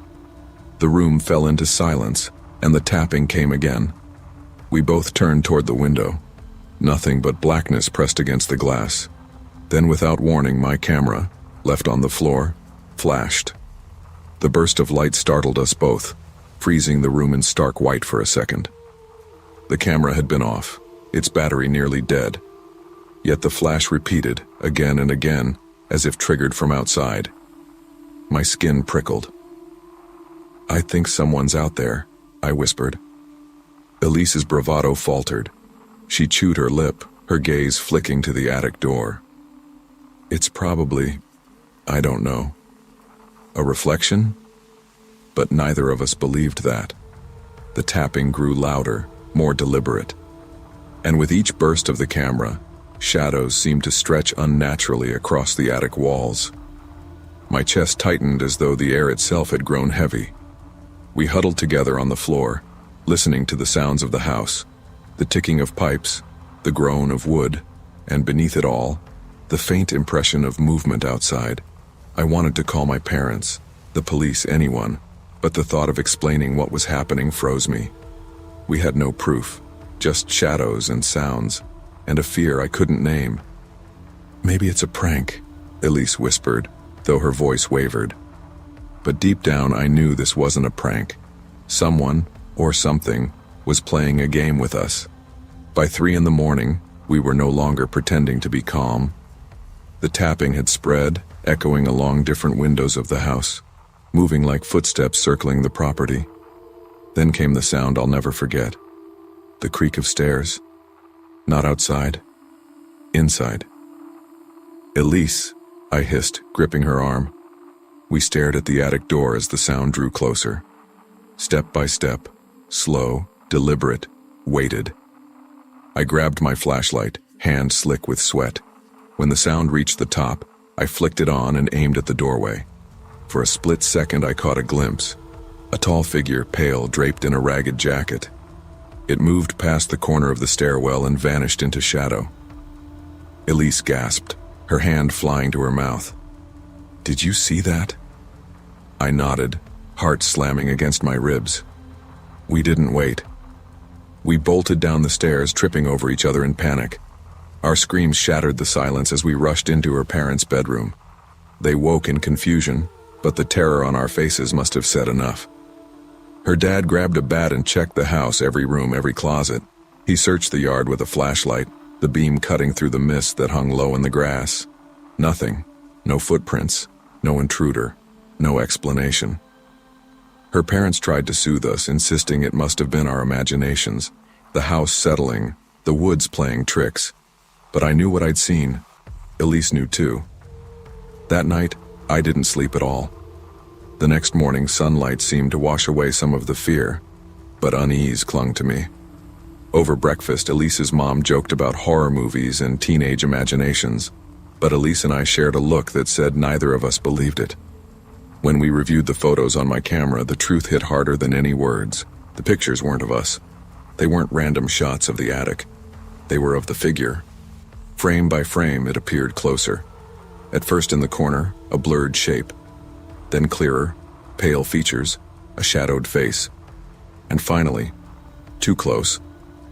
The room fell into silence, and the tapping came again. We both turned toward the window. Nothing but blackness pressed against the glass. Then, without warning, my camera, left on the floor, flashed. The burst of light startled us both, freezing the room in stark white for a second. The camera had been off, its battery nearly dead. Yet the flash repeated, again and again, as if triggered from outside. My skin prickled. "I think someone's out there," I whispered. Elise's bravado faltered. She chewed her lip, her gaze flicking to the attic door. "It's probably, I don't know, a reflection?" But neither of us believed that. The tapping grew louder, more deliberate. And with each burst of the camera, shadows seemed to stretch unnaturally across the attic walls. My chest tightened as though the air itself had grown heavy. We huddled together on the floor, listening to the sounds of the house, the ticking of pipes, the groan of wood, and beneath it all, the faint impression of movement outside. I wanted to call my parents, the police, anyone, but the thought of explaining what was happening froze me. We had no proof, just shadows and sounds, and a fear I couldn't name. "Maybe it's a prank," Elise whispered, though her voice wavered. But deep down I knew this wasn't a prank. Someone, or something, was playing a game with us. By 3 a.m, we were no longer pretending to be calm. The tapping had spread, echoing along different windows of the house, moving like footsteps circling the property. Then came the sound I'll never forget. The creak of stairs. Not outside. Inside. "Elise," I hissed, gripping her arm. We stared at the attic door as the sound drew closer. Step by step, slow, deliberate, weighted. I grabbed my flashlight, hand slick with sweat. When the sound reached the top, I flicked it on and aimed at the doorway. For a split second I caught a glimpse. A tall figure, pale, draped in a ragged jacket. It moved past the corner of the stairwell and vanished into shadow. Elise gasped, her hand flying to her mouth. "Did you see that?" I nodded, heart slamming against my ribs. We didn't wait. We bolted down the stairs, tripping over each other in panic. Our screams shattered the silence as we rushed into her parents' bedroom. They woke in confusion, but the terror on our faces must have said enough. Her dad grabbed a bat and checked the house, every room, every closet. He searched the yard with a flashlight, the beam cutting through the mist that hung low in the grass. Nothing. No footprints. No intruder. No explanation. Her parents tried to soothe us, insisting it must have been our imaginations, the house settling, the woods playing tricks. But I knew what I'd seen. Elise knew too. That night, I didn't sleep at all. The next morning, sunlight seemed to wash away some of the fear, but unease clung to me. Over breakfast, Elise's mom joked about horror movies and teenage imaginations, but Elise and I shared a look that said neither of us believed it. When we reviewed the photos on my camera, the truth hit harder than any words. The pictures weren't of us. They weren't random shots of the attic. They were of the figure. Frame by frame, it appeared closer. At first in the corner, a blurred shape. Then clearer, pale features, a shadowed face. And finally, too close,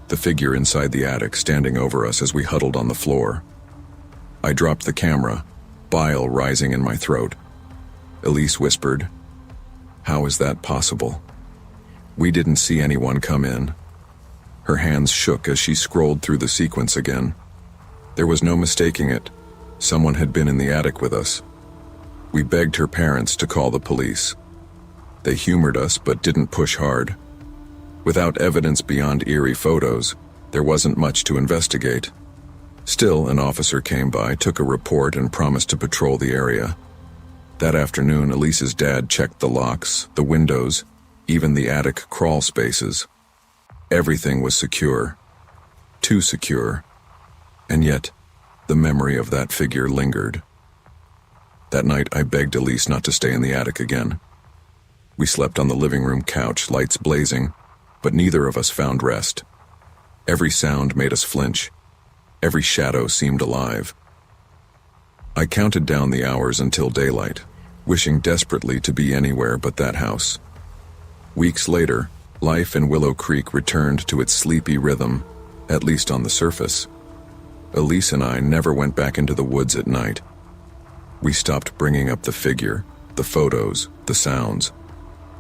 the figure inside the attic standing over us as we huddled on the floor. I dropped the camera, bile rising in my throat. Elise whispered, "How is that possible?" We didn't see anyone come in. Her hands shook as she scrolled through the sequence again. There was no mistaking it. Someone had been in the attic with us. We begged her parents to call the police. They humored us but didn't push hard. Without evidence beyond eerie photos, there wasn't much to investigate. Still, an officer came by, took a report, and promised to patrol the area. That afternoon, Elise's dad checked the locks, the windows, even the attic crawl spaces. Everything was secure. Too secure. And yet, the memory of that figure lingered. That night, I begged Elise not to stay in the attic again. We slept on the living room couch, lights blazing, but neither of us found rest. Every sound made us flinch. Every shadow seemed alive. I counted down the hours until daylight, wishing desperately to be anywhere but that house. Weeks later, life in Willow Creek returned to its sleepy rhythm, at least on the surface. Elise and I never went back into the woods at night. We stopped bringing up the figure, the photos, the sounds.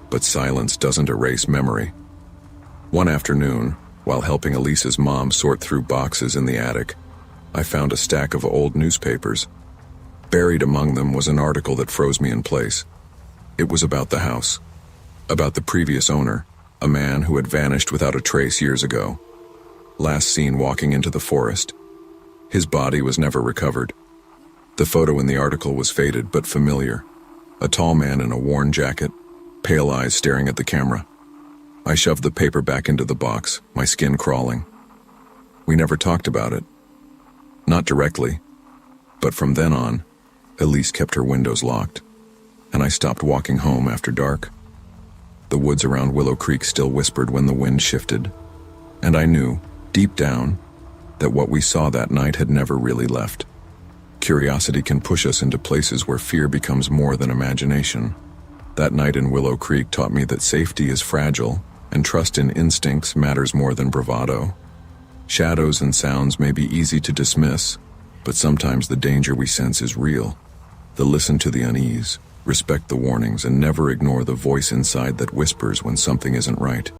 But silence doesn't erase memory. One afternoon, while helping Elise's mom sort through boxes in the attic, I found a stack of old newspapers. Buried among them was an article that froze me in place. It was about the house, about the previous owner, a man who had vanished without a trace years ago. Last seen walking into the forest. His body was never recovered. The photo in the article was faded but familiar. A tall man in a worn jacket, pale eyes staring at the camera. I shoved the paper back into the box, my skin crawling. We never talked about it. Not directly, but from then on, Elise kept her windows locked, and I stopped walking home after dark. The woods around Willow Creek still whispered when the wind shifted, and I knew, deep down, that what we saw that night had never really left. Curiosity can push us into places where fear becomes more than imagination. That night in Willow Creek taught me that safety is fragile, and trust in instincts matters more than bravado. Shadows and sounds may be easy to dismiss, but sometimes the danger we sense is real. Listen to the unease, respect the warnings, and never ignore the voice inside that whispers when something isn't right.